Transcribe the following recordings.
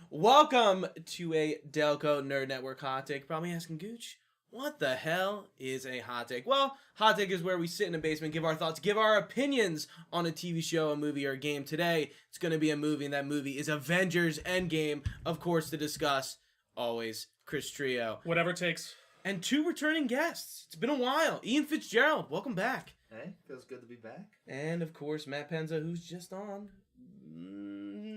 Welcome to a Delco Nerd Network hot take. Probably asking Gooch, what the hell is a hot take? Well, hot take is where we sit in a basement, give our thoughts, give our opinions on a TV show, a movie, or a game. Today, it's going to be a movie, and that movie is Avengers Endgame. Of course, to discuss, always, Chris Trio. Whatever it takes. And two returning guests. It's been a while. Ian Fitzgerald, welcome back. Hey, feels good to be back. And, of course, Matt Penza, who's just on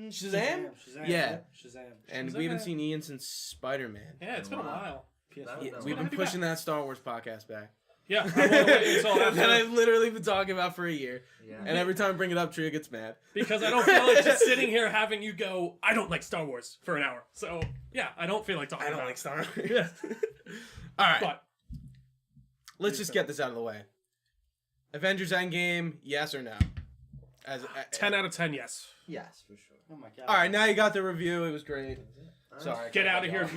Shazam? Yeah. Shazam. And we haven't seen Ian since Spider-Man. Yeah, it's been a while. Yeah, we've been pushing that Star Wars podcast back. Yeah, I want to wait until after. That I've literally been talking about for a year. Yeah. And every time I bring it up, Tria gets mad. Because I don't feel like just sitting here having you go, I don't like Star Wars for an hour. So, yeah, I don't feel like talking about it. I don't like Star Wars. Yeah. All right. But let's just get this out of the way. Avengers Endgame, yes or no? 10 out of 10, yes. Yes, for sure. Oh my god. All right, now you got the review. It was great. Sorry. Get out of here.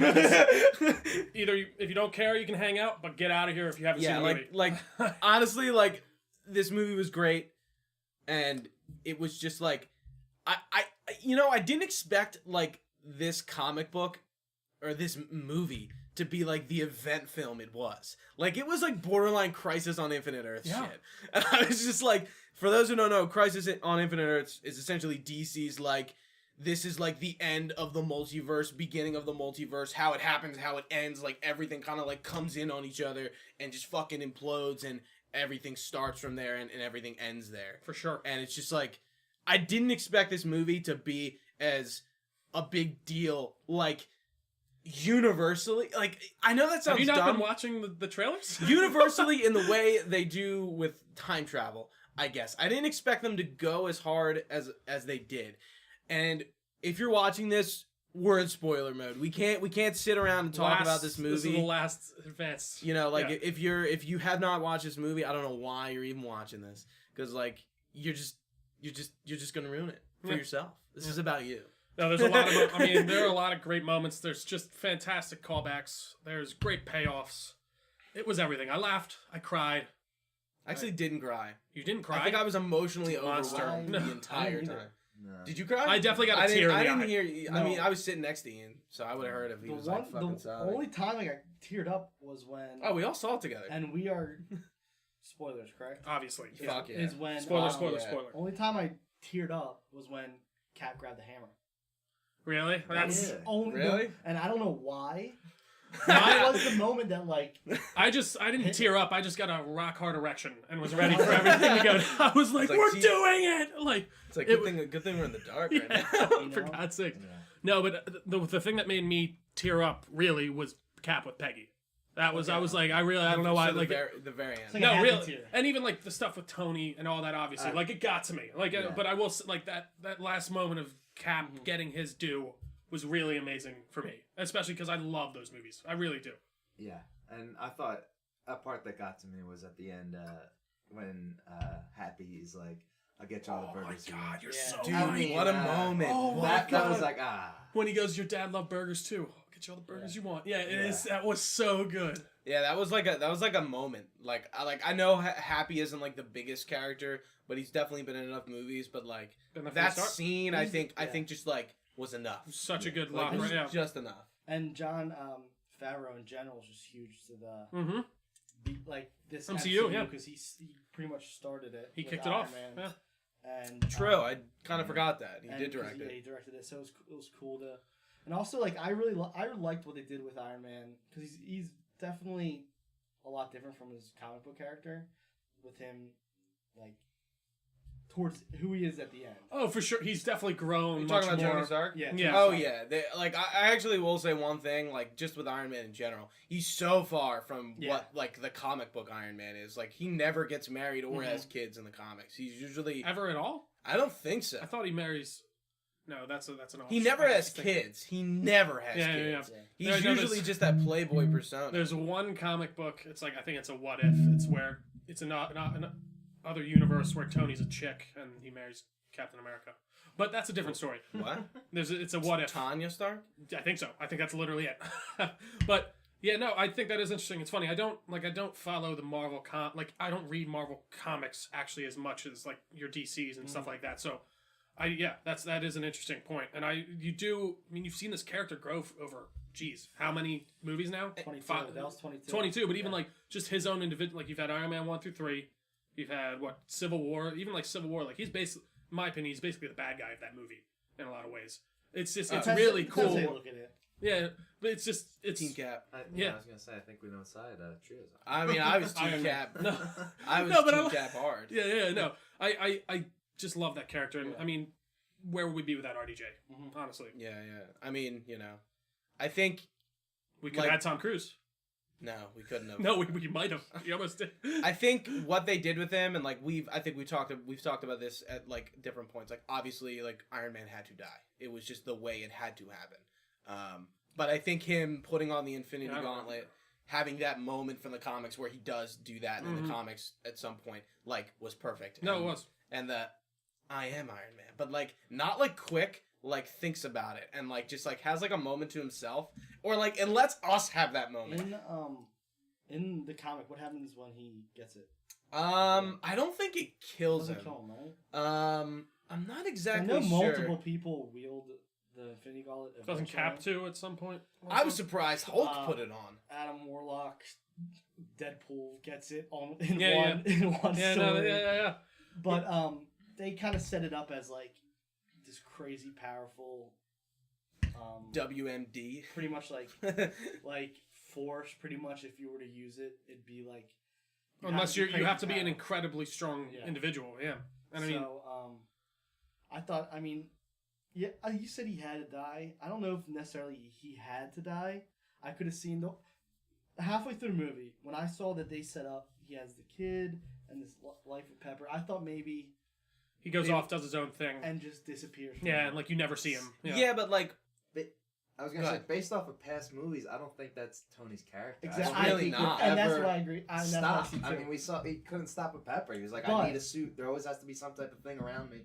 Either if you don't care, you can hang out, but get out of here if you haven't seen the movie. like honestly, like this movie was great, and it was just like, I didn't expect like this comic book or this movie to be like the event film it was. Like it was like borderline Crisis on Infinite Earth shit. And I was just like, for those who don't know, Crisis on Infinite Earths is essentially DC's like, this is like the end of the multiverse, beginning of the multiverse, how it happens, how it ends, like everything kind of like comes in on each other and just fucking implodes, and everything starts from there and everything ends there. For sure. And it's just like, I didn't expect this movie to be as a big deal, like universally. Like, I know that sounds dumb. Have you not been watching the trailers? Universally in the way they do with time travel, I guess. I didn't expect them to go as hard as they did. And if you're watching this, we're in spoiler mode. We can't sit around and talk about this movie. This is the last advance. You know, like if you have not watched this movie, I don't know why you're even watching this, because like you're just gonna ruin it for yourself. This is about you. No, there's a lot of. I mean, there are a lot of great moments. There's just fantastic callbacks. There's great payoffs. It was everything. I laughed. I cried. I actually didn't cry. You didn't cry? I think I was emotionally Monster. overwhelmed the entire time. No. Did you cry? I definitely got a tear in the eye. I didn't hear you. No. I mean, I was sitting next to Ian, so I would have heard if he was like fucking The sobbing. only time I got teared up was when. Oh, we all saw it together. And we are spoilers, correct? Obviously. Fuck yeah. Is when Spoiler. Yeah. only time I teared up was when Cap grabbed the hammer. Really? That's. Yeah. Only Really? and I don't know why. No, That was the moment that like. I didn't tear up. I just got a rock hard erection and was ready for everything to go. I was like, like, we're gee- doing it! Like, It's like good thing we're in the dark right now. You for know? God's sake. Yeah. No, but the thing that made me tear up really was Cap with Peggy. That was, I was like, I don't know why. So Like, the very end. It's like no, a happy really, tear. and even like the stuff with Tony and all that. Obviously, like it got to me. Like, Yeah. but I will like that last moment of Cap getting his due was really amazing for me, especially because I love those movies. I really do. Yeah, and I thought a part that got to me was at the end when Happy's like, "I'll get you all the burgers." Oh my God, you're Yeah. so Dude, right. what a moment. Oh my that God. was like ah. When he goes, "Your dad loved burgers too. I'll get you all the burgers you want." Yeah, it is. That was so good. Yeah, that was like a moment. Like I know Happy isn't like the biggest character, but he's definitely been in enough movies. But like Been there from that the start. scene, I think just like was enough. Such a good Like, lock, it was right? Yeah. just enough. And John Favreau in general is just huge to the Mm-hmm. like this MCU, yeah. because he pretty much started it. He with kicked it Iron off. Man. Yeah. And True, I kind of forgot that he and did 'cause, direct yeah, it. he directed it, so it was cool to. And also, like I liked what they did with Iron Man because he's definitely a lot different from his comic book character, with him like towards who he is at the end. Oh, for sure. He's definitely grown You much talking about more. Tony Stark? Yeah. Yeah. Oh yeah, like I actually will say one thing, like just with Iron Man in general, he's so far from what like the comic book Iron Man is. Like he never gets married or has kids in the comics. He's usually Ever at all? I don't think so. I thought he marries. No, that's an. He never has kids. He never has Yeah, kids. yeah. He's No, usually there's- just that playboy persona. There's one comic book. It's like I think it's a what if. It's where it's other universe where Tony's a chick and he marries Captain America. But that's a different story. What? It's a what if. Tanya Stark? I think so. I think that's literally it. But yeah, no, I think that is interesting. It's funny. I don't follow the Marvel I don't read Marvel comics actually as much as like your DCs and stuff like that. So that is an interesting point. And you've seen this character grow over how many movies now? 22. That was 22. 22, but even like just his own individual, like you've had Iron Man 1 through 3. You've had Civil War, even like Civil War, like he's basically, in my opinion, he's basically the bad guy of that movie in a lot of ways. It's really cool. That's how you look at it. Yeah, but it's Team Cap. I was gonna say, I think we know what side Trio's on. I mean, I was Team Iron Cap. Man. No. I was No, but Team Cap hard. No. I just love that character, and I mean, where would we be without RDJ? Honestly. Yeah. I mean, I think we could have had Tom Cruise. No, we couldn't have. No, we might have. We almost did. I think what they did with him, and like we've talked about this at like different points. Like obviously, like Iron Man had to die. It was just the way it had to happen. But I think him putting on the Infinity Gauntlet, having that moment from the comics where he does do that in the comics at some point, like was perfect. No, it was. And I am Iron Man, but like not like quick. Like thinks about it and like just like has like a moment to himself, or like it lets us have that moment. In the comic, what happens when he gets it? I don't think it kills him. Kill him, right? I'm not exactly I know sure. multiple people wield the Infinity Gauntlet. Doesn't Cap too at some point? I was surprised Hulk put it on. Adam Warlock, Deadpool gets it in one story. Yeah. But they kind of set it up as like this crazy powerful WMD. Pretty much like force. Pretty much, if you were to use it, it'd be like unless you have to be an incredibly strong individual. Yeah, and I thought. I mean, yeah, you said he had to die. I don't know if necessarily he had to die. I could have seen halfway through the movie when I saw that they set up he has the kid and this life with Pepper. I thought maybe he goes off, does his own thing, and just disappears. Yeah, and like you never see him. Yeah, but like. I was gonna say, based off of past movies, I don't think that's Tony's character. Exactly, really not. And that's what I agree. Stop. I mean, we saw he couldn't stop with Pepper. He was like, I need a suit. There always has to be some type of thing around me,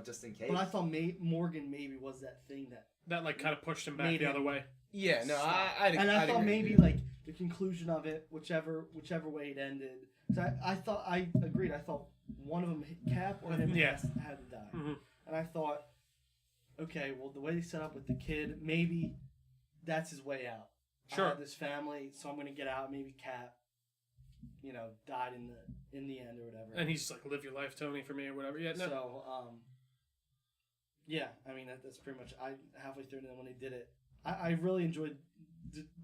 just in case. But I thought Morgan maybe was that thing that like kind of pushed him back the other way. Yeah, no, I thought maybe like the conclusion of it, whichever way it ended. So I agreed. I thought one of them hit Cap or him had to die, and I thought. Okay, well, the way they set up with the kid, maybe that's his way out. Sure. I have this family, so I'm going to get out. Maybe Cap, died in the end or whatever. And he's like, "Live your life, Tony, for me," or whatever. Yeah. No. So, yeah, I mean that's pretty much. Halfway through and then when they did it, I really enjoyed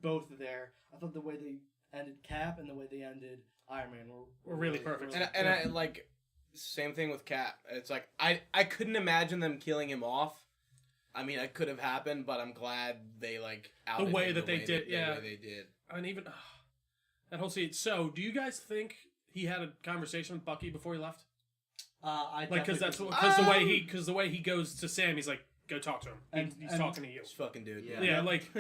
both there. I thought the way they ended Cap and the way they ended Iron Man were really perfect. And I like same thing with Cap. It's like I couldn't imagine them killing him off. I mean, it could have happened, but I'm glad they like outed the way him that they did. The way they did. And even that whole scene. So, do you guys think he had a conversation with Bucky before he left? Because the way he goes to Sam, he's like, "Go talk to him." He's talking to you. This fucking dude. Yeah. Like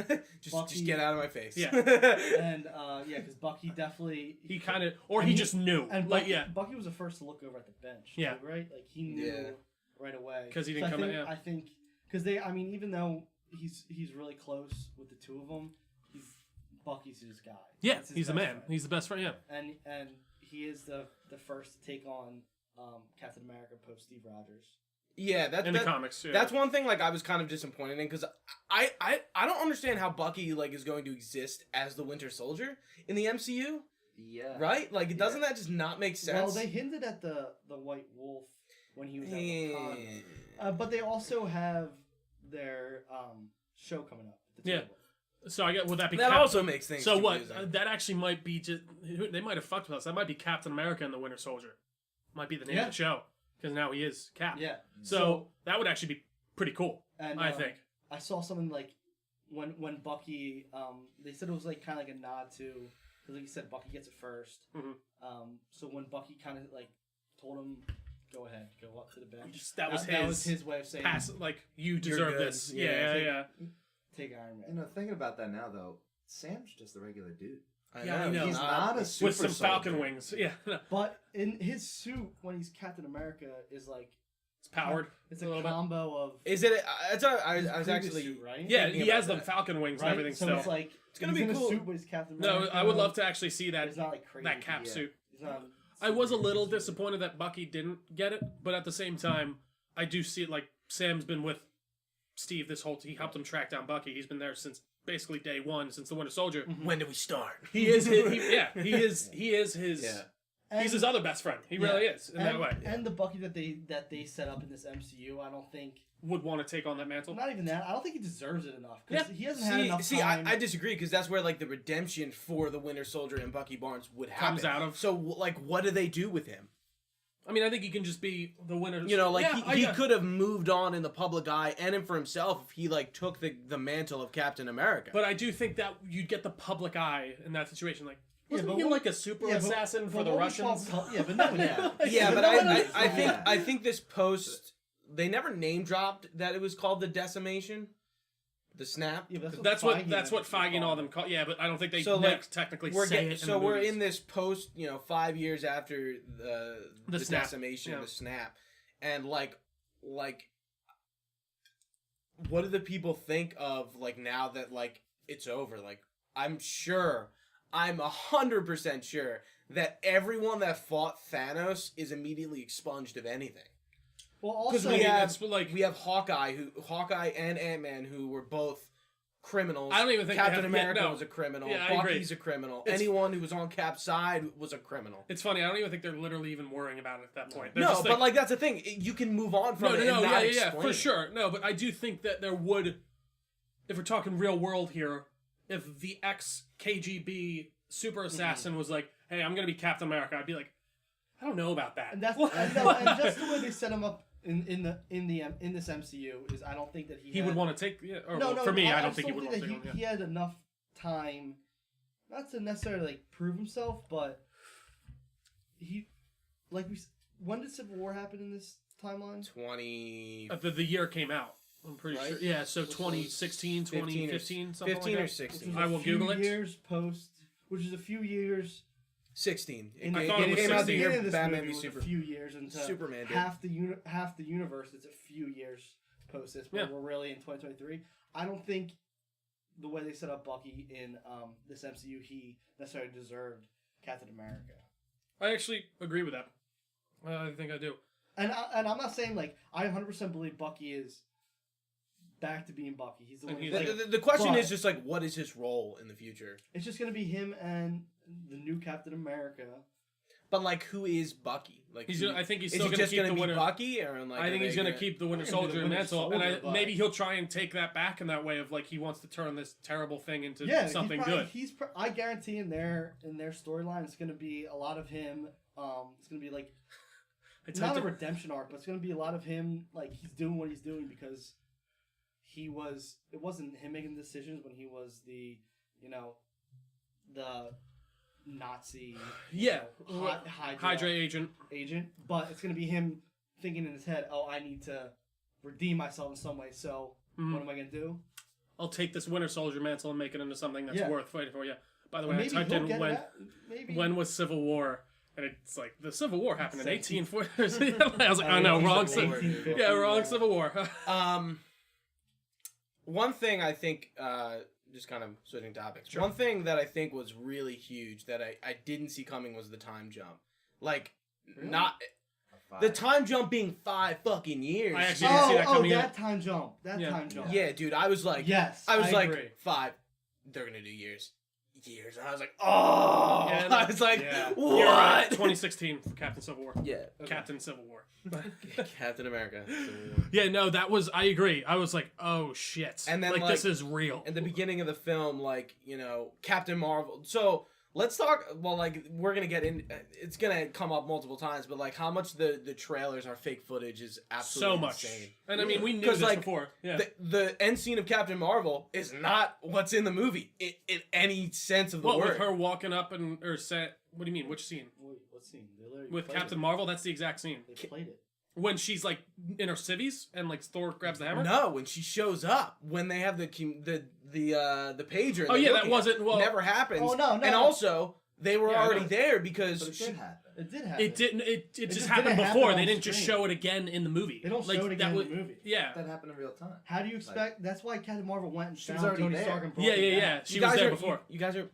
just get out of my face. Yeah. And because Bucky definitely he kind of he just knew. And Bucky was the first to look over at the bench. Yeah. Too, right. Like he knew right away because he didn't come in. Yeah. I think. Because even though he's really close with the two of them, Bucky's his guy. Yeah, he's the man. Friend. He's the best friend. Yeah, and he is the first to take on Captain America post Steve Rogers. Yeah, in the comics. Yeah. That's one thing. Like I was kind of disappointed in because I don't understand how Bucky like is going to exist as the Winter Soldier in the MCU. Yeah. Right. Like doesn't that just not make sense? Well, they hinted at the White Wolf when he was at Wakanda, but they also have their show coming up. So would that be? That also makes things. So confusing. That actually might be just. They might have fucked with us. That might be Captain America and the Winter Soldier. Might be the name of the show because now he is Cap. Yeah. So that would actually be pretty cool. And, I think. I saw something like when Bucky. They said it was like kind of like a nod to because like you said Bucky gets it first. Mm-hmm. So when Bucky kind of like told him. Go ahead. Go up to the bench. That was his way of saying, you deserve this. Yeah. Take Iron Man. Thinking about that now though, Sam's just a regular dude. Yeah, I know. He's not a super with some Falcon soldier. wings. Yeah, But in his suit, when he's Captain America, is like it's powered. it's a a little bit. combo of. Is it? I his was previous actually. suit, right? Yeah, thinking he has about the that. Falcon wings Right? and everything. So Still, it's like It's gonna he's be in cool. A suit, but he's Captain no, America. I would love to actually see But that it's not like crazy. that cap Yeah. suit. He's not I was a little disappointed that Bucky didn't get it, but at the same time, I do see it like Sam's been with Steve this whole. He helped him track down Bucky. He's been there since basically day one, since the Winter Soldier. When do we start? He is his. He is his. Yeah. And- He's his other best friend. He really is in that way. And the Bucky that they set up in this MCU, I don't think. Would want to take on that mantle. Not even that. I don't think he deserves it enough because Yeah. he hasn't had enough See, time. I disagree because that's where like the redemption for the Winter Soldier and Bucky Barnes would happen. Comes out of. So like, what do they do with him? I mean, I think he can just be the winner. You know, like Yeah, he could have moved on in the public eye and in for himself if he like took the mantle of Captain America. But I do think that you'd get the public eye in that situation. Like, Yeah, wasn't but he what- like a super yeah, but- assassin for but the what we Russians? call yeah, but no, yeah. yeah, but no one I knows. think Yeah. I think this post they never name dropped that it was called the decimation, the snap. Yeah, but That's what Feige and all them. them call. Yeah, but I don't think they So, like, technically We're say getting, it. so in the we're movies. in this post, 5 years after the snap. decimation, Yeah. the snap, and like, what do the people think of like now that like it's over? Like, I'm 100% sure that everyone that fought Thanos is immediately expunged of anything. Well, Because also, we have it's like we have Hawkeye and Ant-Man who were both criminals. I don't even think they Captain have- yeah, America no. was a criminal. Yeah, I agree. Bucky's a criminal. It's- Anyone who was on Cap's side was a criminal. it's funny. I don't even think they're literally even worrying about it at that point. They're No, just but like that's the thing. You can move on from no, it no, and no, not yeah, explain for it. sure. No, but I do think that there would, if we're talking real world here, if the ex-KGB super assassin was like, "Hey, I'm gonna be Captain America," I'd be like, "I don't know about that." and that's and just the way they set him up in this MCU is I don't think that he would want to take. Yeah, or, No, well, no. for me, I don't still think he would want to that take him. he had enough time, not to necessarily like prove himself, but he when did Civil War happen in this timeline? 20, The year came out. I'm pretty Right? sure. Yeah, so 2016, 2015, something 15 like or that. 16. I will Google it. Years post, which is a few years. 16. In I thought it was came out the 16. year beginning of this Batman movie v was Super. a few years into Superman did. half the universe. It's a few years post this, but Yeah. we're really in 2023. I don't think the way they set up Bucky in this MCU, he necessarily deserved Captain America. I actually agree with that. I think I do. And I'm not saying like I 100% believe Bucky is back to being Bucky. He's the And one. he's Who's like, The question but- is just like, what is his role in the future? it's just gonna be him and the new Captain America. But like, who is Bucky? Like, He's. who- Gonna, I think he's is still he going to just keep going the to be winner. Bucky, or like? I think are he's they going to keep the Winter They're gonna do Soldier the Winter mantle, Soldier, and but- maybe he'll try and take that back in that way of like he wants to turn this terrible thing into Yeah, something he's good. I guarantee in their storyline, it's gonna be a lot of him. It's gonna be like I not typed a it- redemption arc, but it's gonna be a lot of him. Like he's doing what he's doing because he was. It wasn't him making decisions when he was the Nazi. Yeah. Hydra agent. agent, but it's gonna be him thinking in his head, "Oh, I need to redeem myself in some way. So Mhm. what am I gonna do?" I'll take this Winter Soldier mantle and make it into something that's Yeah. worth fighting for. Yeah. By the Or way, I maybe typed he'll in get when it at, maybe when was Civil War, and it's like the Civil War happened in 1840. 17. I was like, oh no, wrong. 1850, Yeah, wrong Civil War. One thing I think, just kind of switching topics. Sure. One thing that I think was really huge that I didn't see coming was the time jump. Like, Really? not the time jump being 5 fucking years. I actually didn't see that coming that time jump. That Yeah. time jump. Yeah, dude, I was like, Yes. I was like agree. 5. They're gonna do years. And I was like, oh. Yeah, no, I was like, yeah. what? You're right. 2016 for Captain Civil War. Yeah, Captain Civil War. Captain America. Yeah, no, that was. I agree. I was like, oh shit. And then, like, like, this is real. At the beginning of the film, like, Captain Marvel. So let's talk. Well, like, we're gonna get in. It's gonna come up multiple times, but like, how much the trailers are fake footage is absolutely So much. insane. And I mean, we knew 'Cause, this like, before. Yeah. The end scene of Captain Marvel is not what's in the movie in any sense of the What, word. with her walking up and or set? What do you mean? Which scene? Wait, what scene? They literally With played Captain it. Marvel? That's the exact scene. They played it. When she's like in her civvies and like Thor grabs the hammer. No, when she shows up, when they have the the pager. Oh, they're yeah, that looking wasn't- at. well- Never happens. Oh, no. And also, they were Yeah, I already know. there But because it did happen. It did happen. It didn't. It just just happened didn't happen before. on They didn't just screen. show it again in the movie. They don't like, show it again that in the movie. Yeah. That happened in real time. How do you expect? That's why Captain Marvel went and She was found already Tony there. Stark and brought Yeah, him yeah, back. yeah. She you was guys there are, before. You guys are.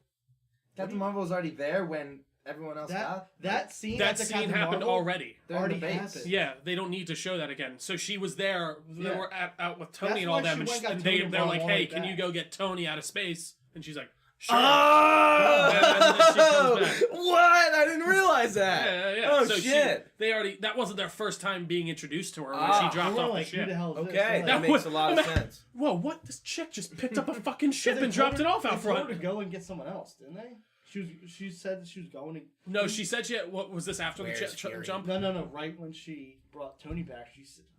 Captain Marvel was already there when everyone else got. That scene. That at the scene Captain happened Marvel already. They're in already the base. happened. Yeah, they don't need to show that again. So she was there. They Yeah. were out with Tony That's and all why them, she and, went and got and Tony and they're brought like, him all "Hey, the way can you back." go get Tony out of space?" And she's like, "Sure." Oh! And then she comes back. What? I didn't realize that. Yeah. Oh so shit. They already. That wasn't their first time being introduced to her when Ah. she dropped They were off the like, who ship. the hell is this? Okay, They're that like, was- makes a lot of sense. Whoa, what? This chick just picked up a fucking ship they and told dropped her- it off out they told her front. to go and get someone else, didn't they? She said that she was going to. No, she said she had, what was this after the Where's Fury? jump? No. Right when she brought Tony back,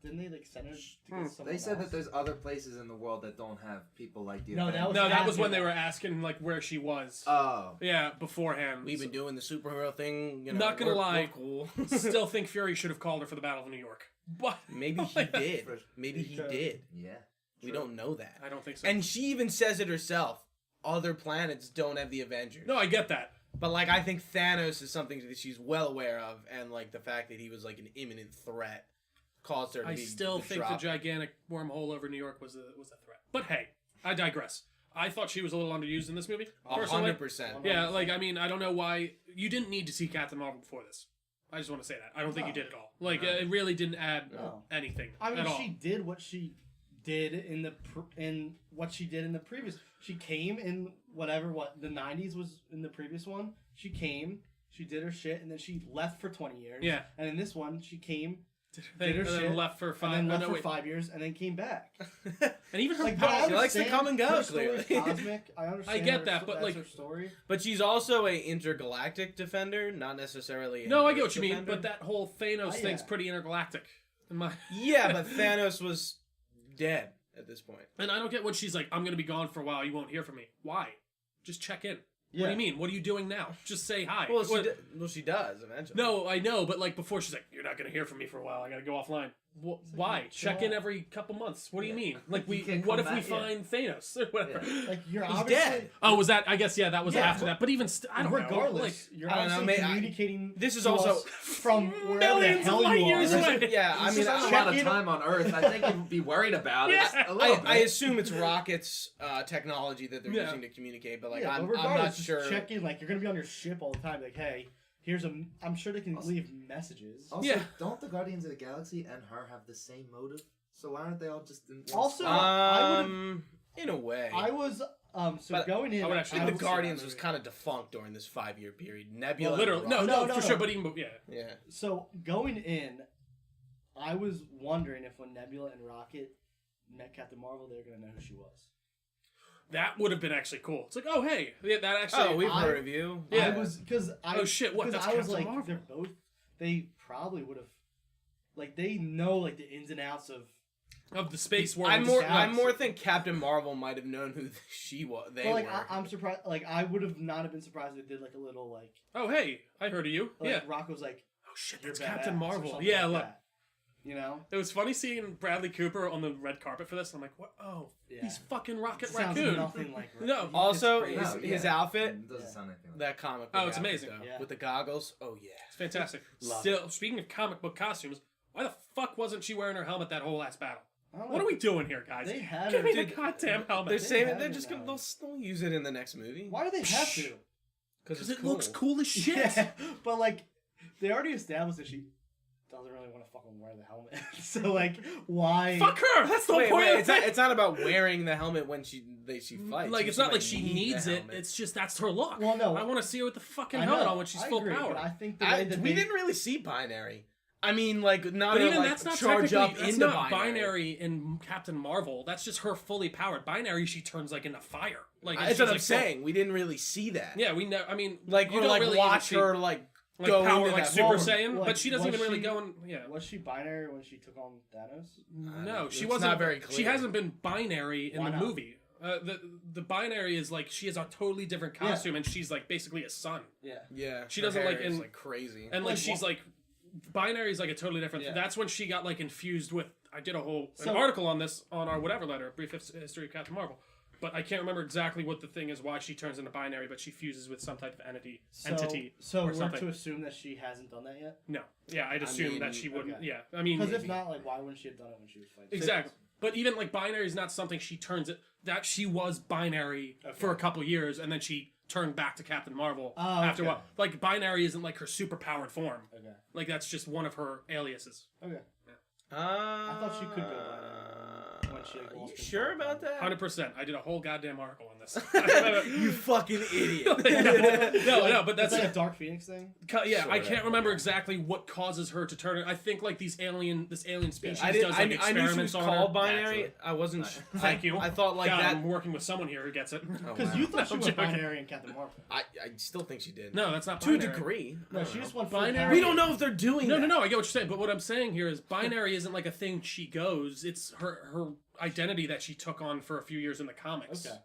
didn't they like send her to get someone They said else? that there's other places in the world that don't have people like the No, that Avengers. No, that was after when they that. were asking like where she was. Oh. Yeah, beforehand. We've been doing the superhero thing. You know, Not gonna we're lie. cool. Still think Fury should have called her for the Battle of New York. But Maybe he did. Maybe he Because- did. Yeah. We True. don't know that. I don't think so. And she even says it herself. Other planets don't have the Avengers. No, I get that. But like, I think Thanos is something that she's well aware of, and like the fact that he was like an imminent threat caused her to I be. still think the drop. gigantic wormhole over New York was a threat. But hey, I digress. I thought she was a little underused in this movie. Personally. 100%. Yeah, like I mean, I don't know why you didn't need to see Captain Marvel before this. I just want to say that. I don't think you No. did at all. Like No. it really didn't add No. anything I mean, at all. she did what she did in what she did in the previous. She came in what the 90s was in the previous one. She came, she did her shit, and then she left for 20 years. Yeah. And in this one, she came, They, did her and then shit, left for and 5. then Oh, left no, for wait. 5 years, and then came back. And even her Like, power- but I She likes to understand come and go, her story is clearly. cosmic. I understand. I get her that, but, that's like- her story. But she's also a intergalactic defender, not necessarily. No, I Earth get what you mean, defender. but that whole Thanos Yeah. thing's pretty intergalactic. In my Yeah, but Thanos was dead at this point. And I don't get what she's like, I'm going to be gone for a while, you won't hear from me. Why? Just check in. What do Yeah. you mean? What are you doing now? Just say hi. Well, What- she does eventually. No, I know, but like before she's like, you're not going to hear from me for a while, I got to go offline. Why? chill Check in out. every couple months. What do you Yeah. mean? Like You can't what come if we back, yeah. find Thanos or whatever? Like you're He's obviously dead. Oh, was that? I guess yeah, that was Yeah, after that. But even I don't know. regardless, Like, you're I don't know, obviously may- I- communicating. this is to also- us from wherever Millions the of hell light you years are. away. Yeah, I He's mean, just has a check lot of in- time on Earth. I think you'd be worried about it. Yeah. A little bit. I assume it's Rocket's technology that they're Yeah. using to communicate, but like Yeah, I'm but not regardless, just sure. check in. Like you're gonna be on your ship all the time. Like, hey, I'm sure they can Also- leave messages. Also, Yeah. don't the Guardians of the Galaxy and her have the same motive? So why aren't they all just in one Also, spot? In a way. I was so But going in. I would I actually think the was- Guardians was kind of defunct during this 5-year period. Nebula. well, literally, and no, Rocket. no, No, for no. sure. But even yeah, Yeah. So going in, I was wondering if when Nebula and Rocket met Captain Marvel, they were gonna know who she was. that would have been actually cool. It's like, oh hey, yeah, that actually. Oh, we've I- heard of you. Yeah. I was because I. Oh, shit, what, because that's I was Captain like, Marvel. they're both. They probably would have. Like they know like the ins and outs of. of the space world. I Galaxy. more think Captain Marvel might have known who she was. They But like were. I'm surprised. Like I would have not have been surprised if they did like a little like. Oh hey, I heard of you. Like Yeah. Rock was like, Oh shit, "You're that's Captain badass," or Marvel. something Yeah, like look. that. You know. It was funny seeing Bradley Cooper on the red carpet for this. I'm like, what? Oh, Yeah. he's fucking Rocket Sounds Raccoon. nothing like. No. It's Also, crazy. No, his yeah. outfit, It doesn't Yeah. sound anything like that comic. Oh, book it's outfit, amazing. though, Yeah. with the goggles. Oh yeah. It's fantastic. Love Still, speaking of comic book costumes, why the fuck wasn't she wearing her helmet that whole last battle? I don't What know. are we doing here, guys? They had Give her. me the Dude, goddamn helmet. They're They saving. have They're it just gonna. now. They'll use it in the next movie. Why do they have to? Because it looks cool as shit. Yeah, but like they already established that she doesn't really want to fucking wear the helmet. So like, why? Fuck her. That's the Wait, point. wait. of It's the not. thing. It's not about wearing the helmet when she fights. Like She it's not might like she need needs the it. helmet. It's just that's her look. Well, no. I want to see her with the fucking I helmet know, on when she's I full agree, power. But I think the way that we they, didn't really see binary. I mean, like not But to, even like, that's not charge up technically that's into not binary. binary in Captain Marvel. That's just her fully powered. Binary, she turns like into fire. Like and That's she's, what I'm like, saying. We didn't really see that. Yeah, we know. I mean, Like you or don't like really watch even see, her like like go power into like that Super form. Saiyan, Like, but she doesn't was even really she- go in. Yeah. was she binary when she took on Thanos? No, she It's wasn't. not very She clear. hasn't been binary in Why the not? movie. The binary is like she has a totally different Yeah. costume and she's like basically a sun. Yeah. Yeah, She her doesn't, hair like, is, in- like crazy. And like Like, she's what- like binary is like a totally different. Yeah. That's when she got like infused with. I did a whole an So- article on this on our whatever letter, brief history of Captain Marvel. but I can't remember exactly what the thing is, why she turns into binary, but she fuses with some type of entity So or we're something. to assume that she hasn't done that yet? No. Yeah, I'd assume mean, that she wouldn't. okay. Yeah, I mean... Because if not, like, why wouldn't she have done it when she was fighting? Exactly. But even, like, binary is not something she turns it... That she was binary for a couple years, and then she turned back to Captain Marvel after a while. Like, binary isn't, like, her superpowered form. Okay. Like, that's just one of her aliases. Okay. I thought she could go binary. When she, like, you lost sure control. about that? 100%. I did a whole goddamn article on this. You fucking idiot. no, but that's It's like a Dark Phoenix thing? yeah. I Sorta. can't remember exactly what causes her to turn it. I think like this alien species I does didn't. like I knew she was experiments on called her. binary. Naturally. I wasn't. Thank you. I thought like God, that. I'm working with someone here who gets it. Oh, Because wow. you thought she I'm went joking. binary in Captain Marvel. I still think she did. No, that's not To a binary. degree. No, she just went full Binary- power. We don't know if they're doing. No, that. I get what you're saying. But what I'm saying here is binary isn't like a thing she goes. It's her identity that she took on for a few years in the comics. Okay.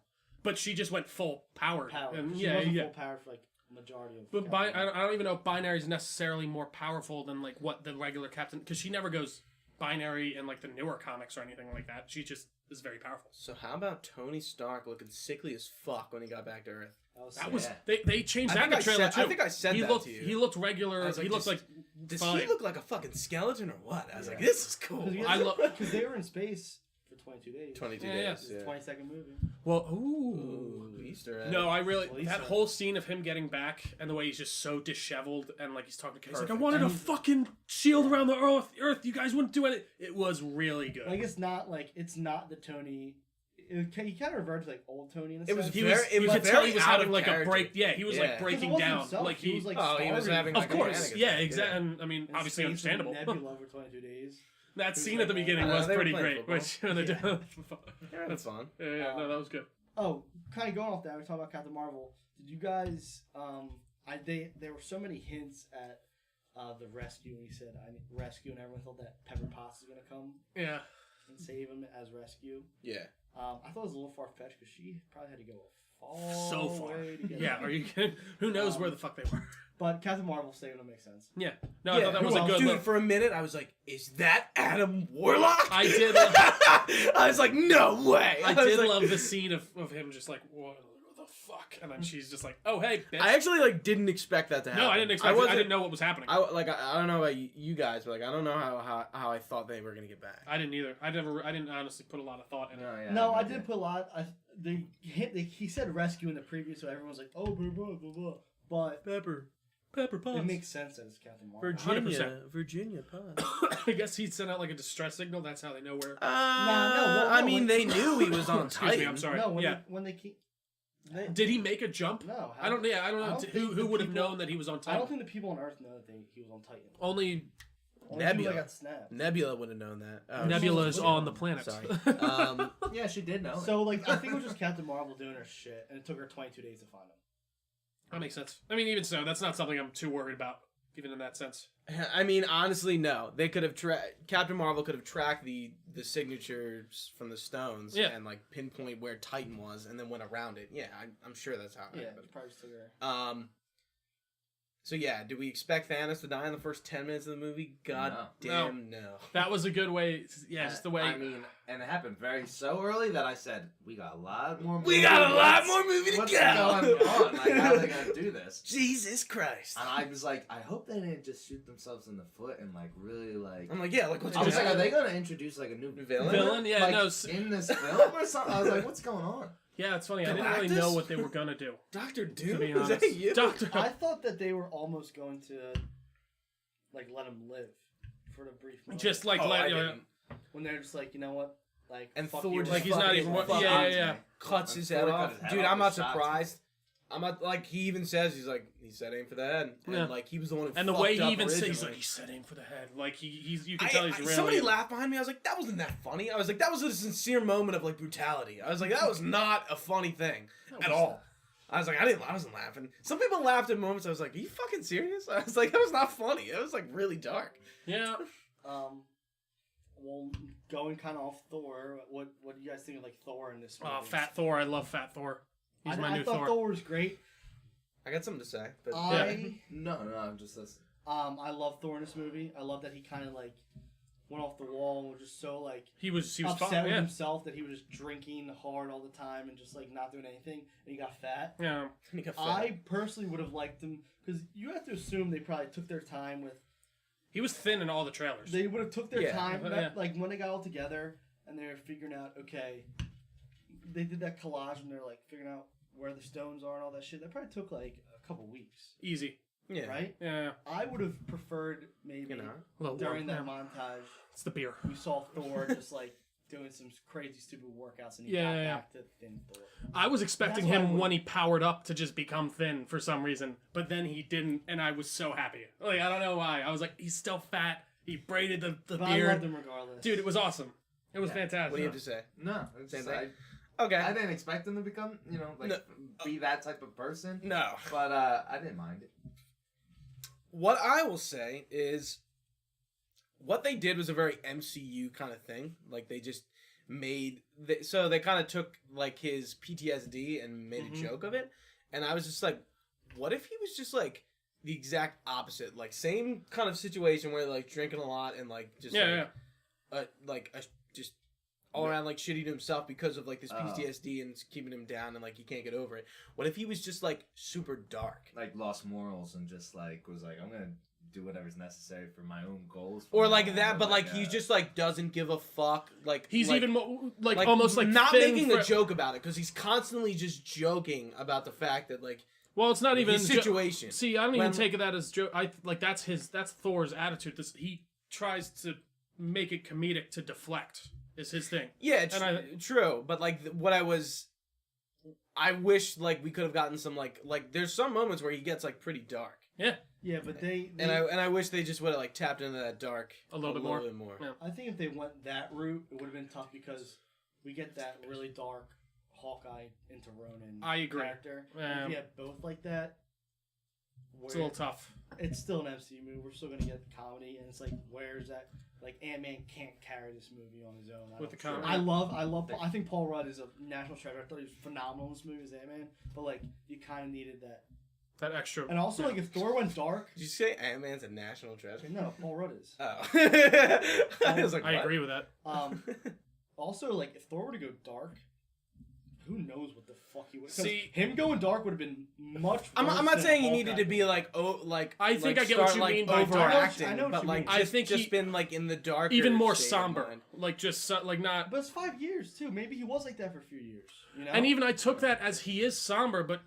But she just went full powered. Power. And She wasn't full power for like majority of. But Captain Marvel. I don't even know if binary is necessarily more powerful than like what the regular Captain, because she never goes binary in like the newer comics or anything like that. She just is very powerful. So how about Tony Stark looking sickly as fuck when he got back to Earth? That was Yeah. they changed I that in the think I trailer said- too. I think I said he that looked to you. he looked regular. I was He like, looked like Does fine. he look like a fucking skeleton or what? I was like, Yeah. this is cool. Because they were in space for 22 days. 22 Yeah, yeah. days. This is a 20-second movie. well. Ooh, Easter egg. No, I really Lisa. that whole scene of him getting back and the way he's just so disheveled and like he's talking to Kate. He's like, I Perfect. wanted a fucking shield around the Earth. You guys wouldn't do it. It was really good. Like it's not the Tony. He kind of reverted to like old Tony in a It was sense. he very- was. it You was could tell very he was out having of like character. a break. Yeah, he was Yeah. like 'Cause Because it breaking wasn't down. himself. Like he was like Oh, he was starving having, of like, course, shenanigans. yeah, exactly. And I mean, in obviously space with understandable. Nebula for 22 days. That was scene like, at the beginning I was they were pretty playing great. football. When they Yeah. Yeah, that's fun. yeah, no, that was good. Oh, kind of going off that, we talking about Captain Marvel. Did you guys? There were so many hints at the rescue when he said I need rescue, and everyone thought that Pepper Potts was gonna come Yeah. and save him as rescue. Yeah. I thought it was a little far fetched because she probably had to go a So far. way to get Yeah, him. are you kidding? Who knows where the fuck they were? But Captain Marvel saving him makes sense. Yeah. No, I thought that was a Well, good dude, look. for a minute, I was like, is that Adam Warlock? I did. I was like, no way. I was did like- love the scene of him just like, what the fuck? And then she's just like, oh, hey, bitch. I actually like didn't expect that to happen. No, I didn't expect it. I didn't know what was happening. I don't know about you guys, but like I don't know how I thought they were gonna get back. I didn't either. I didn't honestly put a lot of thought in it. No, yeah, No, I did. did put a lot. He said rescue in the preview, so everyone's like, oh, blah blah blah blah. But Pepper Potts. it makes sense as Captain Marvel. 100%. Virginia Potts. I guess he'd sent out like a distress signal. That's how they know where. I mean, they knew he was on Excuse me, Titan. I'm sorry. No, yeah. when they keep. Did he make a jump? No, I don't. Yeah, I don't know. I don't Who think the would have people- known that he was on I Titan? don't think the people on Earth know that he was on Titan. Only Only Nebula. people that got snapped. Nebula would have known that. Oh, Nebula is shit. on the planet. Sorry. Yeah, she did know. So like, I think it was just Captain Marvel doing her shit, and it took her 22 days to find him. That makes sense. I mean, even so, that's not something I'm too worried about, even in that sense. I mean, honestly, no. They could have Captain Marvel could have tracked the signatures from the stones and like pinpoint where Titan was, and then went around it. Yeah, I'm sure that's how it Yeah, happened. it probably just took her. So yeah, do we expect Thanos to die in the first 10 minutes of the movie? God damn, no. That was a good way. Yeah, just the way. I mean, and it happened so early that I said, we got a lot more movie. We got a lot What's- more movie to What's go. going on? Like, how are they going to do this? Jesus Christ. And I was like, I hope they didn't just shoot themselves in the foot and like really like. I'm like, yeah, like what's I was like, going are they going to introduce like a new Villain? Yeah, like, no. in this film or something? I was like, what's going on? Yeah, it's funny. I didn't really Galactus? know what they were gonna do. Doctor To Doom? be Is honest, that you? Doctor. I thought that they were almost going to like let him live for the brief moment. Just like Oh, I let didn't. when they're just like, you know what, like And fuck Thor you, just like he's not fucking even. fuck Yeah, on yeah, yeah. Cuts And his Thor head cut off. his head Dude, off I'm not with shots. surprised. I'm not like he even says he said aim for the head, and Yeah. like he was the one who. And the fucked way he up even says, he's originally. like, he said aim for the head. Like he's you can tell he's really. Somebody laughed behind me. I was like, that wasn't that funny. I was like, that was a sincere moment of like brutality. I was like, that was not a funny thing at all. I was like, I wasn't laughing. Some people laughed at moments. I was like, are you fucking serious? I was like, that was not funny. It was like really dark. Yeah. Well, going kind of off Thor, what do you guys think of like Thor in this movie? Oh, Fat Thor. I love Fat Thor. He's my I new thought Thor. Thor was great. I got something to say, but I No, I'm just listening. I love Thor in this movie. I love that he kind of like went off the wall and was just so like He was upset fine. with Yeah. himself that he was just drinking hard all the time and just like not doing anything, and he got fat. Yeah. He got fat. I personally would have liked him because you have to assume they probably took their time with. He was thin in all the trailers. They would have took their Yeah. time, Yeah. like when they got all together and they were figuring out. Okay, they did that collage and they're like figuring out where the stones are and all that shit. That probably took like a couple weeks, Easy. Yeah. right? Yeah. I would have preferred maybe You know. A little during warm, that yeah. montage It's the beer. we saw Thor just like doing some crazy stupid workouts and he Yeah, got yeah. back to thin Thor. I was expecting That's what I him would- when he powered up to just become thin for some reason, but then he didn't, and I was so happy. Like, I don't know why. I was like, he's still fat. He braided the But I beard. loved him regardless. Dude, it was awesome. It was Yeah. fantastic. What do you have to say? No, it's Same just, thing. I Okay. didn't expect him to become, you know, like No. be that type of person. No. But I didn't mind it. What I will say is, what they did was a very MCU kind of thing. Like they just so they kind of took like his PTSD and made Mhm. a joke of it, and I was just like, what if he was just like the exact opposite, like same kind of situation where like drinking a lot and like just Yeah, just all around like shitty to himself because of like this Oh. PTSD and it's keeping him down and like he can't get over it. What if he was just like super dark? Like lost morals and just like was like, I'm gonna do whatever's necessary for my own goals. for Or my like own- that, or but like he just like doesn't give a fuck. Like He's like, even more, like almost like not thin making for- a joke about it because he's constantly just joking about the fact that like Well, it's not even his situation. See, I don't When- even take that as joke. I like that's Thor's attitude. He tries to make it comedic to deflect. Is his thing. Yeah, And true. But like I wish like we could have gotten some like there's some moments where he gets like pretty dark, Yeah, Yeah, but they and I wish they just would have like tapped into that dark A little bit more. Yeah. I think if they went that route, it would have been tough because we get that really dark Hawkeye into Ronin I agree. character. And if you have both like that, it's a little tough. it's still an MCU movie. We're still gonna get the comedy, and it's like, where's that? Like Ant-Man can't carry this movie on his own. With the don't- comedy. I think Paul Rudd is a national treasure. I thought he was phenomenal in this movie as Ant-Man, but like you kind of needed that. That extra. And also, like if Thor went dark, Did you say Ant-Man's a national treasure? no, Paul Rudd is. Oh, I was like, I what? agree with that. Also, like if Thor were to go dark, who knows what the fuck he would. 'Cause See- him going dark would have been much. I'm worse not than saying he Hawkeye. needed to be like I think I get what you mean by dark. overacting, I know what but you like mean. I just, think just he- been like in the dark, Even more somber. Like just like not. But it's 5 years too. Maybe he was like that for a few years. You know. And even I took that as he is somber, but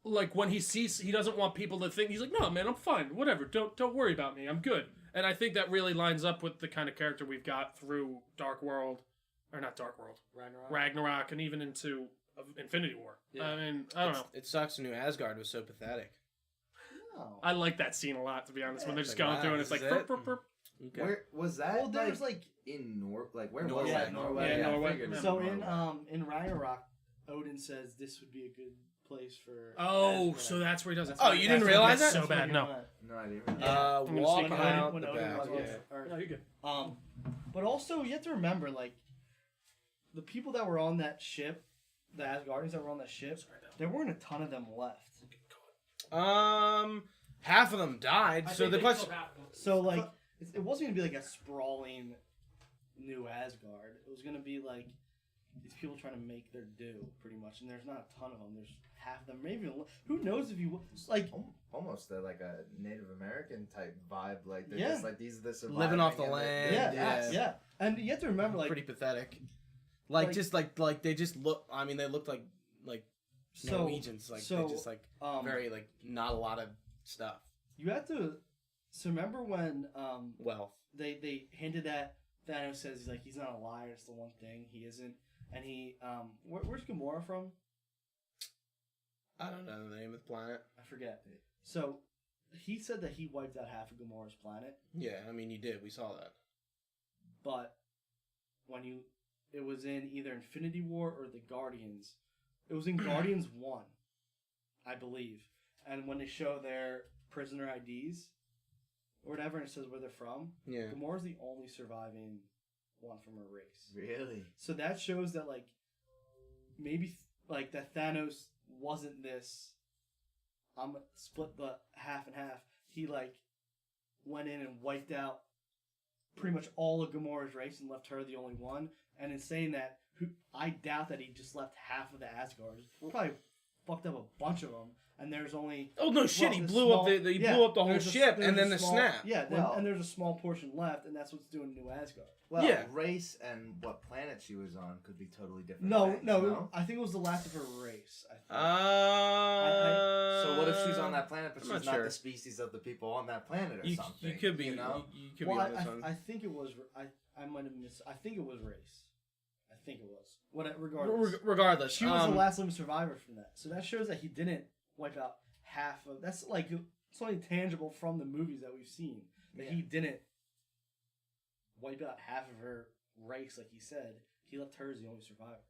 like when he sees, he doesn't want people to think he's like, no, man, I'm fine, whatever. Don't worry about me, I'm good. And I think that really lines up with the kind of character we've got through Dark World, or not Dark World, Ragnarok, and even into Infinity War. Yeah. I mean, I don't know. It sucks. New Asgard was so pathetic. No. I like that scene a lot, to be honest. When they're just Like, going wow, through and it's this like, is it? burp, burp, burp. Okay. Where was that? Well, there was like in where Norway. was that? Norway. Yeah, I Norway. figured it was so Norway. in Ragnarok, Odin says this would be a good place for. Oh, Asgard. so that's where he does it. Oh, you didn't realize That's that? so That's where bad. he No. went. No, I didn't. Yeah. I'm gonna Walk see When out Odin the was back. on Yeah. Earth. No, you're good. But also you have to remember, like, the people that were on that ship, the Asgardians that were on that ship, there weren't a ton of them left. Half of them died. So the question. So like, it wasn't gonna be like a sprawling new Asgard. It was gonna be like these people trying to make their due, pretty much. And there's not a ton of them. There's half of them, maybe. Who knows if you like? Almost like a Native American type vibe. Like they're Yeah. just like these are the surviving Living off the and land. Yeah. And you have to remember, like, Pretty pathetic. Like, like- just like they just look. I mean, they looked like so Norwegians. Like so, they just like very. very like not a lot of stuff. You have to. So remember when Wealth. they hinted at Thanos says he's not a liar. It's the one thing he isn't. And he where's Gamora from? I don't know the name of the planet. I forget. So he said that he wiped out half of Gamora's planet, Yeah, I mean you did. We saw that. but when it was in either Infinity War or the Guardians. It was in Guardians 1, I believe. And when they show their prisoner IDs or whatever, and it says where they're from, Yeah. Gamora's the only surviving one from her race. Really? So that shows that, like, maybe, like, that Thanos wasn't this, I'm gonna split the half and half. He, like, went in and wiped out pretty much all of Gamora's race and left her the only one. And in saying that, I doubt that he just left half of the Asgard. He probably fucked up a bunch of them. And there's only Oh no shit! He blew up blew up the whole ship, and then the snap. Yeah, and there's a small portion left, and that's what's doing New Asgard. Well, Yeah. race and what planet she was on could be totally different. No, things, no, I think it was the last of her race. I think. So what if she's on that planet, but I'm she's not not sure. the species of the people on that planet or something? You could be, You know? you could Well, be on this one. I think it was. I might have missed. I think it was race. I think it was. Regardless, Regardless, she was the last living survivor from that. So that shows that he didn't wipe out half of. That's like something tangible from the movies that we've seen. That he didn't wipe out half of her race, like he said. He left her as the only survivor.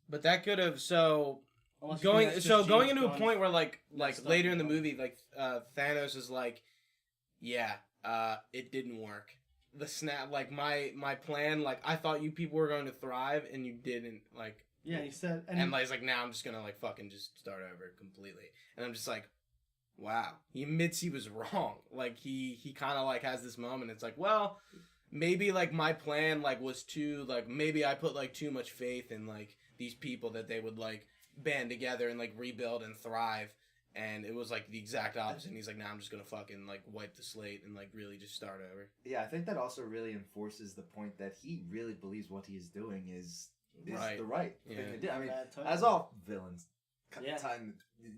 But that could have Unless you going think that's so just going James into a Gunn point where like messed up later in the and movie, like Thanos is like, yeah, it didn't work. The snap, like my plan, like I thought you people were going to thrive and you didn't, like. Yeah, he said, And like, he's like, now I'm just gonna like fucking just start over completely. And I'm just like, wow. He admits he was wrong. Like he kind of like has this moment. It's like, well, maybe like my plan like was too like maybe I put like too much faith in like these people that they would like band together and like rebuild and thrive. And it was like the exact opposite. And he's like, now I'm just gonna fucking like wipe the slate and like really just start over. Yeah, I think that also really enforces the point that he really believes what he is doing is Right. the right Yeah. thing to do. I mean, Bad time. as all villains Yeah. time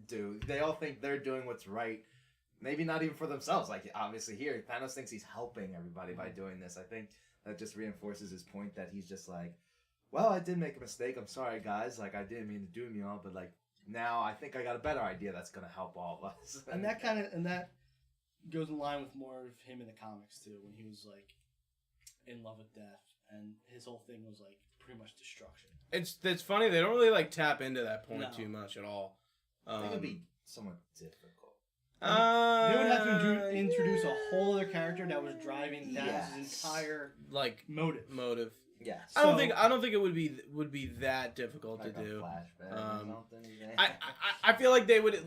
do, they all think they're doing what's right. Maybe not even for themselves. Like obviously here, Thanos thinks he's helping everybody by doing this. I think that just reinforces his point that he's just like, well, I did make a mistake. I'm sorry, guys. Like I didn't mean to doom you all, but like now I think I got a better idea that's gonna help all of us. and that goes in line with more of him in the comics too, when he was like in love with death, and his whole thing was like pretty much destruction. It's funny, they don't really like tap into that point No. too much at all. I think it'd be somewhat difficult. They would have to introduce a whole other character that was driving Thanos' Yes. entire like motive. Yes. I don't think it would be that difficult Like to a do. flashback or something. I feel like they would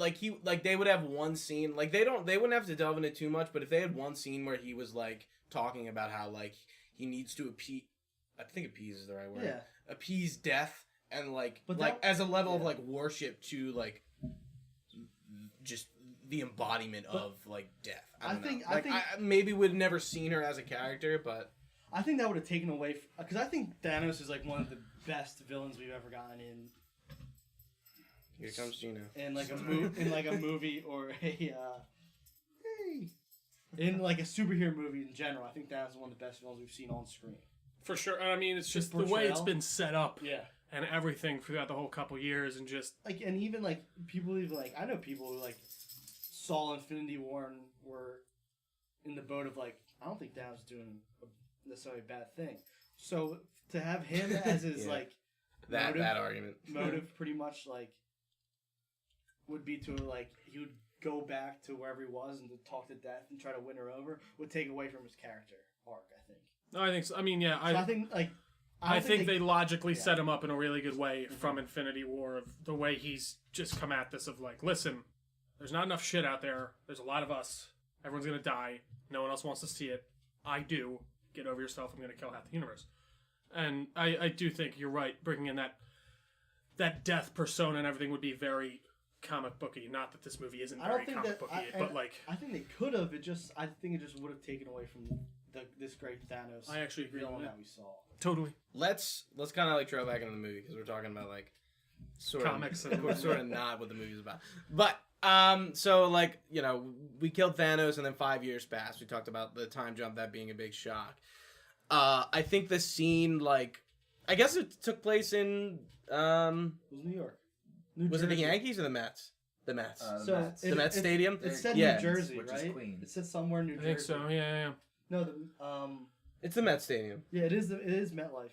they would have one scene, like they wouldn't have to delve into too much, but if they had one scene where he was like talking about how like he needs to appease is the right word. Yeah. Appease death and like But like that- as a level of yeah. like worship to like just the embodiment of like death. I think maybe we'd never seen her as a character, but I think that would have taken away because I think Thanos is like one of the best villains we've ever gotten here comes Gino. in like a movie or in like a superhero movie in general. I think Thanos is one of the best villains we've seen on screen. For sure. I mean, it's just the portrayal. way it's been set up Yeah. and everything throughout the whole couple years, and just Like, and even like people even like I know people who like saw Infinity War and were in the boat of like I don't think Thanos is doing necessarily a bad thing. So to have him as his Yeah. like That argument. motive pretty much like would be to like he would go back to wherever he was and to talk to death and try to win her over would take away from his character arc, I think. no, I think so. I mean, yeah, So I think like I think they logically yeah. set him up in a really good way from Infinity War, of the way he's just come at this of like, listen, there's not enough shit out there. There's a lot of us. Everyone's gonna die. No one else wants to see it. I do. Get over yourself. I'm gonna kill half the universe. And I do think you're right. Bringing in that death persona and everything would be very comic booky. Not that this movie isn't I don't very think comic that booky, I but like I think they could have. I think it just would have taken away from this great Thanos. I actually agree villain with that that. we saw. Totally. Let's kind of like throw back into the movie because we're talking about like sort Comics of and- we're sort of not what the movie's about. But so like we killed Thanos and then 5 years passed. We talked about the time jump, that being a big shock. I think the scene, like, I guess it took place in It was New York. New was it the Jersey. Yankees or the Mets? The Mets. The Mets. The Mets Stadium? It said Yeah. New Jersey, Which is right? Queens. It said somewhere in New I Jersey. think so. Yeah. No, It's the Mets Stadium. yeah, it is MetLife.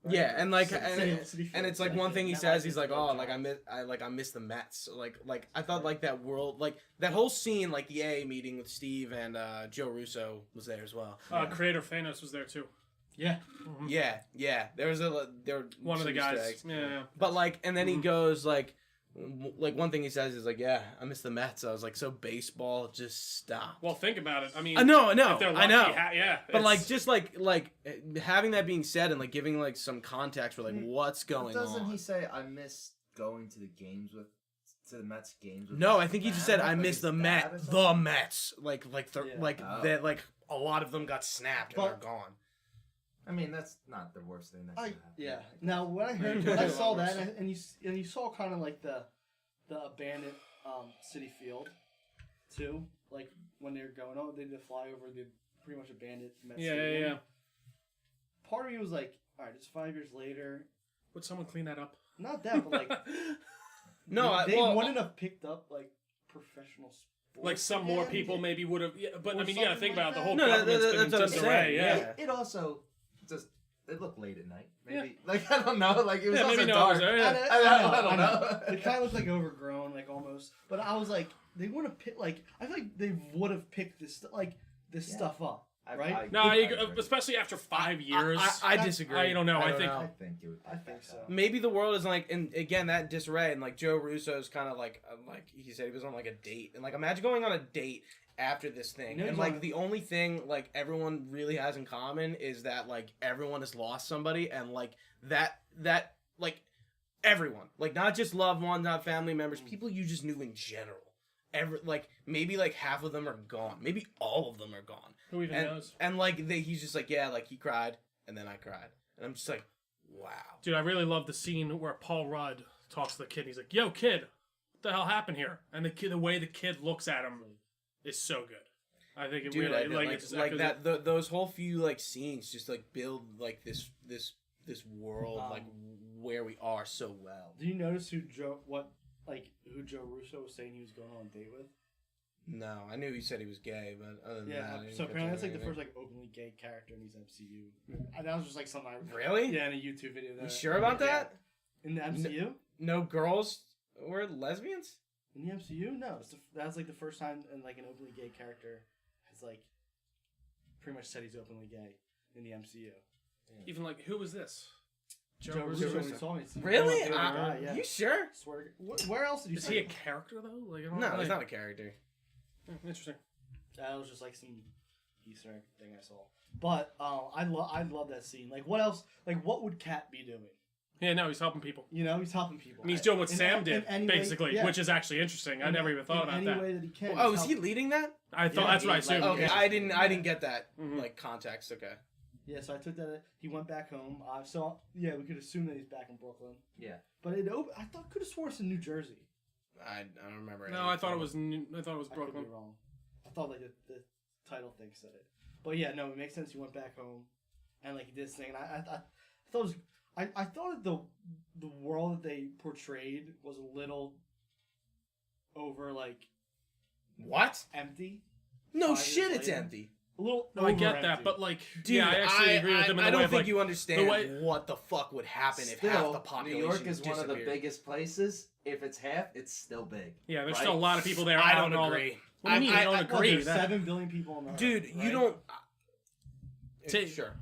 Right? Yeah, and like City- and, City and Field. it's like Yeah, one thing he MetLife says, is he's like, the oh, Giants. like I miss the Mets. Like I thought like that world, like that whole scene, like the AA meeting with Steve and Joe Russo was there as well. Creator Thanos was there too. Yeah. Yeah. There were One of the some guys. Easter eggs. Yeah. But like, and then he goes like, like one thing he says is like, "Yeah, I miss the Mets." I was like, "So baseball just stopped." Well, think about it. I mean, I know, if they're I lucky, know. yeah. But like, it's- just like having that being said and like giving like some context for like what's going Doesn't on. he say, I miss going to the Mets games with No, his I think he just dad? said, "I Like miss his the dad or the something? Mets." Like Oh. that like a lot of them got snapped and But- they're gone. I mean, that's not the worst thing that could happen. Yeah. Now when I heard, when I saw that, and you saw kind of like the abandoned City Field, too. Like when they were going, they did a flyover, they pretty much abandoned Met Stadium. yeah. Part of me was like, all right, it's 5 years later. Would someone clean that up? Not that, but like, No, they well, wouldn't have picked up like professional sports. Like some more again. people maybe would have. Yeah, but Or I mean, you gotta something think like about it, the that. whole No, government's been in that's what I'm disarray. saying, Yeah. yeah. It also just, it looked late at night. Maybe. Like, I don't know. Like, it was Yeah, also maybe no. dark. Yeah. I don't know. It kind of looked like overgrown, like almost. But I was like, they would have picked. Like, I feel like they would have picked this Yeah. stuff up, right? No, I I, agree. especially after 5 years. I disagree. I don't know. I think- I think it would. I think so. maybe the world is like, and again that disarray, and like Joe Russo's kind of like he said he was on like a date, and like imagine going on a date after this thing, You know and he's like on- the only thing like everyone really has in common is that like everyone has lost somebody, and like that like everyone, like not just loved ones, not family members, people you just knew in general. Like maybe like half of them are gone, maybe all of them are gone. Who even knows? And like he's just like, yeah, like he cried and then I cried, and I'm just like, wow. Dude, I really love the scene where Paul Rudd talks to the kid. He's like, "Yo, kid, what the hell happened here?" And the way the kid looks at him is so good. I think it Dude, really like it just like echoes that. it. Those whole few like scenes just like build like this world like where we are so well. Do you notice who Joe Russo was saying he was going on a date with? No, I knew he said he was gay, but other than that, I didn't So catch apparently that's like the anything. first like openly gay character in these MCU. And that was just like something I Really? Yeah, in a YouTube video. You sure about that? In the MCU? No girls were lesbians? In the MCU? No, that's like the first time in like an openly gay character has like pretty much said he's openly gay in the MCU. Even like, who was this? Joe Russo. Russo. He told me. Really? Yeah. You sure? Swear. Where else did you Is see he a it? character though? Like, I don't No, know. he's not a character. Interesting. That was just like some Easter egg thing I saw. But I love that scene. Like what else? Like what would Cat be doing? Yeah, no, he's helping people. You know, he's helping people. And he's doing what In Sam a- did, in any way- basically, yeah. which is actually interesting. I never even thought about in that. any way that he can. Oh, he's is he helping. leading that? I thought Yeah, that's what I he's like- assumed. Okay, I didn't get that Mhm. like context. Okay. Yeah, so I took that. He went back home. So yeah, we could assume that he's back in Brooklyn. Yeah. But I thought could have sworn it's in New Jersey. I don't remember. No, I thought it was. I thought it was I could Brooklyn. be wrong. I thought like the title thing said it. But yeah, no, it makes sense. He went back home, and like he did this thing, and I thought it was. I thought that the world that they portrayed was a little over like What? empty. No 5 years shit, it's later. empty. A little. No, I over get that, empty. but like, Dude, yeah, I actually agree with him in I the way don't of think like, you understand way- what the fuck would happen if Still, half the population New York is one of the disappeared. biggest places. If it's half, it's still big. yeah, there's Right? still a lot of people there. I out don't and all that. agree. What do you mean? You don't I- agree? There's That- 7 billion people on the Dude, earth, you right? don't. Take- Sure.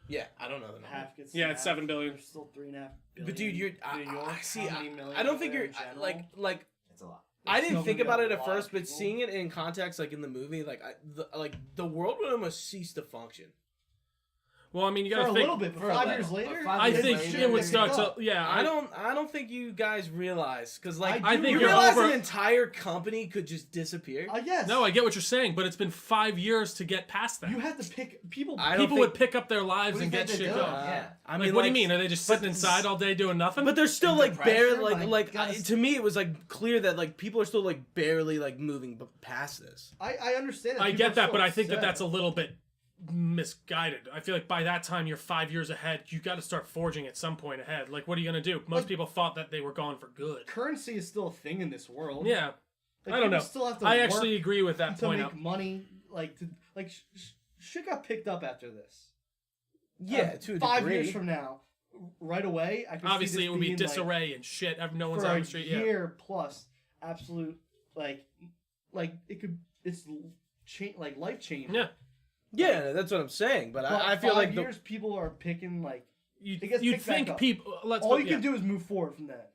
Yeah, I don't know the number. Half gets Yeah, it's snapped. 7 billion. There's still 3.5 billion. But dude, you're. New York, See, how many million I don't are think there you're in general? like. It's a lot. I There's didn't still think gonna about be it a at lot first, of but people. seeing it in context, like in the movie, like the world would almost cease to function. Well, I mean, you For gotta a think. little bit, but for a 5 little. years later, But I Yes, think later, it would they start pick to. up. Yeah, I don't think you guys realize because like I think you you're realize over- an entire company could just disappear. Yes. No, I get what you're saying, but it's been 5 years to get past that. You had to pick people. I don't People think- would pick up their lives What do and you get think shit they're going. doing? Yeah. I Like, what do you like, mean? Are they just sitting inside all day doing nothing? But they're still And like depression, barely like, gotta- to me it was like clear that like people are still like barely like moving past this. I understand. That I people get are that, so but I think that upset. that's a little bit misguided. I feel like by that time you're 5 years ahead. You got to start forging at some point ahead. Like, what are you gonna do? Most Like- people thought that they were gone for good. currency is still a thing in this world. Yeah, Like, I don't people know. Still have to I work actually agree with that to point. make Up. money. Shit got picked up after this. Yeah, to a 5 degree. years from now, right away, I can Obviously, see it this would be being, disarray and shit. No Like, one's for on a the street. Yeah. year plus, absolute like it could. It's like life changing. Yeah. Yeah, that's what I'm saying. But But I feel like 5 years people are picking like You'd it gets you'd picked back think up. people. Let's all put, you yeah. can do is move forward from that.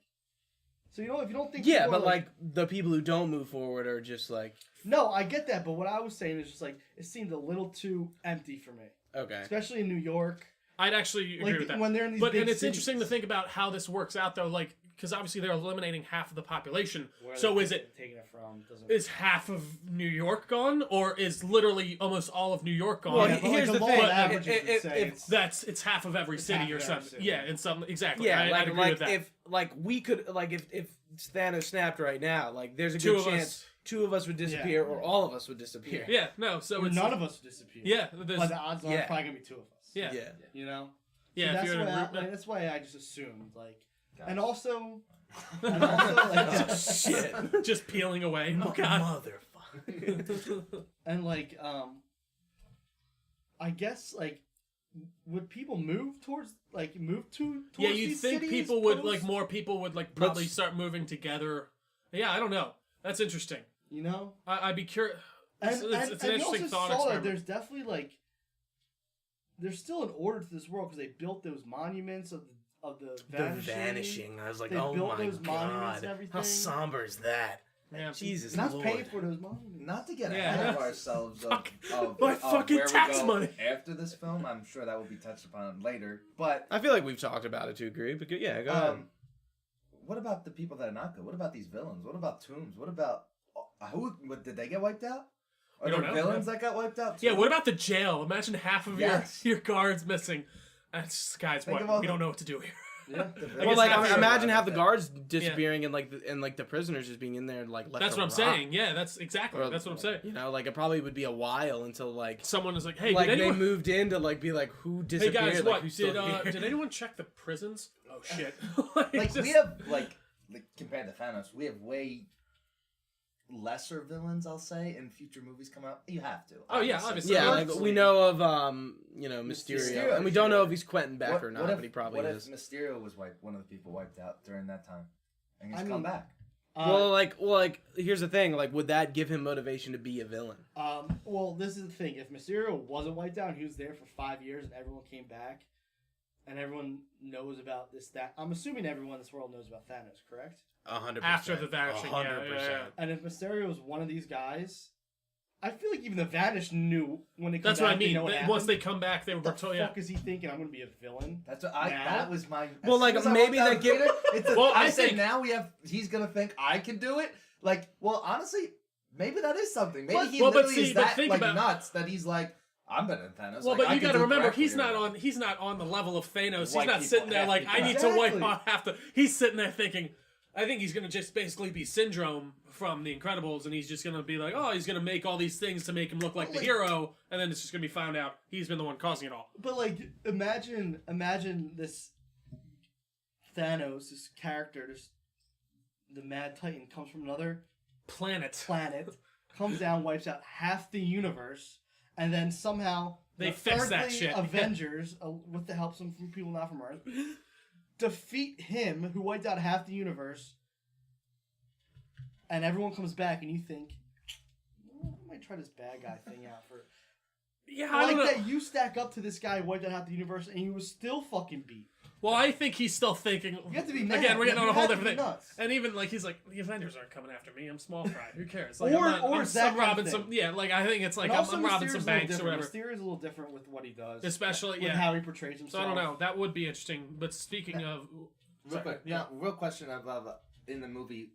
So if you don't think Yeah, people but are, like the people who don't move forward are just like no, I get that, but what I was saying is just like it seemed a little too empty for me, okay. especially in New York. I'd actually agree Like with that. when they're in these But big and it's cities. interesting to think about how this works out though, like because obviously they're eliminating half of the population. Where So they're is it taking it from? Doesn't is half of New York gone, or is literally almost all of New York gone? Well, Yeah, but here's like the law of thing. averages would If- say if- it's- It's half of every It's city half or of every something. city. Yeah, in some exactly. Yeah, I'd agree with that. if we could if Thanos snapped right now, like there's a Two good of chance us. two of us would disappear Yeah. or all of us would disappear. Yeah, no. So or it's none of us would disappear. Yeah, there's, But the odds are Yeah. probably gonna be two of us. yeah, Yeah. You know. yeah. So if that's you're in a why group, that's why I just assumed like, Gotcha. and also like Shit. just peeling away. Oh god. Motherfucker. and like I guess like would people move towards Yeah, you these think cities people would post? like more people would like probably Let's- start moving together. Yeah, I don't know. That's interesting. you know. I'd be curious. And, It's an and interesting you also thought saw that experiment. there's definitely like there's still an order to this world because they built those monuments of the vanishing. I was like, They oh built my those monuments god, and everything. how somber is that? Yeah. Jesus And that's Lord. paying for those monuments. Not to get Yeah. ahead of ourselves of My of fucking where we tax go money. after this film. I'm sure that will be touched upon later. But I feel like we've talked about it to a degree, but yeah, go ahead. what about the people that are not good? What about these villains? What about Tombs? What about did they get wiped out? Are We there don't know. villains that got wiped out? Too? Yeah, what about the jail? Imagine half of Yes. your guards missing. That's guys, Think what about we the- don't know what to do here. Yeah. The I Well, guess like half your- imagine half the that. guards disappearing and like the prisoners just being in there and like left. That's to what I'm rot. saying. Yeah, that's exactly. Or, That's what I'm saying. You know, like it probably would be a while until like Someone is like, "Hey, like did they anyone? moved in to like be like who Hey disappeared? guys, like, what who's still did here? did anyone check the prisons? Oh shit! Like just- we have like compared to Thanos, we have way lesser villains. I'll say in future movies come out. You have to. Oh, yeah, obviously. Yeah, like Obviously. we know of Mysterio, Mysterio, and we don't know sure. if he's Quentin Beck or not, if, but he probably what is. if Mysterio was one of the people wiped out during that time, and he's I come mean, back? Well, like here's the thing, like would that give him motivation to be a villain? Well, this is the thing. If Mysterio wasn't wiped out, and he was there for 5 years, and everyone came back, and everyone knows about this. That I'm assuming everyone in this world knows about Thanos, correct? 100%. After the vanishing, yeah, 100%. And if Mysterio was one of these guys, I feel like even the Vanish knew when they come That's back. what I mean. They know what Once happened. they come back, they were What the told, yeah. fuck is he thinking? I'm gonna be a villain. That's what Now? that was my. Well, like, maybe that give- Well, I I said think- now he's gonna think I can do it. Like, well, honestly, maybe that is something. Maybe he Well, but literally see, is but that think like about- nuts that he's like, I'm better than Thanos. Well, like, but I you can got to do remember, correctly he's or not whatever. he's not on the level of Thanos. He's White not people sitting there have like, to I do need that. to wipe Exactly. off half the. He's sitting there thinking, I think he's gonna just basically be Syndrome from The Incredibles, and he's just gonna be like, oh, he's gonna make all these things to make him look like the Like- hero, and then it's just gonna be found out he's been the one causing it all. But like, imagine this Thanos, this character, the Mad Titan comes from another Planet. planet, comes down, wipes out half the universe, and then somehow They the fix that earthly shit. Avengers, with the help from people not from Earth, defeat him who wiped out half the universe, and everyone comes back, and you think, I might try this bad guy thing out for. Yeah, I Like don't know. that, you stack up to this guy who wiped out half the universe, and he was still fucking beat. Well, I think he's still thinking. You have to be mad. Again, we're getting on a You whole have to different be thing. nuts. And even like he's like, the Avengers aren't coming after me. I'm small fry. Who cares? Like, Or- I'm not, or I'm, it's that I'm kind of robbing thing. some. Yeah, like I think it's like And also I'm robbing Mysterio's some a little banks or different. whatever. Mysterio's a little different with what he does, Especially, with yeah. how he portrays himself. So I don't know. That would be interesting. But speaking of, Real sorry, quick, yeah. now, real question of in the movie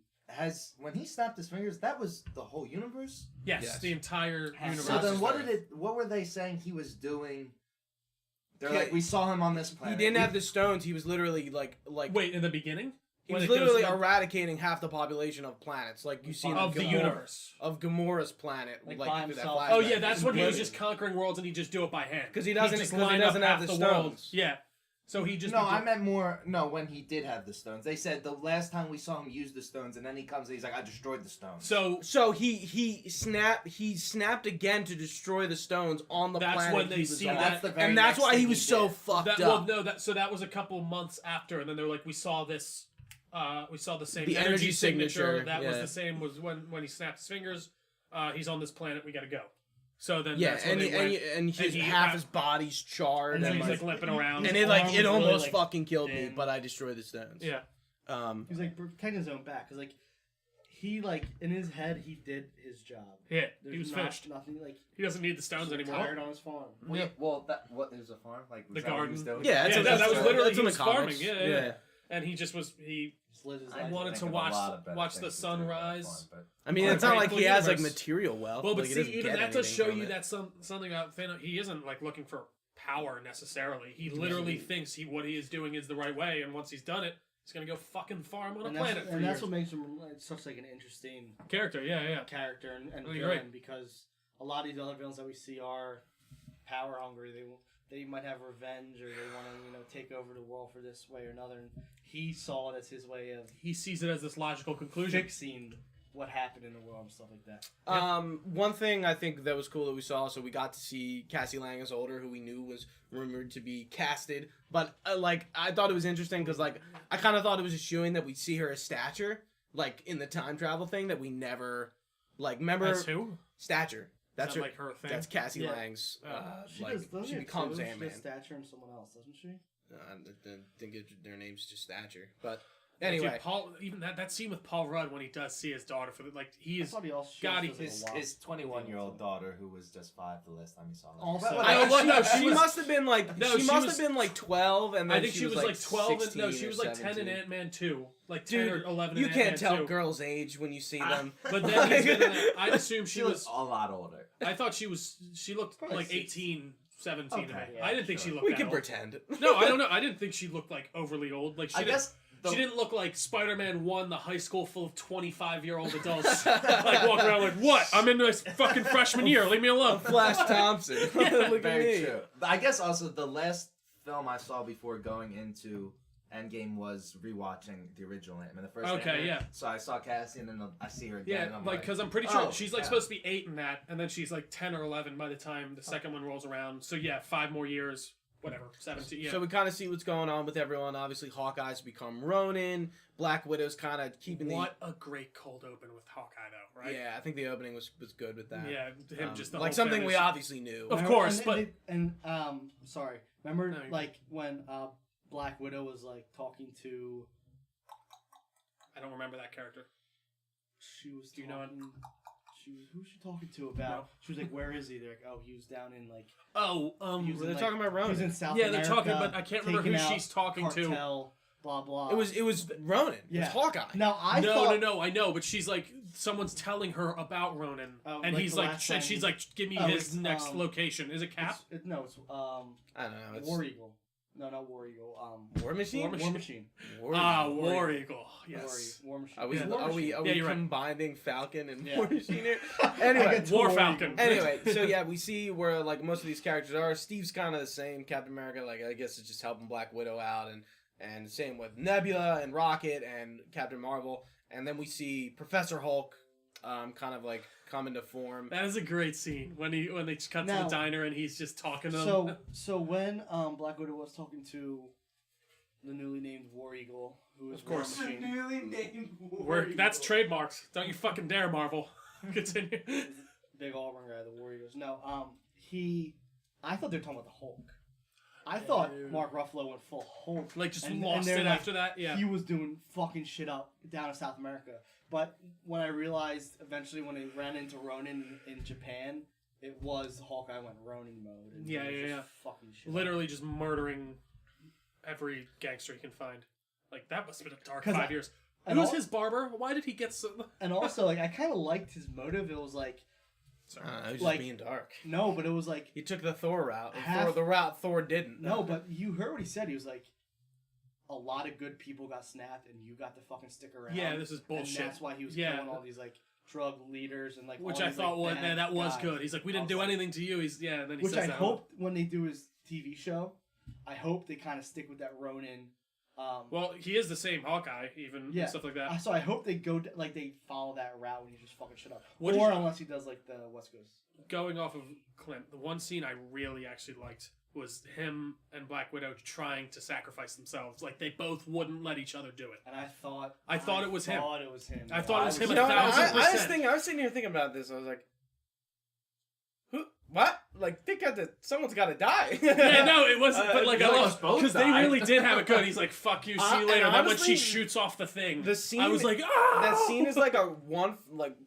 when he snapped his fingers, that was the whole universe. Yes, Yes. the entire So universe. So then, is what there. did it? What were they saying he was doing? They're Okay. like, we saw him on this He planet. didn't have the stones. He was literally like Wait, in the beginning? he When was it goes literally to eradicating half the population of planets, like you see in of the Gamora- universe. of Gamora's planet, Like, like by through that himself. flashback. Oh yeah, that's when he was Literally. just conquering worlds and he just do it by hand. 'Cause he doesn't- just 'cause he lined doesn't up have half the world. stones. Yeah, so he just No, I meant more. No, when he did have the stones, they said the last time we saw him use the stones, and then he comes and he's like, "I destroyed the stones." so he snapped again to destroy the stones on the That's planet when they he was see on. that- that's the very and that's next why thing he was so did. fucked that, up. well, no, so that was a couple months after, and then they're like, we saw this. We saw the same The energy energy signature. signature, That was yeah. the same. Was when he snapped his fingers. He's on this planet. We gotta go. So then Yeah, that's when and they he, went, and his he- half his body's charred, and then and, he's like, like limping around. and his it like arm it was really, almost like, fucking killed me, thin. but I destroyed the stones. Yeah. He's like protecting his own back because like he like in his head he did his job. Yeah, There's he was not- finished. Nothing like He doesn't need the stones he's anymore. retired on his farm. Well, it was a farm. Like was The that what he was garden. doing? Yeah, Yeah, that was literally he was farming. comics. Yeah. And he just was he Just lived his I life. wanted to think of a watch lot of better watch the things to do with that sunrise. farm, I mean, Or it's not like grateful he has like universe. material wealth. Well, but like, he see, doesn't even get that does anything show from you it. that something about Thanos. He isn't like looking for power necessarily. He literally thinks what he is doing is the right way, and once he's done it, he's gonna go fucking farm on a and planet for that's years. what makes him like, such like an interesting Character, yeah. character and Really villain great. because a lot of these other villains that we see are power hungry. They might have revenge or they want to take over the world for this way or another. And he saw it as his way of He sees it as this logical conclusion. fixing what happened in the world and stuff like that. One thing I think that was cool that we saw, so we got to see Cassie Lang as Older, who we knew was rumored to be casted, but I thought it was interesting because I kind of thought it was a showing that we'd see her as Stature, like in the time travel thing that we never remember. That's who? Stature. That's Is that, her. like her thing. That's Cassie Yeah. Lang's. She like doesn't she have becomes two? Ant-Man. She does Stature and someone else, doesn't she? I think their name's just Stature, but Dude, anyway. Paul, even that scene with Paul Rudd when he does see his daughter for he I is. thought he also God, does, like, His a lot. 21-year-old daughter, who was just 5 the last time he saw her. Also- Well, I know, No, she she was- must have been No, she she must was- have been like 12, and then I think she was like 12. And, no, 16 she or was like 10 in 17. Ant-Man 2, like 10 Dude, or 11. you in can't Ant-Man tell 2. girls' age when you see them. But then he's been in that, I'd assume She she was was. a lot older. I thought she looked Probably like 16. 18, 17 to me. Okay, I didn't think sure. she looked We that can old. pretend. No, I don't know. I didn't think she looked like overly old. Like I guess she didn't look like Spider-Man 1, the high school full of 25-year-old adults, like walking around like, what? I'm in this fucking freshman year. Leave me alone. Flash Thompson. Look at very me. true. I guess also the last film I saw before going into Endgame was rewatching the original Ant-Man, the first. Okay, Ant-Man. yeah. So I saw Cassie, and then I see her again. Yeah, and I'm like because I'm pretty sure oh, she's like yeah. supposed to be 8 in that, and then she's like 10 or 11 by the time the second one rolls around. So yeah, 5 more years, whatever, 17. Yeah. So we kind of see what's going on with everyone. Obviously, Hawkeye's become Ronin. Black Widow's kind of keeping what a great cold open with Hawkeye though, right? Yeah, I think the opening was good with that. Yeah, him just the like whole something thing we is- obviously knew. Of Remember- course, and, but- sorry. Remember, No, you're like when Black Widow was like talking to. I don't remember that character. She was. Do you know it? Who's she talking to about? No. She was like, "Where is he?" They're like, "Oh, he was down in like." Oh, He was They're in, talking about He was Ronin. in South yeah, America. they're talking, but I can't remember who taking out she's talking to. cartel, blah blah. It was Ronin. Yeah. It was Hawkeye. No, I No, thought. no, I know, but she's like, someone's telling her about Ronin, Oh, and like he's the like, last and time- she's like, give me Oh, his it's, next location. Is it Cap? It's I don't know. It's War Eagle. No, not War Eagle. War Machine. War Machine. War Ah, Eagle. War Eagle. Yes. War Machine. Are we Yeah. War are we Machine. are Yeah, we you're right. combining Falcon and Yeah. War Machine here? I Anyway, get to War Eagle. Falcon. anyway, so yeah, we see where like most of these characters are. Steve's kind of the same. Captain America, like I guess, is just helping Black Widow out, and same with Nebula and Rocket and Captain Marvel. And then we see Professor Hulk, kind of like come into form. That is a great scene when they cut to Now- the diner and he's just talking to them. So when Black Widow was talking to the newly named War Eagle, who is Of course. War Machine, newly named War That's Eagle. trademarks. Don't you fucking dare, Marvel. Continue. big Auburn guy, the War Eagles. No, I thought they were talking about the Hulk. I thought Dude. Mark Ruffalo went full Hulk. Like just And lost they're it like, after that. Yeah. He was doing fucking shit up down in South America. But when I realized eventually when they ran into Ronin in Japan, it was Hawkeye went Ronin mode. And Yeah, he was yeah, just yeah. Fucking shit. Literally just murdering every gangster he can find. Like that must have been a dark 'Cause 5 I- years. and Who's al- his barber? Why did he get so? And also, like, I kind of liked his motive. It was like, He was just like- being dark. no, but it was like, He took the Thor route. Half- The route Thor didn't. no, but you heard what he said. He was like, a lot of good people got snapped, and you got to fucking stick around. Yeah, this is And bullshit. that's why he was Yeah. killing all these like drug leaders and like Which all I these, thought like, was bad that was guys. good. He's like, we didn't I was do like- anything to you. He's and then he Which says I that. hope when they do his TV show, I hope they kind of stick with that Ronin. Well, he is the same Hawkeye, even Yeah. and stuff like that. So I hope they go like they follow that route when you just fucking shut up, What did or you- unless he does like the West Coast. Going off of Clint, the one scene I really actually liked was him and Black Widow trying to sacrifice themselves. Like they both wouldn't let each other do it. And I thought it was him. Thought it was him. I thought it was him You a know, I 1,000%. was sitting here thinking about this. I was like, who? What? like someone's got to die. Yeah, no, it wasn't. But like, I like love us both because they died. really did have it good. He's like, "Fuck you, see you And later." Then when honestly, she shoots off the thing, the scene I was like, "Ah!" that scene is like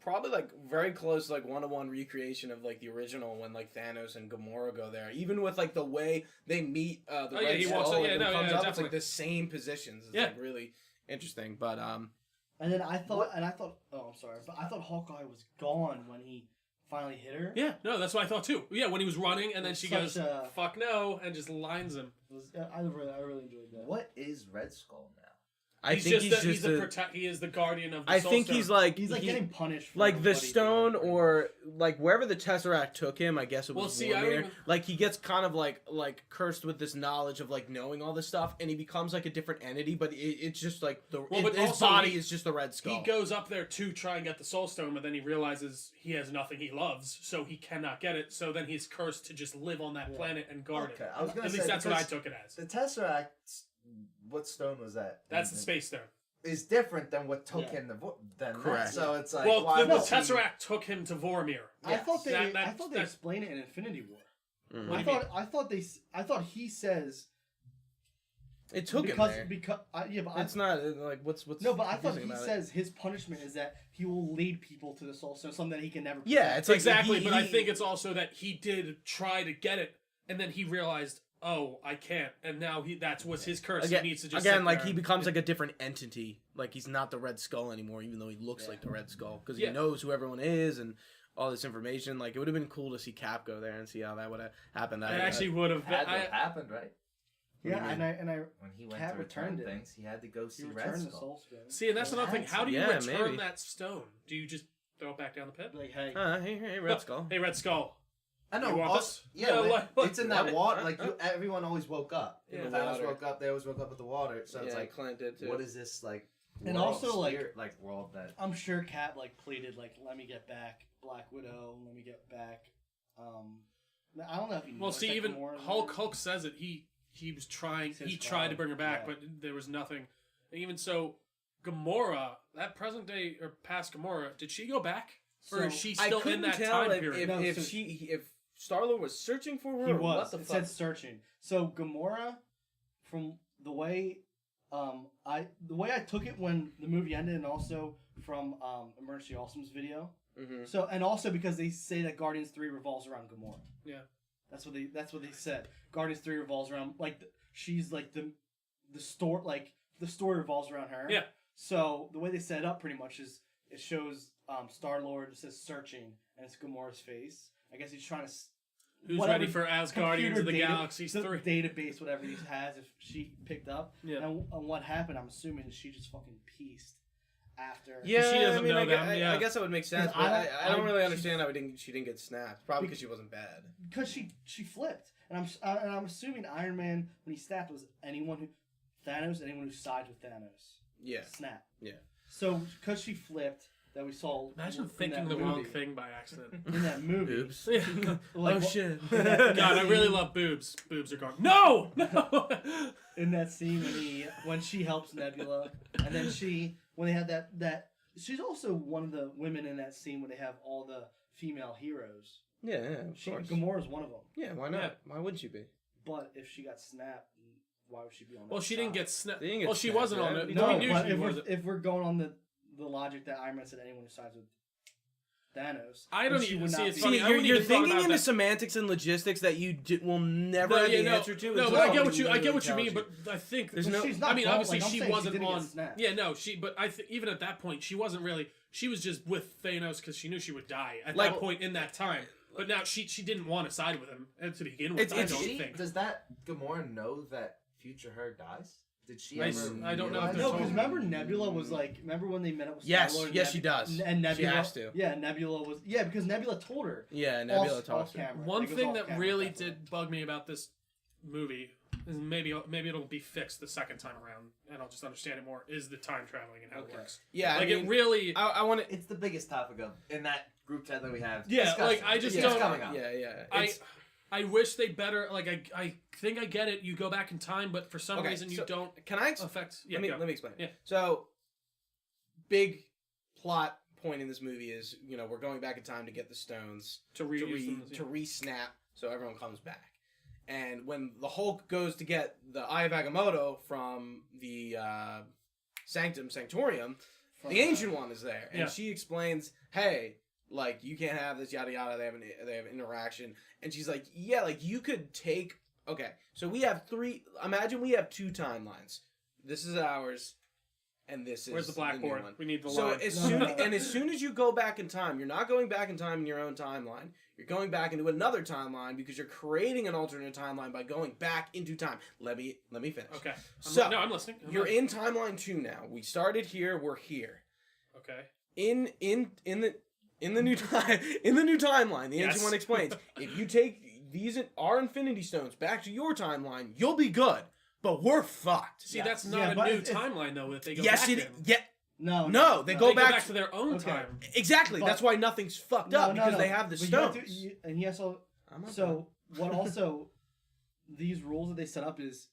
probably like very close, like 1-to-1 recreation of like the original when like Thanos and Gamora go there. Even with like the way they meet the Oh, yeah, Red he Skull, walks up- like, yeah, when it no, comes yeah, up, it's like definitely. the same positions. It's Yeah. like really interesting. But And then I thought, oh, I'm sorry, but I thought Hawkeye was gone when he finally hit her. Yeah, no, that's what I thought too. Yeah, when he was running, and then It's she such goes, a- "Fuck no," and just lines him. I really enjoyed that. What is Red Skull now? I think he's just he is the guardian of the I Soul think Stone. he's like He's like getting punished for like the what he did, stone pretty or much. like wherever the Tesseract took him. I guess it was Well, see, I Vormir. even- Like he gets kind of like cursed with this knowledge of like knowing all this stuff, and he becomes like a different entity. But it's just like but his also body he- is just the Red Skull. He goes up there to try and get the Soul Stone, but then he realizes he has nothing he loves, so he cannot get it. So then he's cursed to just live on that planet and guard Okay, it. I was gonna At say least that's what I because took it as. The Tesseract, what stone was that? That's the Space Stone. Is different than what took Yeah. him than Correct. that. So it's like, Well, why the was he- Tesseract took him to Vormir. I thought they That- I thought they that- explained it in Infinity War. Mhm. What do you mean? I thought he says It took because him there. because yeah, but It's not like what's no, but I thought confusing he about it? says his punishment is that he will lead people to the Soul Stone, something that he can never. Yeah, protect. it's like Exactly, he- but I he- think it's also that he did try to get it, and then he realized, oh, I can't, and now that was his curse. Again, he needs to just again sit like there he and- becomes like a different entity. Like he's not the Red Skull anymore, even though he looks Yeah. like the Red Skull because Yeah. he knows who everyone is and all this information. Like it would have been cool to see Cap go there and see how that would have happened. It actually would have. had what happened, right? Yeah, What do you and I When he went Cat to return returned it. things, he had to go he see Red returned the Skull. Soul Stone. See, and that's another thing. How do you Yeah, return maybe. that stone? Do you just throw it back down the pit? Like, hey, Hey, Red Skull. Hey, Red Skull. I know. You want this? Yeah, Yeah, like, like- it's in want that it? water. Like everyone always woke up. Yeah. Thanos Water. woke up. They always woke up with the water. So it's like, Clint did too. what is this like? And world, also, like- spirit, world that. I'm sure Cat like pleaded like, let me get back Black Widow, let me get back. I don't know if he. Well, knows see, that even Gamora is Hulk. there. Hulk says it. He was trying. Says He tried to bring her back, yeah. but there was nothing. And even so, Gamora, that present day or past Gamora, did she go back, or is So, she I still couldn't in that tell time if, period? No, if so- if Star-Lord was searching for her He or was. what the It fuck. said searching. So Gamora, from the way, the way I took it when the movie ended, and also from Emergency Awesome's video. Mhm. So and also because they say that Guardians 3 revolves around Gamora. Yeah. That's what they said. Guardians 3 revolves around she's like the story the story revolves around her. Yeah. So the way they set it up pretty much is it shows Star-Lord, it says searching, and it's Gamora's face. I guess he's trying to Who's whatever ready for Asgardians of the computer Galaxies the 3? database, whatever he has, if she picked up. Yeah. And what happened, I'm assuming she just fucking pieced after. Yeah, She doesn't I mean, know I, them, I, yeah. I guess that would make sense, but I don't really understand how she didn't get snapped. Probably because she wasn't bad. Because she flipped. And I'm assuming Iron Man, when he snapped, was anyone who sides with Thanos. Yeah. Snap. Yeah. So, because she flipped, that we saw. Imagine in thinking that the wrong movie- thing by accident. In that movie. Oops. Yeah. Like, Oh, what- shit. in that God, I scene- really love boobs. Boobs are gone. No! No! In that scene when she helps Nebula, and then when they had that she's also one of the women in that scene when they have all the female heroes. Yeah, of course. Gamora's one of them. Yeah, why not? Yeah. Why wouldn't she be? But if she got snapped, why would she be on that Well, she didn't side? get snapped. They didn't get Well, she snapped, wasn't on right? it. No, We knew but she wasn't. if we're going on the logic that Iron Man said anyone who sides with Thanos, I don't then she even would see not it's be- funny. See, I you're, wouldn't you're even thought thinking about into that. semantics and logistics that you will never have the answer to. No, until but I get somebody what you literally mean. tells you. But I think There's no- she's not. I mean, going- obviously like, I'm she saying wasn't didn't get on. snapped. Yeah, no, but even at that point, she wasn't really. She was just with Thanos because she knew she would die at Like- that point in that time. But now she didn't want to side with him to begin with. It's- I it's- don't She, think. does that Gamora know that future her dies? Did she I ever? I don't know if realize they're No, that? because remember Nebula was like, remember when they met up with Yes, Star-Lord and yes, she does. And Nebula, She has to. Yeah, Nebula was. Yeah, because Nebula told her. Yeah, Nebula off talks to her. camera. One It goes thing off that camera, really definitely. did bug me about this movie is maybe it'll be fixed the second time around, and I'll just understand it more. Is the time traveling and how it Okay. works? Yeah, Like I mean, it really. I want to. It's the biggest topic of in that group chat that we have. Yeah, discussion. like, I just It's don't- coming up. Yeah, yeah. I It's- I wish they better. Like I think I get it. You go back in time, but for some Okay, reason you so don't Can I? affect. Yeah, let me explain. Yeah. So, big plot point in this movie is we're going back in time to get the stones to to reuse them. re-snap so everyone comes back. And when the Hulk goes to get the Eye of Agamotto from the Sanctorium, the Ancient One is there, and she explains, "Hey, like you can't have this, yada yada." They have interaction, and she's like, "Yeah, like you could take." Okay, so we have three. Imagine we have two timelines. This is ours, and this is. Where's the blackboard? One. We need the so line. As soon as you go back in time, you're not going back in time in your own timeline. You're going back into another timeline because you're creating an alternate timeline by going back into time. Let me finish. Okay. I'm listening. You're in timeline 2 now. We started here. We're here. Okay. In the new timeline, the Ancient One explains, if you take our Infinity Stones back to your timeline, you'll be good. But we're fucked. See, that's not a new timeline though. That they go back in. No, they go back to their own time. Exactly. That's why nothing's fucked up because they have the stones. And he also. So what also these rules that they set up is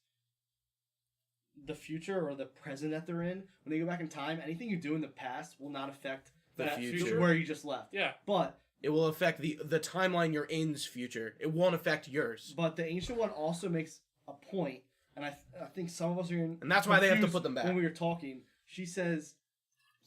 the future or the present that they're in. When they go back in time, anything you do in the past will not affect the that future where you just left. Yeah, but it will affect the timeline you're in's future. It won't affect yours. But the Ancient One also makes a point, and I think some of us are in. And that's why they have to put them back. When we were talking, she says,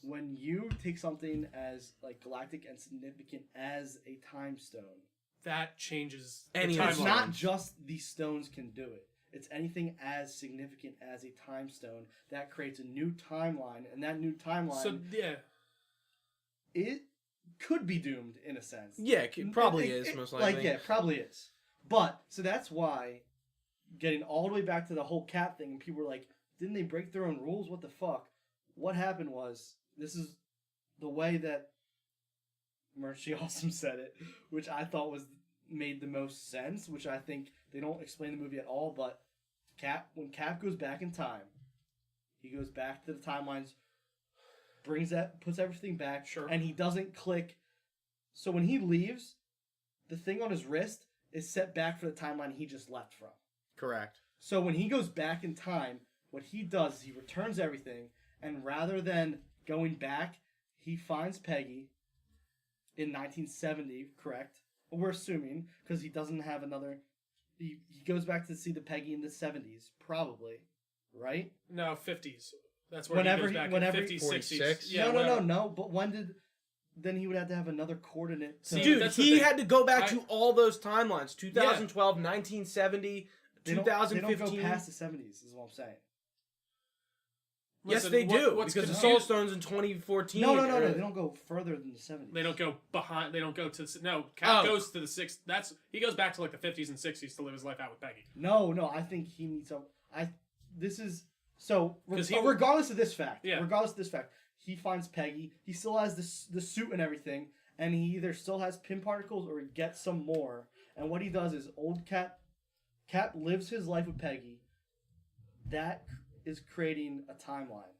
when you take something as like galactic and significant as a time stone, that changes any timeline. It's not just these stones can do it. It's anything as significant as a time stone that creates a new timeline, and that new timeline. So it could be doomed in a sense. Yeah, it probably is most likely. Like yeah, it probably is. But so that's why getting all the way back to the whole Cap thing, and people were like, "Didn't they break their own rules? What the fuck?" What happened was, this is the way that Mercy Awesome said it, which I thought made the most sense, which I think they don't explain the movie at all, but when Cap goes back in time, he goes back to the timelines, puts everything back, and he doesn't click. So when he leaves, the thing on his wrist is set back for the timeline he just left from. Correct. So when he goes back in time, what he does is he returns everything, and rather than going back, he finds Peggy in 1970, correct? We're assuming, because he doesn't have another... He goes back to see the Peggy in the 70s, probably, right? No, 50s. That's where he goes back in 50s, 46? 60s. Yeah, no. But when did... Then he would have to have another coordinate. Dude, he had to go back to all those timelines. 2012, 1970, 2015. They don't go past the 70s, is what I'm saying. Yes, they do, because the Soul Stone's in 2014. No, they don't go further than the 70s. They don't go behind. They don't go to. No, Cap goes to the 6. He goes back to like the 50s and 60s to live his life out with Peggy. No, I think he needs some. Regardless of this fact, he finds Peggy. He still has the suit and everything, and he either still has pin particles or he gets some more. And what he does is old Cap lives his life with Peggy. That is creating a timeline.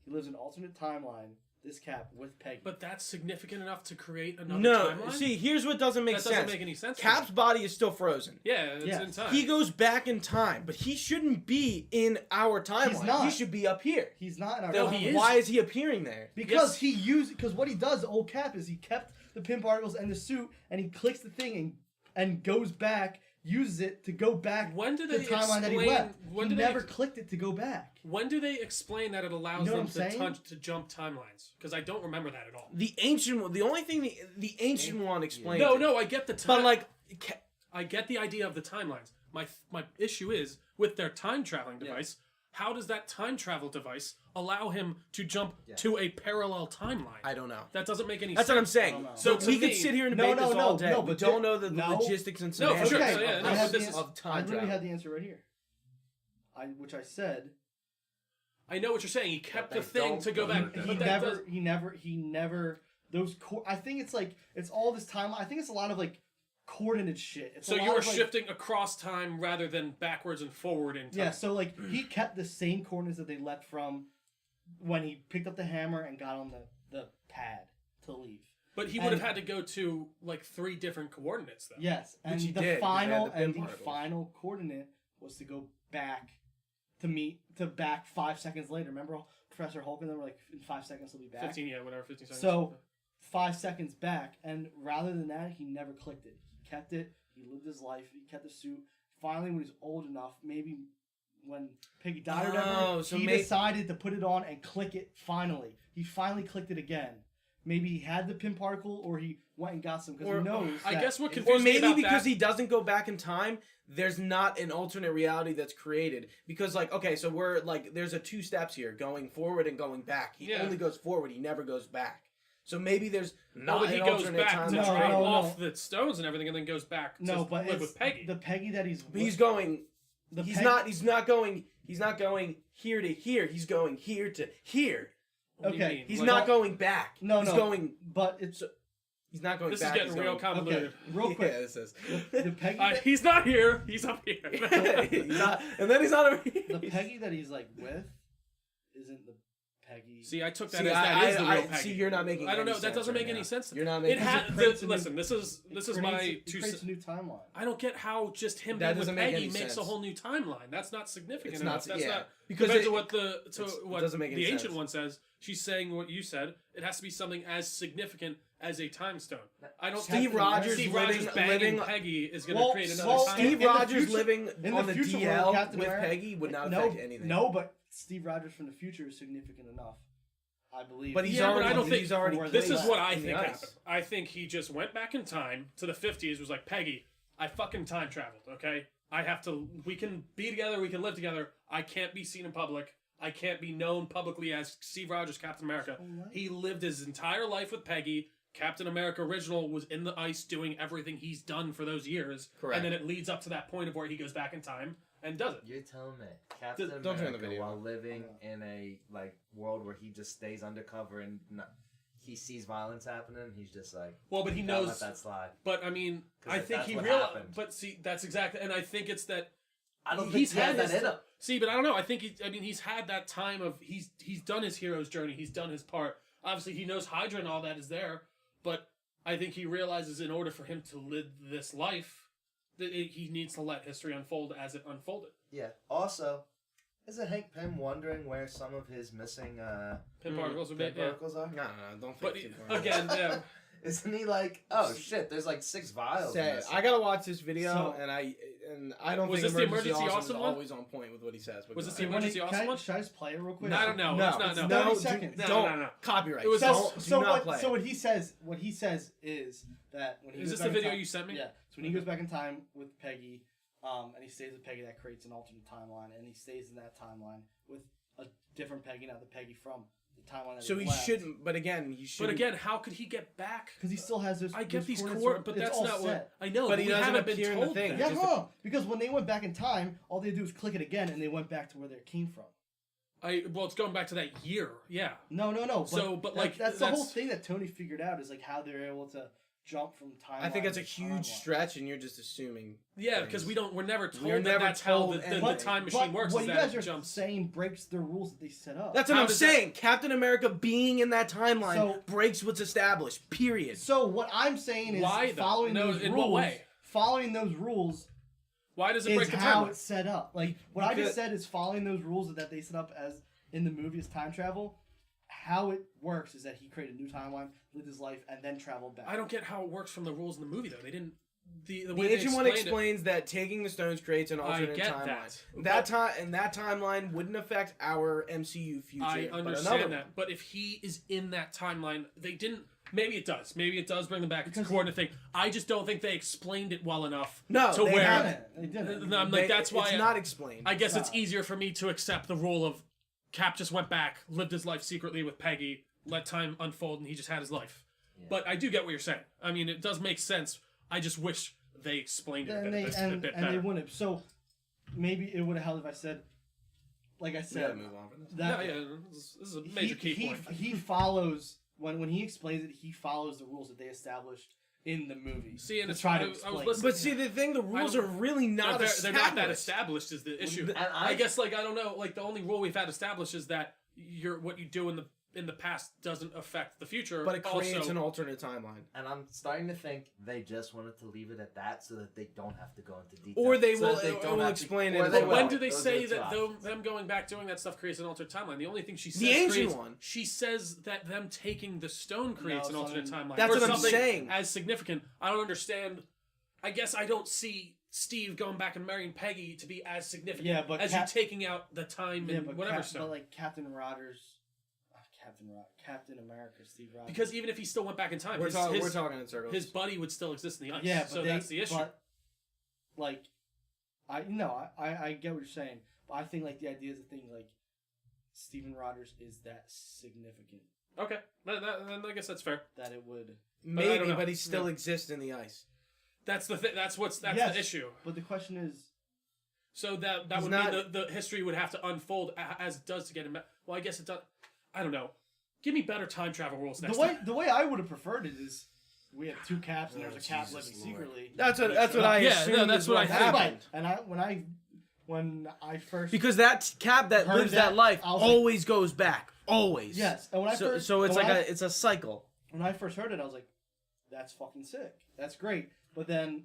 He lives an alternate timeline, this Cap, with Peggy. But that's significant enough to create another timeline? No, see, here's what doesn't make sense. That doesn't make any sense. Cap's body is still frozen. Yeah, it's in time. He goes back in time, but he shouldn't be in our timeline. He's not. He should be up here. He's not in our timeline. Why is he appearing there? Because because what he does, old Cap, is he kept the pin particles and the suit, and he clicks the thing and goes back, uses it to go back to the timeline that he left. He never clicked it to go back. When do they explain that it allows them to jump timelines? Because I don't remember that at all. The only thing the Ancient One explains. No, I get the time. But like, I get the idea of the timelines. My issue is with their time traveling device. How does that time travel device allow him to jump to a parallel timeline? I don't know. That doesn't make any sense. That's what I'm saying. So we could sit here and debate this all day, but don't know the logistics and semantics of I time travel. literally had the answer right here. Which I said. I know what you're saying. He kept the thing to go back. He never. Those. I think it's all this time. I think it's a lot of like coordinate shit. So you were shifting across time rather than backwards and forward in time. Yeah. So like he kept the same coordinates that they left from when he picked up the hammer and got on the pad to leave. But he would have had to go to like 3 different coordinates though. Yes, and the final coordinate was to go back to back 5 seconds later. Remember Professor Hulk and them were like, in 5 seconds he'll be back? 15 seconds. So 5 seconds back, and rather than that, he never clicked it. He kept it. He lived his life. He kept the suit. Finally, when he's old enough, maybe when Peggy died or whatever, so he decided to put it on and click it finally. He finally clicked it again. Maybe he had the pin particle, or he went and got some because he knows. I guess what Or confused me maybe about because that, he doesn't go back in time, there's not an alternate reality that's created. Because, like, okay, so we're, like, there's a 2 steps here, going forward and going back. He only goes forward, he never goes back. So maybe there's not but he an goes alternate back time to to drop trade. off the stones and everything, and then goes back to but live with Peggy. the Peggy that he's with. He's going... The He's not going here to here. He's going here to here. What do you Okay. mean? He's Like, not going back. No, he's no. going. But it's He's not going This back. is getting he's real going, convoluted. real quick. Yeah, this is. The Peggy. He's not here. He's up here. He's not, and then he's not over here. The Peggy that he's like with isn't the Peggy. See, I took that See, as that is the real Peggy. See, you're not making. I don't know. any That sense doesn't right make any now. sense. You're not It making. had. Listen, this is my It 2 creates cents. a new timeline. I don't get how just him That being with doesn't make Peggy any makes sense. a whole new timeline. That's not significant It's enough. not- That's yeah. not Because compared it- to what it doesn't make any the ancient sense. one says. She's saying what you said. It has to be something as significant as a time stone. I don't. Steve think Rogers Steve Rogers living- banging living- Peggy is going to Well, create another well, time. Steve in the Rogers future- living in on the the future DL world, Captain with America- Peggy would not no, affect anything. No, but Steve Rogers from the future is significant enough, I believe. But he's Yeah, but already. I don't think- he's already. This This played is what that I in the think ice. happened. I think he just went back in time to the 50s, was like, Peggy, I fucking time traveled, okay? We can be together, we can live together. I can't be seen in public. I can't be known publicly as Steve Rogers, Captain America. He lived his entire life with Peggy. Captain America original was in the ice doing everything he's done for those years. Correct. And then it leads up to that point of where he goes back in time and does it. You're telling me Captain Don't turn the America, video while on. living in a world where he just stays undercover and he sees violence happening, he's just like, Well, but he "Gotta knows. let that slide." But I mean, 'Cause I if think that's he what realized. happened. But see, that's exactly. And I think it's that. I don't He's think he had has that this- in him. See, but I don't know. I think he's had that time of he's done his hero's journey. He's done his part. Obviously, he knows Hydra and all that is there, but I think he realizes in order for him to live this life, that he needs to let history unfold as it unfolded. Yeah. Also, isn't Hank Pym wondering where some of his missing Pin particles are pin big, yeah. particles are? No, don't think But too far. again, yeah. Isn't he like, oh shit, there's like 6 vials. Say, missing. I gotta watch this video, So- and I don't Was think this the Emergency Emergency Awesome Awesome is one? always on point with what he says. but Was go this the ahead. Emergency Awesome one? Should I just play it real quick? No, no, No, it's not. it's No. 30 no, seconds. No, don't, no. copyright. It was- Don't, So do not play. what he says is that when he Is goes this back the in video time- you sent me? Yeah. So when he goes back in time with Peggy, and he stays with Peggy, that creates an alternate timeline, and he stays in that timeline with a different Peggy, now the Peggy from the timeline. So he shouldn't. But again, he should. But again, how could he get back? because he still has those. I get these coordinates core, are- but it's that's all not what set. I know. But But he we doesn't haven't been appear in told the thing. that. Yeah, Just no, because when they went back in time, all they do is click it again, and they went back to where they came from. Well, it's going back to that year. Yeah. No. But, like, that's the whole that's- thing that Tony figured out is like how they're able to jump from time. I think that's a huge stretch, and you're just assuming. Yeah, because we're never told We're that never that's how told the anything. time machine works. What is you that guys it are jumps. saying breaks the rules that they set up. That's what How I'm does that- saying. Captain America being in that timeline So- breaks what's established. Period. So what I'm saying is Why, though? following No, those in rules. what way? Following those rules Why does it is break the how timeline? it's set up. Like what I Because- just said is following those rules that they set up as in the movie as time travel. How it works is that he created a new timeline, lived his life, and then traveled back. I don't get how it works from the rules in the movie though. They didn't. The The way they ancient one explained explains that taking the stones creates an alternate get timeline. that. That timeline wouldn't affect our MCU future. I but understand another that, but if he is in that timeline, they didn't. Maybe it does. Maybe it does bring them back. It's a Because- coordinate thing. I just don't think they explained it well enough. No, to they where haven't. They didn't. I'm They- like, that's why it's not explained. I guess it's not. easier for me to accept the rule of Cap just went back, lived his life secretly with Peggy, let time unfold, and he just had his life. Yeah. But I do get what you're saying. I mean, it does make sense. I just wish they explained it a and bit, they a and, bit and they better. wouldn't have. So maybe it would have helped if I said, like I We gotta said, move on from this. that Yeah, this is a major key point. he follows when he explains it. He follows the rules that they established in the movie. See, and to it's try to I was explain. listening. But see, the thing, the rules are really not They're not that established. established is the issue. And I guess like I don't know, like the only rule we've had established is that what you do in the past doesn't affect the future. But it creates also, an alternate timeline. And I'm starting to think they just wanted to leave it at that so that they don't have to go into detail. Or they So will, that they it don't will have to- explain or it. they But will. when do they Those say are the that two them going back doing that stuff creates an alternate timeline? The only thing she says The ancient creates, one. She says that them taking the stone creates an alternate timeline. That's or what I'm something saying. As significant, I don't understand I guess I don't see Steve going back and marrying Peggy to be as significant but as you taking out the time and whatever stuff. But like Captain America, Steve Rogers. Because even if he still went back in time, we're talking in circles. His buddy would still exist in the ice. Yeah, but so that's the issue. But, like, I get what you're saying, but I think like the idea is the thing like Steven Rogers is that significant. Okay, then I guess that's fair. That it would maybe, but he still exists in the ice. That's the thing. That's the issue. But the question is, so that would mean the history would have to unfold as it does to get him back. Well, I guess it does. I don't know. Give me better time travel rules next time. The way I would have preferred it is we have two Caps and there's a Cap living secretly. That's what I assumed. No, that's what I happened. And when I first because that Cap that lives that life always goes back. Always. Yes. And when I first, so it's it's a cycle. When I first heard it, I was like, that's fucking sick. That's great. But then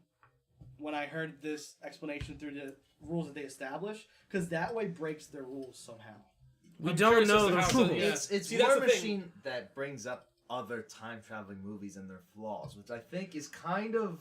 when I heard this explanation through the rules that they established, because that way breaks their rules somehow. We don't know the rules. Yeah. It's War Machine that brings up other time traveling movies and their flaws, which I think is kind of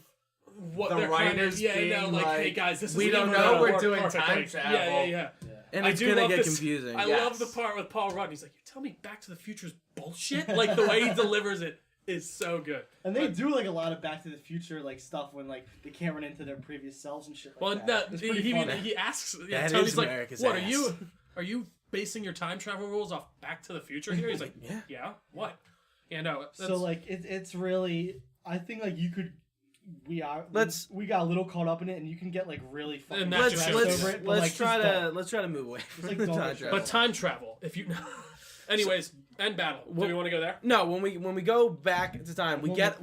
what the writers like, hey guys, this is we don't know we're doing time perfectly. travel. Yeah. And it's gonna get confusing. I love the part with Paul Rudd. He's like, "You tell me Back to the Future's bullshit." Like the way he delivers it is so good. And they do like a lot of Back to the Future like stuff when like they can't run into their previous selves and shit. Well, like that. he asks. Yeah, that Tony's is like, America's "What ass. are you basing your time travel rules off Back to the Future here?" He's like, Yeah. "Yeah, what?" Yeah, no. So like it's really, I think like you could. We got a little caught up in it, and you can get like really fucking stressed over it. Let's try to move away from like the don't time get travel. But time travel, if you. Anyways, end battle. Do we want to go there? No, when we go back to time, we get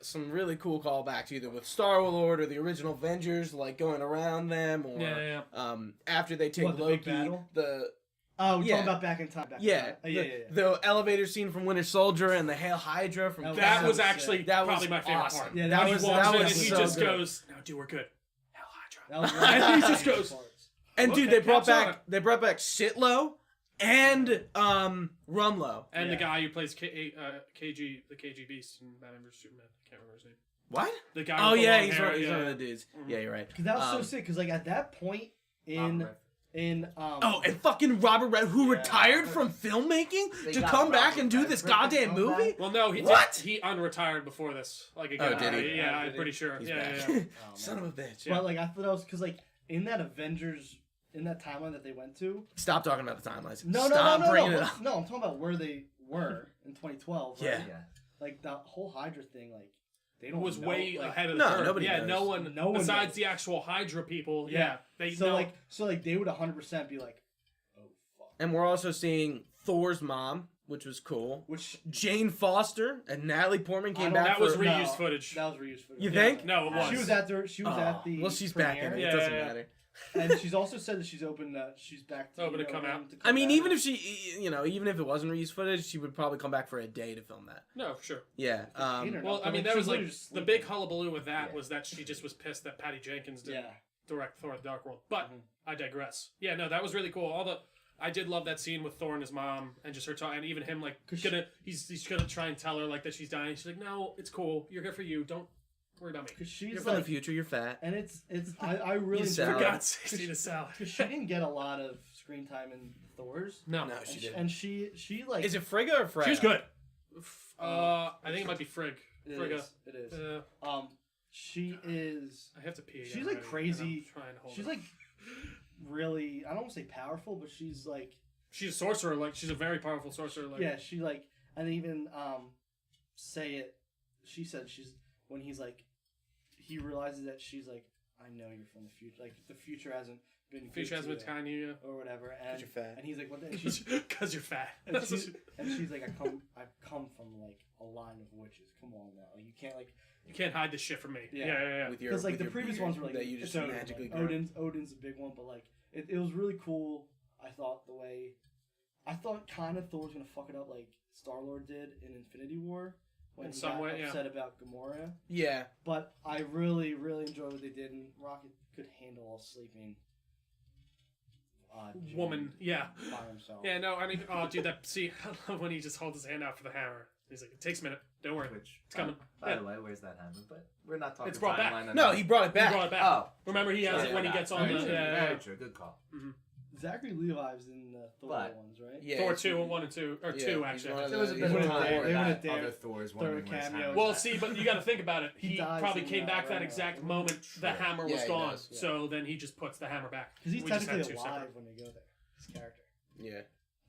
some really cool callbacks either with Star Lord or the original Avengers, like going around them, or after they take Loki, we're talking about Back in Time. The elevator scene from Winter Soldier and the Hail Hydra from that was actually probably my favorite awesome. part. Yeah, that was awesome. And he so just good. goes, "Now, dude, we're good." Hail Hydra. And he just goes. And dude, they brought back Sitlo and Rumlow and the guy who plays KG, the KG Beast in Batman vs Superman. I can't remember his name. What? The guy. Oh with the yeah, long he's hair. one of the dudes. Yeah, you're right. Because that was so sick. Because like at that point and fucking Robert Red, who retired from filmmaking to come back and do this goddamn movie. Well, no, he unretired before this. Like again, did he? Yeah, I'm pretty sure. He's Yeah. Son of a bitch. But like I thought that was because like in that Avengers in that timeline that they went to. Stop talking about the timelines. No, bringing it up. No, I'm talking about where they were in 2012. Right? Yeah. Like the whole Hydra thing, like they It was know, way like, ahead of the curve. Nobody Yeah, knows. no one besides the actual Hydra people. Yeah, they so know. like they would 100% be like, oh fuck. And we're also seeing Thor's mom, which was cool. Which Jane Foster and Natalie Portman came back. That was reused footage. That was reused footage. You think? No, it was. She was at the. Well, she's back in it. premiere. It doesn't matter. And she's also said that she's open. She's back to Open to come out. I mean, even if even if it wasn't reused footage, she would probably come back for a day to film that. No, for sure. Yeah. Well, I mean, that was like the big hullabaloo with that was that she just was pissed that Patty Jenkins didn't direct Thor: The Dark World. But I digress. Yeah, no, that was really cool. I did love that scene with Thor and his mom, and just her talking, and even him like he's gonna try and tell her like that she's dying. She's like, no, it's cool. You're good for you. Don't worry about me. Because she's you're from the future. You're fat. And I really for God's sake, eat a salad. Because she didn't get a lot of screen time in Thor's. No, she didn't. And she like. Is it Frigga or Freya? She's good. I think it might be Frigga. It is. She is. I have to pee. She's like crazy. She's it. like really. I don't want to say powerful, but she's like. She's a sorcerer. Like she's a very powerful sorcerer. Like yeah, she like, and even say it. She said when he's like, he realizes that she's like, I know you're from the future. Like the future hasn't been. Future hasn't been kind to you. Or whatever. And you're fat. And he's like, what? Because you're fat. And she's like, I've come from like a line of witches. Come on now, like, you can't hide this shit from me. Yeah. Yeah. Because like the previous ones were like that you just Odin, magically like, Odin's a big one, but like it was really cool. I thought the way, I thought kind of Thor was gonna fuck it up like Star-Lord did in Infinity War when he got upset about Gamora. Yeah. But I really enjoyed what they did, and Rocket could handle a sleeping woman. Yeah. By himself. Yeah. No. I mean, oh, dude, that see, I love when he just holds his hand out for the hammer. He's like, it takes a minute. Don't worry. Which It's coming. By the way, where's that hammer? But we're not talking It's brought back. timeline. No, he brought it back. He brought it back. Oh. Remember, he has Yeah, it when he yeah, gets on very the... true, Yeah. very true. Good call. Zachary Levi's in the Thor But- ones, right? Yeah, Thor it's- 2 and 1 and 2. Or Yeah, 2, he's actually. one of There was a the- bit he's of one of the- time where they that would've other Thor's throw wondering a where's cameo. hammer. Well, see, but you got to think about it. He He dies probably in came back that Ragnarok. exact moment the True. hammer was Yeah, he gone. does, yeah. So then he just puts the hammer back. Because he's We just had technically two alive separate. when they go there. His character. Yeah.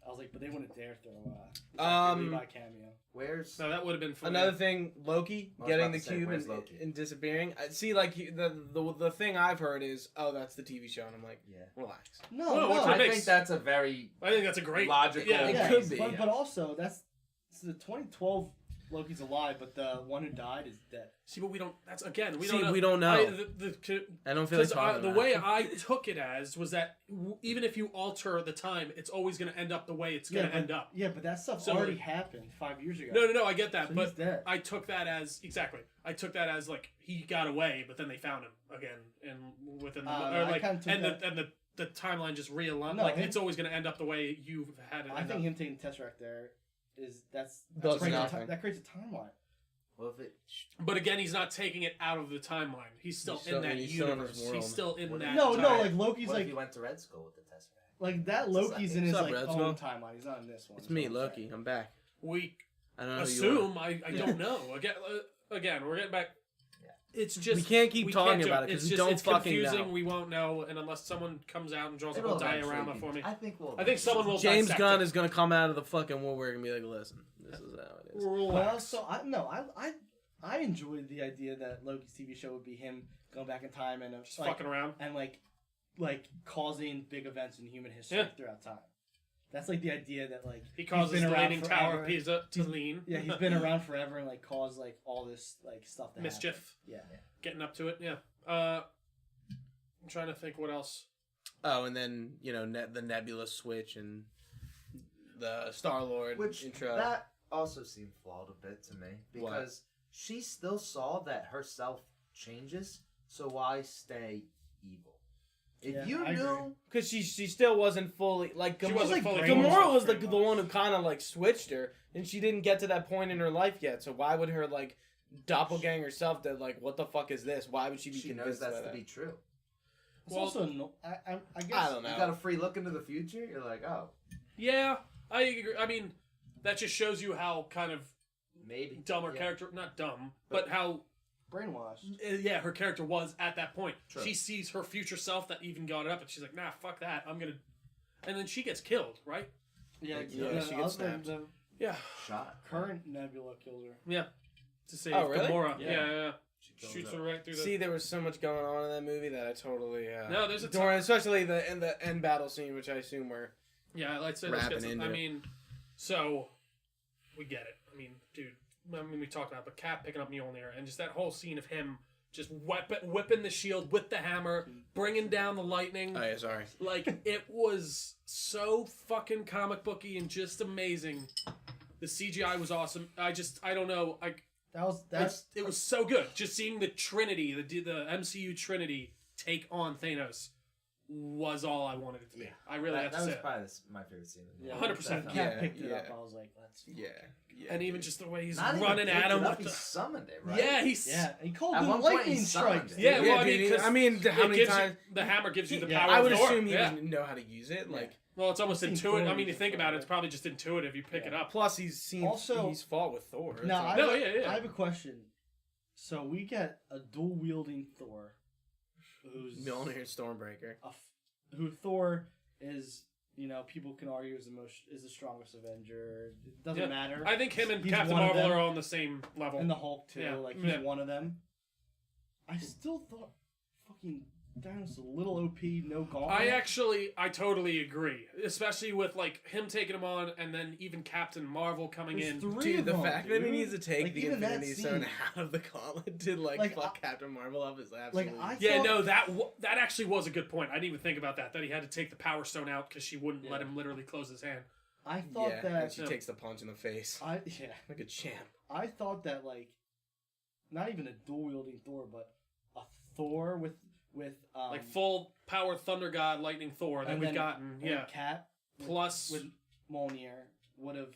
I was like, but they wouldn't dare throw Um, Levi cameo. Where's No, that would have been fun. Another thing, Loki I was getting about the to say, cube where's and, Loki? and disappearing. I see, like the thing I've heard is, oh, that's the TV show, and I'm like, yeah? relax. No, Whoa, what's no. your I base? think that's a very I think that's a great... logical. Yeah, It Yeah, could be. But also, that's the 2012 Loki's alive, but the one who died is dead. See, but we don't... That's, again, we See, don't know. we don't know. I don't feel like Because talking the about way it. I took it as was that even if you alter the time, it's always going to end up the way it's going to end up. Yeah, but that stuff So- already happened 5 years ago. No, I get that, So but he's dead. I took that as exactly. I took that as like he got away, but then they found him again, and within the I or like kinda took and that- the timeline just realigned. No, like him- it's always going to end up the way you've had it. I end think up. him taking Tesseract there that's Does creates a nothing. that creates a timeline. Well, if it But again, he's not taking it out of the timeline. He's still He's in still- that he's still in his universe. world. He's still in What that. if- No, time. like Loki's what like if he went to Red Skull with the Tesseract? that It's Loki's like- in his What's up, like Red own Skull? timeline. He's not in this one. It's is me, what I'm Loki. saying. I'm back. We I don't know who you are. assume. I don't know. Again, we're getting back. It's just We can't keep talking do about it 'cause It's we just- don't it's fucking confusing. know. We won't know, and unless someone comes out and draws a It'll whole eventually diorama be- for me, I think we'll. I think someone will. James dissect Gunn it. is gonna come out of the fucking woodwork and be like, listen, this is how it is. Well, Relax. so I enjoyed the idea that Loki's TV show would be him going back in time and Just like, fucking around. and like causing big events in human history Yeah. throughout time. That's like the idea that like He causes been the around Leaning forever. Tower of Pisa to lean. yeah, he's been around forever and like caused like all this like stuff to Mischief. happen. Yeah. Getting up to it. Yeah. I'm trying to think what else. Oh, and then the Nebula switch and the Star Lord Which intro. that also seemed flawed a bit to me because she still saw that herself changes. So why stay evil? If Yeah, you I agree. knew, Because she still wasn't fully like She Gamora. wasn't fully Gamora was pretty the much. one who kind of like switched her, and she didn't get to that point in her life yet. So why would her like doppelganger self that like what the fuck is this? Why would she be she knows convinced that's by to that? be true. It's Well- also no, I guess I don't know. You got a free look into the future. You're like, oh, Yeah, I agree. I mean, that just shows you how kind of maybe dumb her Yeah. character, not dumb, but how, brainwashed. yeah, her character was at that point. True. She sees her future self that even got it up, and she's like, nah, fuck that. I'm gonna. And then she gets killed, right? Yeah, Yeah, she gets snapped. The Yeah. shot. current Nebula kills her. Yeah. To save Oh, really? Gamora. Yeah. Yeah. She kills Shoots her. her right through the. See, there was so much going on in that movie that I totally No, there's a during, especially the end battle scene, which I assume were Yeah, let's say Wrapping let's get some, into I it. mean, so we get it. I mean, dude. I mean, we talked about it, but Cap picking up Mjolnir and just that whole scene of him just whipping the shield with the hammer, bringing down the lightning. Oh yeah, sorry. Like it was so fucking comic booky and just amazing. The CGI was awesome. I don't know. It was so good. Just seeing the Trinity, the MCU Trinity take on Thanos was all I wanted it to be. Yeah. I really have that to was say. probably my favorite scene. Yeah, 100%. When Cap Yeah, picked it up. yeah. I was like, let's. Yeah. And even just the way he's Not even running picked at it him. up, What he the... summoned it, right? Yeah, he's Yeah, he called At them one point lightning he summoned strikes. it. Yeah, well, I dude, mean, 'cause I mean, how it many gives times? the hammer gives you the Yeah, power. I would of Thor. assume he Yeah. would know how to use it. Like, Well, it's almost I've seen intuitive. I Thor mean, you use think it about it, before. it's probably just intuitive. You pick it up. plus he's seen. Also- he's fought with Thor. Now, so- Yeah. I have a question. So we get a dual wielding Thor, who's Mjolnir Stormbreaker. who Thor is. People can argue is the strongest Avenger. It doesn't Yeah. matter. I think him and He's Captain one of Marvel them. are on the same level. And the Hulk too. Yeah. Like he's Yeah. one of them. I still thought fucking Thanos a little OP, no gauntlet. I totally agree. Especially with like him taking him on, and then even Captain Marvel coming There's in. three Dude, of the them, fact that he dude. needs to take Like, the even that Infinity Stone scene. out of the gauntlet to Like, fuck Captain Marvel up is absolutely. I Yeah, thought- no, that actually was a good point. I didn't even think about that. That he had to take the Power Stone out because she wouldn't let Yeah. him literally close his hand. I thought and that she takes the punch in the face yeah. like a champ. I thought that like not even a dual wielding Thor, but a Thor with Like full power Thunder God, Lightning Thor that and we've then- gotten. and Yeah. Cap Plus, with Mjolnir would have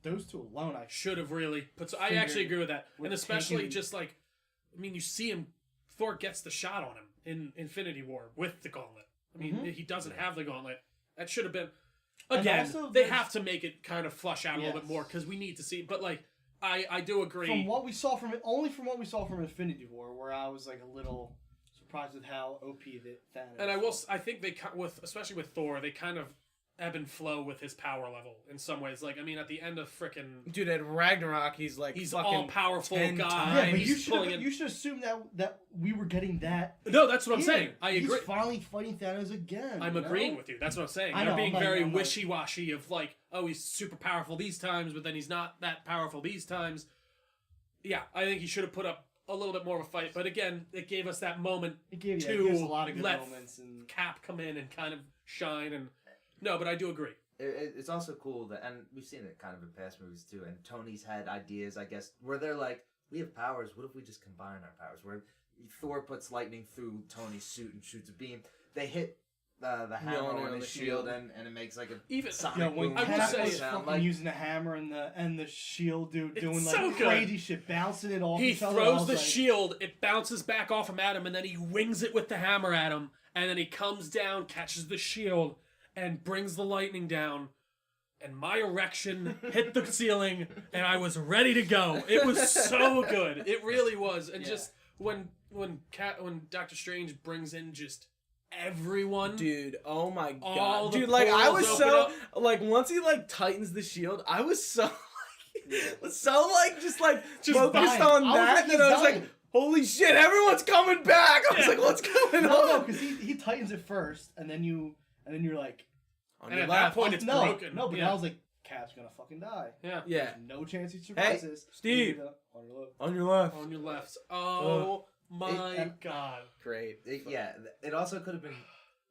those two alone, I should have really put. I Figured actually agree with that, with and especially taking- just like, I mean, you see him. Thor gets the shot on him in Infinity War with the gauntlet. I mean, he doesn't have the gauntlet. That should have been. And Again, also they there's- have to make it kind of flush out a little bit more because we need to see. But like, I do agree. from what we saw from it, only from what we saw from Infinity War, where I was like a little surprised with how OP that Thanos. And was. I think they especially with Thor, they kind of ebb and flow with his power level in some ways. Like, I mean, at the end of frickin' Dude, at Ragnarok, he's all powerful 10 guy. times. Yeah, but he's pulling in. you should assume that we were getting that. No, that's what I'm here. saying. I agree. He's finally fighting Thanos again. I'm you know? agreeing with you. That's what I'm saying. I They're know, being I'm like- very I'm like- wishy-washy of like, oh, he's super powerful these times, but then he's not that powerful these times. Yeah, I think he should have put up a little bit more of a fight. But again, it gave us that moment It gave to you a lot of good let moments, and Cap come in and kind of shine. And no, but I do agree. It's also cool that, and we've seen it kind of in past movies too, and Tony's had ideas, I guess, where they're like, we have powers, what if we just combine our powers? Where Thor puts lightning through Tony's suit and shoots a beam. They hit the hammer Mjolnir on on his the shield, shield. and it makes like a Even sonic you know, when boom. I will Cap say- was sound fucking like, using the hammer and the shield, dude, It's doing like so good. crazy shit, bouncing it off he each other. I throws was the like, shield, it bounces back off him at him, and then he wings it with the hammer at him, and then he comes down, catches the shield, and brings the lightning down. And my erection hit the ceiling, and I was ready to go. It was so good. It really was. And just when Doctor Strange brings in just everyone, Dude, oh my All god. the Dude, like, I portals was open so, up. like, once he, like, tightens the shield, I was so, just focused dying. on I was that, like, and he's I was dying. like, holy shit, everyone's coming back! I was Yeah. like, what's going no, on? because he tightens it first, and then you're like, On and your at left. that point it's no, broken. no, but yeah. I was like, Cap's gonna fucking die. yeah. Yeah. There's no chance he survives this. Steve. On your left. On your left. On your left. Oh my and- god. Great. it also could have been,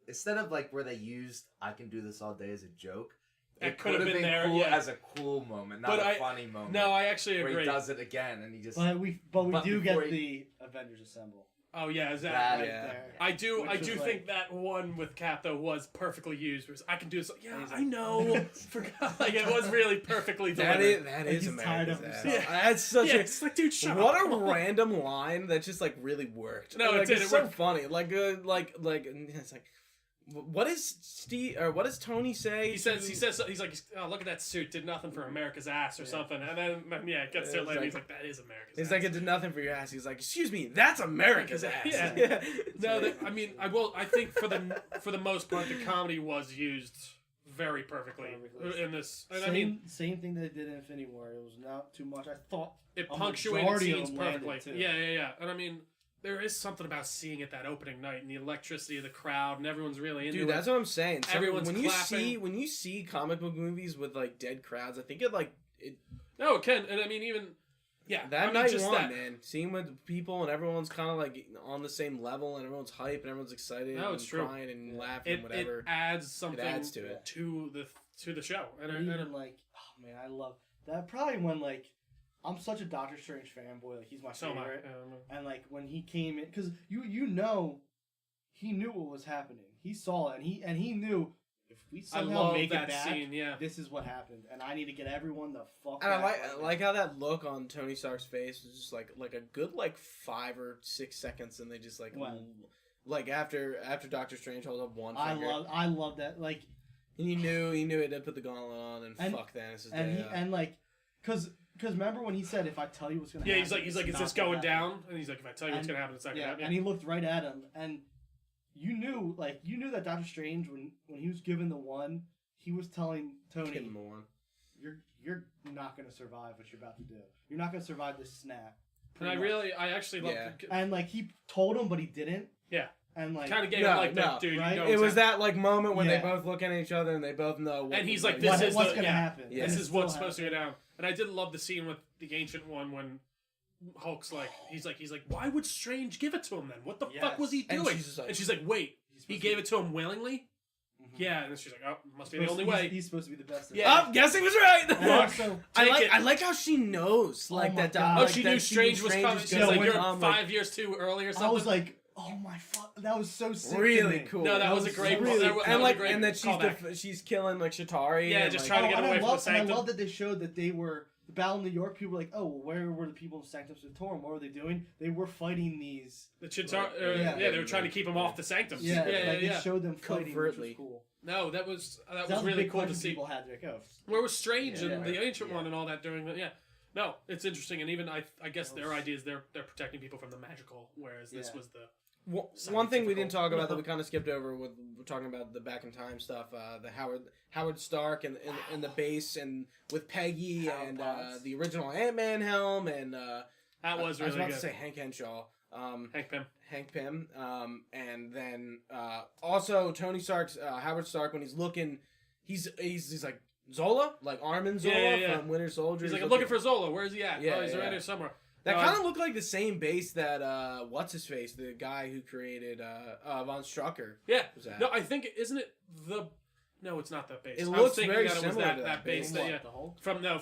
instead of like where they used "I can do this all day" as a joke, It it could could have have been been there, cool yeah. as a cool moment, not But a I- funny moment. No, I actually where agree. he does it again, and he just. But we But do before get he- the Avengers Assemble. Oh yeah, is that That- right yeah. there. I do Which was think like- that one with Cap though was perfectly used. Because I can do this. Yeah, He's I like- know. Forgot. Like it was really perfectly That delivered. is Like, he's tired America's of ass. himself. That's such Yeah, a... it's like, dude, shut What up. a Come on. random line that just like really worked. No, it like, did, It's it so worked. funny. Like it's like, what does Steve or what does Tony say? He says he's like, oh, look at that suit, did nothing for America's ass or something, and then yeah, it gets to it It's later. like- He's like, that is America's He's ass. like, it did nothing for your ass. He's like, excuse me, that's America's ass. Yeah. No, I mean, I think for the most part, the comedy was used very perfectly in this. And I mean, Same thing they did in Infinity War. It was not too much. I thought it a punctuated majority of scenes them landed, perfectly. too. Yeah. And I mean, there is something about seeing it that opening night and the electricity of the crowd, and everyone's really into Dude, it. that's what I'm saying. So Everyone's when clapping. you see comic book movies with like dead crowds, I think it No, it can, and I mean even. Yeah, that I mean, night just one, that. man. Seeing with people and everyone's kind of like on the same level and everyone's hype and everyone's excited No, and it's true. crying and laughing It and whatever. adds something adds to it. to the show, and And even like, oh man, I love that. Probably when like, I'm such a Doctor Strange fanboy. Like he's my so much. favorite. And like when he came in, because you know, he knew what was happening. He saw it, and he knew if we I somehow love make that it back, scene. Yeah, this is what happened, and I need to get everyone the fuck. And I back like right I like how that look on Tony Stark's face was just like a good like 5 or 6 seconds, and they just like When? like after Doctor Strange holds up one finger, I love that. Like and he knew he had to put the gauntlet on and fuck Thanos' and day he up. and like, cause remember when he said, if I tell you what's gonna happen, he's like, it's is not this gonna going happen." down? And he's like, if I tell you what's And- gonna happen, it's not gonna Yeah, happen. and he looked right at him, and you knew that Doctor Strange when he was given the one, he was telling Give Tony, him the one. you're not gonna survive what you're about to do. You're not gonna survive this snap. And I actually love. Yeah. And like he told him, but he didn't. Yeah. And like Kind of gave No, him like no, that, dude. right? You know It was exactly- that like moment when Yeah. they both look at each other and they both know. What And he's was like, going this is what's the- gonna yeah. happen. Yeah. This And is it what's still supposed to go happened. down. And I did love the scene with the Ancient One when Hulk's like, he's like, why would Strange give it to him then? What the fuck was he And doing? she's just like- and she's like, wait, He's he supposed gave to it to him willingly? Mhm. Yeah, and then she's like, oh, must be the only way. He's supposed to be the best. Yeah. Oh, guessing was right. And also, Take it. I like how she knows Oh like my that. God. Oh, like she that knew Strange was coming. is She's gonna like, you're come, 5 years too early or something. I was like, Oh my fuck, that was so sick. to Really me. cool. No, that was a great. Really, that was and a like, great and that callback. she's killing like Shatari. Yeah, and, just like, trying to get away from the And Sanctum. I love that they showed that they were the Battle in New York. People were like, oh, well, where were the people in Sanctum Sanctorum? What were they doing? They were fighting these. The Chitauri. Yeah. Yeah, they were trying to keep him off the Sanctums. Yeah, yeah. They showed them fighting, Covertly. which was cool. No, that was That was a really big cool to question see. People had to go. Where was Strange Yeah. and the Ancient Yeah. One and all that during the No, it's interesting, and even I guess their idea is they're protecting people from the magical, whereas this was the One thing we didn't Scientifical. talk about that we kind of skipped over with we're talking about the back in time stuff, the Howard Stark and the base and with Peggy Howard and Potts. the original Ant-Man helm and that was I was really about good. to say Hank Henshaw, Hank Pym. and then also Tony Stark's Howard Stark when he's looking, he's like Zola, like Armin Zola Yeah. from Winter Soldier. He's like, I'm looking for Zola. Where is he at? Yeah, Oh, he's yeah. right there somewhere. That No, kind of looked like the same base that what's his face, the guy who created Von Strucker. Yeah. was at. No, I think isn't it the? No, it's not that base. It I was looks thinking very that it was similar to that that base. base. That, yeah. The Hulk? From No.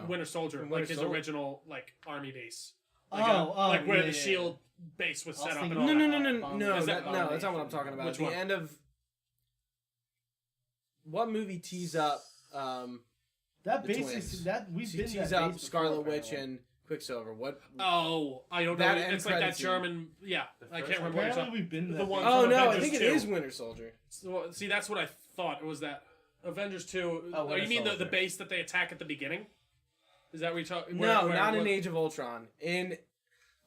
Winter Soldier, From like Winter his Soldier. original like army base. Oh, Like where yeah, the yeah, Shield base was I was set up and thinking- all No, that. no, Is that- no, that's not what I'm talking about. Which At the one? end of what movie tees up That The base twins. is that we've been tees that up base Scarlet before, Witch apparently. and Quicksilver? What? Oh, I don't know. That end It's like that credit scene. German. Yeah, The I first can't one? remember what you're Apparently talking. we've been The that one base. Oh from no, I Avengers think it 2. is Winter Soldier. So, see, that's what I thought. It was that Avengers 2. Oh, Oh, Winter you mean the Soldier. base that they attack at the beginning? Is that what you're talking? No, not in Age of Ultron. In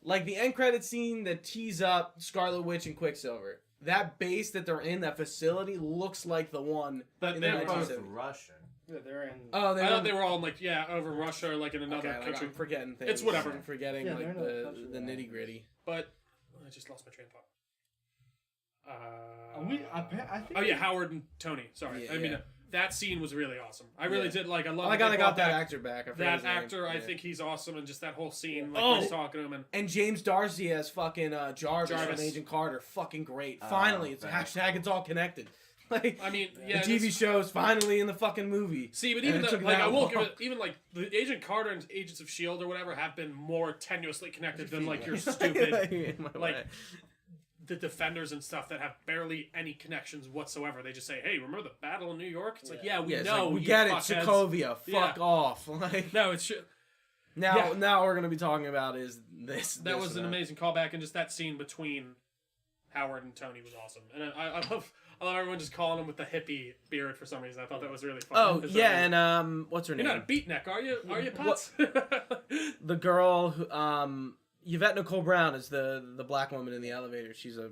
like the end credit scene that tees up Scarlet Witch and Quicksilver. That base that they're in, that facility, looks like the one But in they're the They're both 1970s. Russian. Yeah, they're in. Oh, I thought they were all like over Russia, or like in another okay, like, country. I'm forgetting things. It's whatever. I'm forgetting Yeah, like they're in a country the now. nitty gritty. But I just lost my train of thought. I think. Oh yeah, Howard and Tony. Sorry, Yeah, I mean yeah. that scene was really awesome. I really Yeah. did like. I love. I like that how they they got brought that back actor back. I forget that his name. actor. I Yeah. think he's awesome, and just that whole scene, like Oh! when he's talking to him, And James Darcy as fucking Jarvis Jarvis. from Agent Carter. Fucking great. Finally, it's very hashtag it's all connected. Like I mean, yeah, the TV show's finally in the fucking movie. See, but And even it took like that I will long. give it, even like the Agent Carter and Agents of Shield or whatever have been more tenuously connected than like your stupid In my like way. the Defenders and stuff that have barely any connections whatsoever. They just say, "Hey, remember the battle in New York?" It's like, yeah, we Yeah, it's know, like, we you get it, fuckheads." Sokovia. Yeah. Fuck off. Like No, it's now, Yeah. now we're gonna be talking about is this. that this was and an that. amazing callback, and just that scene between Howard and Tony was awesome. And I love everyone just calling him with the hippie beard for some reason. I thought that was really fun. Oh 'Cause, yeah, and what's her you're name? not a beatnik, are you? Are you, What- Potts? The girl who Yvette Nicole Brown is the black woman in the elevator. She's a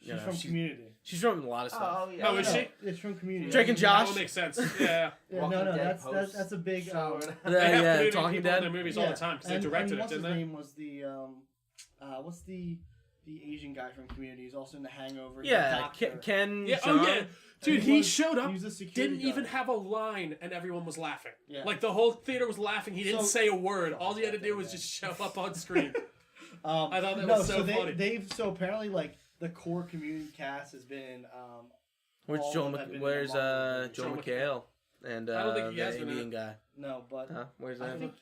She's from Community. she's from a lot of stuff. Oh yeah. Oh, is she? It's from Community. Drake and That Josh. would make sense. Yeah. Yeah, Walking no, Dead that's post a big. show. They have yeah, community Talking people in Dead. their movies all the time because they directed it, what's didn't his they? name was the what's the Asian guy from Community? He's also in The Hangover. He's a Yeah, doctor. Ken. Yeah. John. Oh yeah. Dude, He he was- showed up, he was a security didn't even guard. have a line, and everyone was laughing. Yeah. Like the whole theater was laughing. He didn't So- say a word. All he had to do was just show up on screen. I thought that no, was so funny. They've so apparently like the core Community cast has been Where's all Joel? of them have been Where's in Marvel movies. Joel Joel McHale? And I don't think he the has been in Indian guy. no, but Huh? Where's I that? think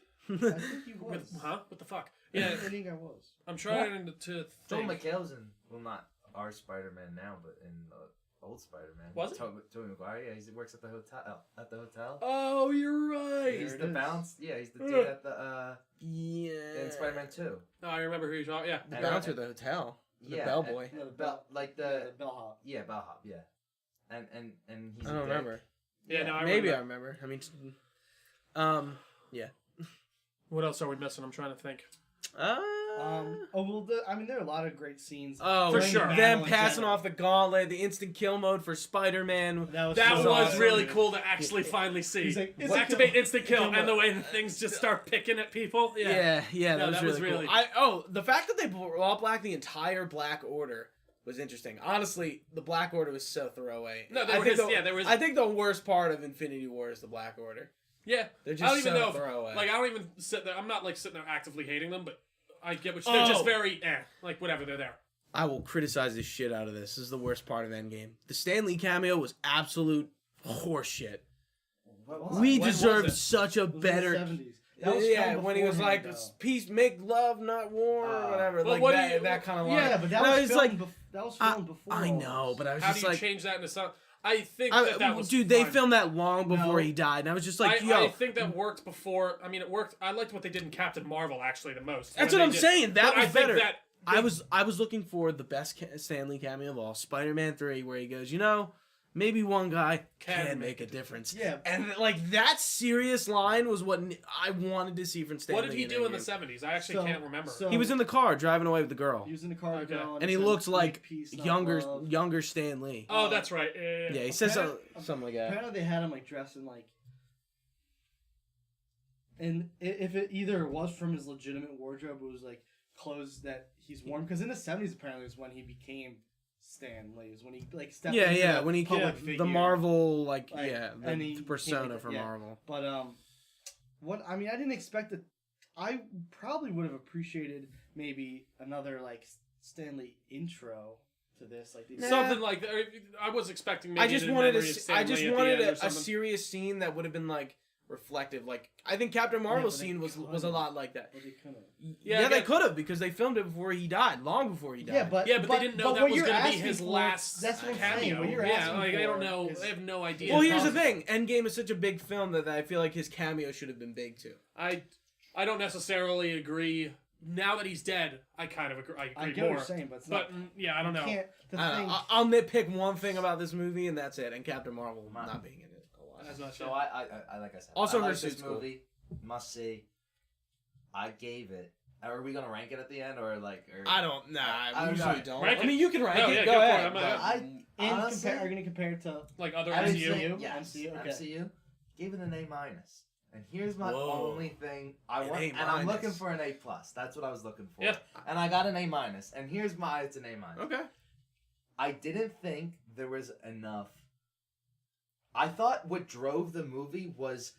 he was. Huh? What the fuck? Yeah, Yeah. the Indian guy was. I'm trying to Joel think. McHale's in, well, not our Spider-Man now, but in the old Spider-Man. Was it? Tobey Maguire. Yeah, he works at the hotel. Oh, you're right. He's it the is. bounce. Yeah, he's the dude at the Yeah. in Spider-Man 2. Oh, I remember who you're talking. Yeah. The And- bouncer at the hotel. The Yeah, bellboy. No, the Bell, like the the bellhop. yeah, bellhop. Yeah, and he's. I a don't dick. remember. Yeah. No, I Maybe I remember. remember. I mean, yeah. What else are we missing? I'm trying to think. There are a lot of great scenes. Oh, For during sure. the battle Them in passing general. off the gawntlet, the instant kill mode for Spider-Man. That That so was awesome. really cool to actually finally see. He's like, It's instant activate kill. instant kill, Instant and the way that things just start picking at people. Yeah. Yeah, No, that was really cool. The fact that they brought back the entire Black Order was interesting. Honestly, the Black Order was so throwaway. No, I think there was. I think the worst part of Infinity War is the Black Order. Yeah, They're just I don't even so know. throwaway. Like, I don't even sit there. I'm not like sitting there actively hating them, but I get what they're Oh. just very like whatever. They're there. I will criticize the shit out of this. This is the worst part of Endgame. The Stan Lee cameo was absolute horseshit. What was We When was deserved it? such a It was in the better. 70s. That was Yeah, filmed when he was like, beforehand, though. "Peace, make love, not war," or whatever. But Like what do that, you- that kind of line. Yeah, but that No, was it's filmed. like, That was filmed before. I all know, this. but I was How just do you like, change that into something? I think that was dude, they fine. filmed that long before No. he died, and I was just like, I yo, think that worked before. I mean, it worked. I liked what they did in Captain Marvel actually the most. that's when what I'm they did- saying. That but was I think better. that I was looking for the best Stanley cameo of all, Spider-Man 3, where he goes, maybe one guy can make a difference. Yeah. And like that serious line was what I wanted to see from Stanley. What did he do in the Endgame. 70s? I actually can't remember. He was in the car driving away with the girl, He was in the car, with the Okay. girl, and he said, looks like "Make peace, not younger love." Stan Lee. Oh, that's right. Yeah, he says Apparently- something like that. Apparently, they had him like dressed in like. And if it either was from his legitimate wardrobe, it was like clothes that he's worn. Because in the 70s, apparently, is when he became Stan Lee. Is when he like stepped into Yeah, the when he public the figure. Marvel, Like, and he the persona became, for yeah. Marvel. But what I mean, I didn't expect it. I probably would have appreciated maybe another like Stanley intro to this, like these. Something like that. I was expecting. Maybe I just an wanted memory of Stan I just Lee at the wanted end or a something. serious scene that would have been like reflective. Like I think Captain Marvel's but they scene was couldn't. a lot like that. But they couldn't. Yeah, Yeah, I they get- could have because they filmed it before he died, long before he died. Yeah, but Yeah, but they didn't know that what was you're going to be asking his for- last That's what I'm cameo. saying. What you're Yeah, asking like I don't for know. is- I have no idea. Well, here's the thing: Endgame is such a big film that I feel like his cameo should have been big too. I don't necessarily agree. Now that he's dead, I kind of agree. I I agree get more. what you're saying, but it's But not. yeah, I don't know. Can't, the I don't thing, know, I'll nitpick one thing about this movie, and that's it. And Captain Marvel Man. not being in it a lot. That's not So true. I like I said. Also, I her like this suit's cool. movie. Must see. I gave it. Are we gonna rank it at the end or like? Or, I don't. Nah, I I usually don't- don't. Rank I mean, you can rank No, it. yeah, go go for it. ahead. I'm but- gonna- Honestly, are you gonna compare it to? Like other I would MCU. say MCU? yes, MCU, okay. MCU. Gave it an A minus. And here's my Whoa. only thing I An want, A and I'm looking minus. for an A plus. That's what I was looking for. Yeah. And I got an A minus. And here's it's an A minus. Okay. I didn't think there was enough. I thought what drove the movie was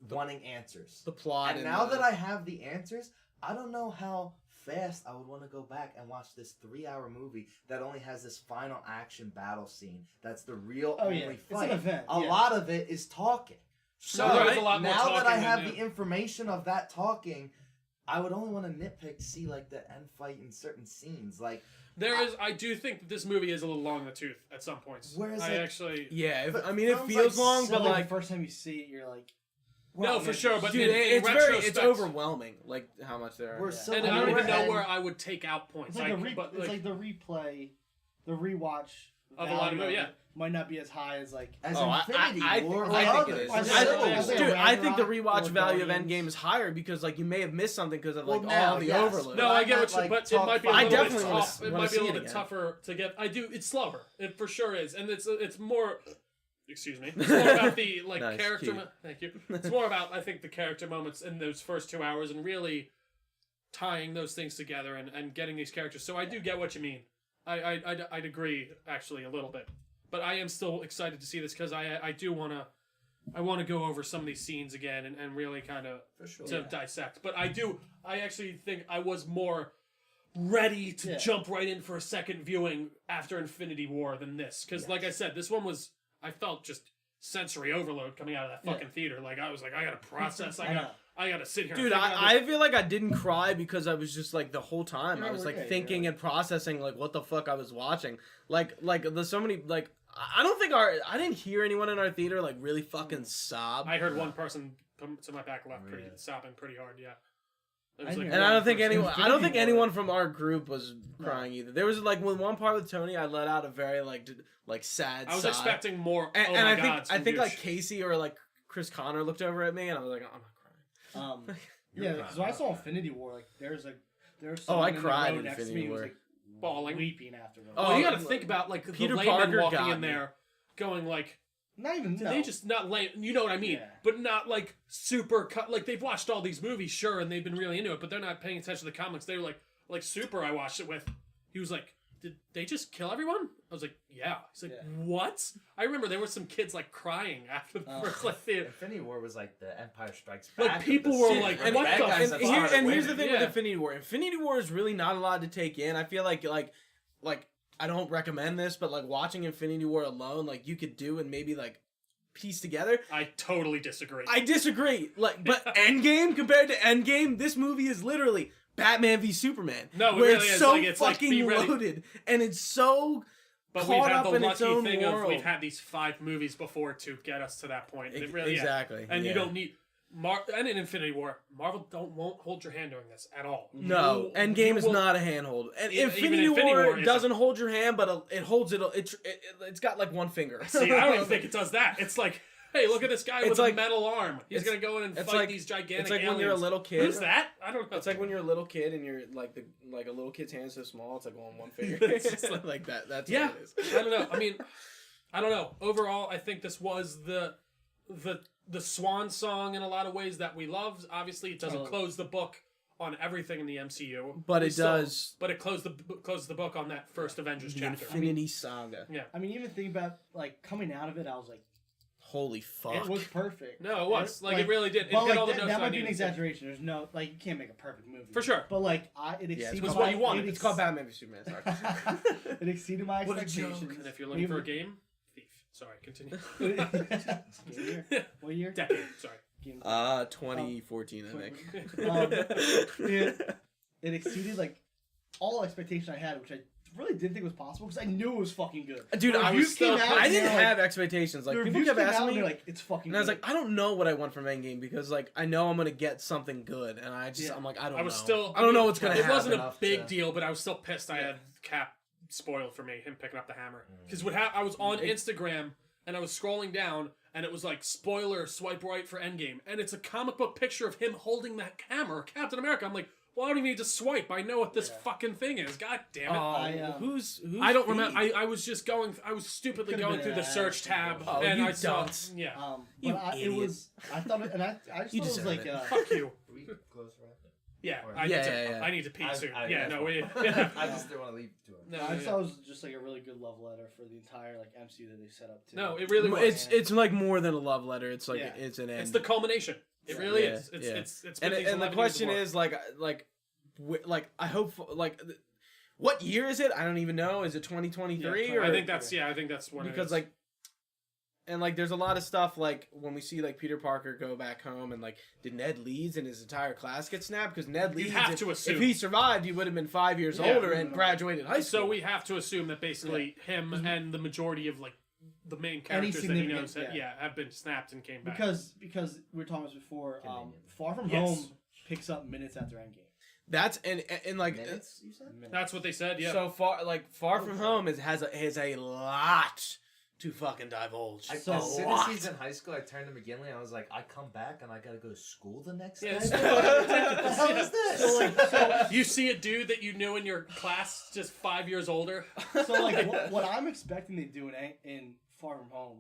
wanting answers. The plot. And now that I have the answers, I don't know how fast I would want to go back and watch this 3-hour movie that only has this final action battle scene. That's the real Oh only yeah, it's fight. an event. A yeah. lot of it is talking. So there was a lot more now that I talking have than the information of that talking, I would only want to nitpick to see like the end fight in certain scenes. Like I do think that this movie is a little long in the tooth at some points. Whereas, I like- actually. Yeah, But I mean, it films feels like long, so, but Like, like, the first time you see it, you're like, No, wow, for man, sure, but dude, in it's retrospect, overwhelming. Like how much there are. We're Yeah. so And I don't even know and- where I would take out points. it's like, but, it's like the replay, the rewatch Of a lot of value movies, yeah. might not be as high as like. as Oh, Infinity War or I think others. it is. Or Civil Dude, War. I think the Ragnarok rewatch or value of Guardians. Endgame is higher because like you may have missed something because of Well, like now, all the yes. overload. No, But I I get meant, what you, like, but it top might be a five. little I bit definitely wanna tough. It wanna might be a see little it bit again. tougher to get. It's slower. It for sure is, and it's more. Excuse me. It's more about the like Nice, character. cute. Thank you. It's more about I think the character moments in those first 2 hours and really tying those things together and getting these characters. So I do get what you mean. I'd agree actually a little bit, but I am still excited to see this because I do want to go over some of these scenes again and really kind of For sure. to dissect. But I actually think I was more ready to Yeah. jump right in for a second viewing after Infinity War than this. Because, like I said, this one was, I felt just sensory overload coming out of that fucking theater. Like, I was like, I gotta process, I know. I gotta sit here Dude, and think about I feel like I didn't cry because I was just like the whole time I was like Yeah, thinking yeah. and processing like what the fuck I was watching. Like there's so many like I don't think I didn't hear anyone in our theater like really fucking sob. I heard one person come to my back left Really? sobbing pretty hard, yeah. It I was like, knew And I don't think Infinity anyone. I don't think War. anyone from our group was crying either. There was like with one part with Tony, I let out a very like sad. I was sigh. expecting more. And, oh and my I God, think it's I think like huge. Casey or like Chris Connor looked over at me and I was like, I'm not crying. Yeah, because when I saw Infinity War, like there's Oh, someone I in the cried row in next to Infinity me who was, War. like, Bawling. weeping after them. Oh, you got to Oh, think about like Peter the layman Parker walking got in me. there, going like, Not even. did no. they just not lay? You know what I mean? Yeah. But not like super cut. Like they've watched all these movies, sure, and they've been really into it, but they're not paying attention to the comics. They were like Super. I watched it with. He was like, did they just kill everyone? I was like, yeah. He's like, Yeah. what? I remember there were some kids like crying after the Oh. first like theater. Infinity War was like the Empire Strikes Back. Like, of people the were series, like, where And, what bad the- guys and, have here, started and here's the winning. thing Yeah. with Infinity War. Infinity War is really not allowed to take in. I feel like I don't recommend this, but like watching Infinity War alone, like you could do in maybe like piece together. I totally disagree. I disagree. Like, but Endgame compared to Endgame, this movie is literally Batman v Superman. No, it where really it's is. so Like, it's like, fucking be ready. loaded, and it's so But we've caught had up the in its lucky own thing of world. we've had these 5 movies before to get us to that point. It really, exactly. And yeah. you don't need and in Infinity War, Marvel won't hold your hand during this at all. No, Endgame is not a handhold. And Even Infinity Infinity War War doesn't hold your hand, but it holds it. It's got like one finger. See, I don't even think it does that. It's like, hey, look at this guy with like, a metal arm. He's gonna go in and fight these gigantic. It's like aliens. when you're a little kid. Who's that? I don't know. It's like when you're a little kid and you're like a little kid's hand is so small. It's like on one finger. It's just like that. That's what it is. I don't know. I mean, I don't know. Overall, I think this was the swan song in a lot of ways that we loved. Obviously, it doesn't close the book on everything in the MCU, but it does. But it closed the book on that first Avengers the chapter. Infinity Saga. Yeah. I mean, even think about like coming out of it, I was like, holy fuck! it was perfect. No, it was like it really did. It But hit all the like, notes that I might be an needed. exaggeration. There's no like you can't make a perfect movie For sure. But like it Yeah, exceeded was my, what you wanted. It's called Batman v Superman. Sorry. It exceeded my What a expectations. joke. And if you're looking for a game, Thief. Sorry, continue. Game year? What year? Decade. Sorry. Game 2014, I think. it exceeded like all expectation I had, which I really didn't think was possible because I knew it was fucking good. Dude, The I reviews was still. came out I and didn't they're have like, expectations. Like the people reviews kept came out asking and me, they're like, it's fucking and I was good. like, I don't know what I want from Endgame because like I know I'm gonna get something good, and I'm like, I don't know. I was still. I don't know what's gonna It happen. wasn't a enough big to- deal, but I was still pissed. I had Cap spoiled for me, him picking up the hammer. Because I was on Instagram and I was scrolling down, and it was like spoiler, swipe right for Endgame, and it's a comic book picture of him holding that hammer, Captain America. I'm like, well, I don't even need to swipe. I know what this fucking thing is. God damn it. Who's I don't remember. I was just going. I was stupidly Could've going been through the an search ad. tab, Oh, and you I saw. dunce. Yeah. You But it idiot. was. I thought it, and I just You thought it was deserve like. it. Fuck you. Are we close for that? Yeah. Or- I need to. Yeah. I need to pee soon. Yeah. that's No. fine. We. I just didn't want to leave too No, I just yeah. thought it was just like a really good love letter for the entire like MCU that they set up too. No, it really was. It's like more than a love letter. It's like Yeah. it's an end. It's the culmination. It really Yeah, is. It's yeah. it's been and these the 11 question years is like I hope like what year is it? I don't even know. Is it 2023 Yeah, or I think that's what because it is. like and like there's a lot of stuff like when we see like Peter Parker go back home and like did Ned Leeds and his entire class get snapped because Ned You Leeds have if, to assume. if he survived he would have been 5 years Yeah. older and graduated high school. So we have to assume that basically him and the majority of like the main Any characters that he significant- knows that, yeah. have been snapped and came back. because we were talking about this before. Convenient. Far From Yes. Home picks up minutes after Endgame. that's and like Minutes, you said? Minutes. That's what they said. Yeah. so far from home has a lot to fucking divulge. As So soon what? as he's in high school, I turned to McGinley. I was like, I come back and I gotta go to school the next Yeah, day. it's- What the hell is this? So, like, you see a dude that you knew in your class just 5 years older. So like what I'm expecting they do in Far From Home,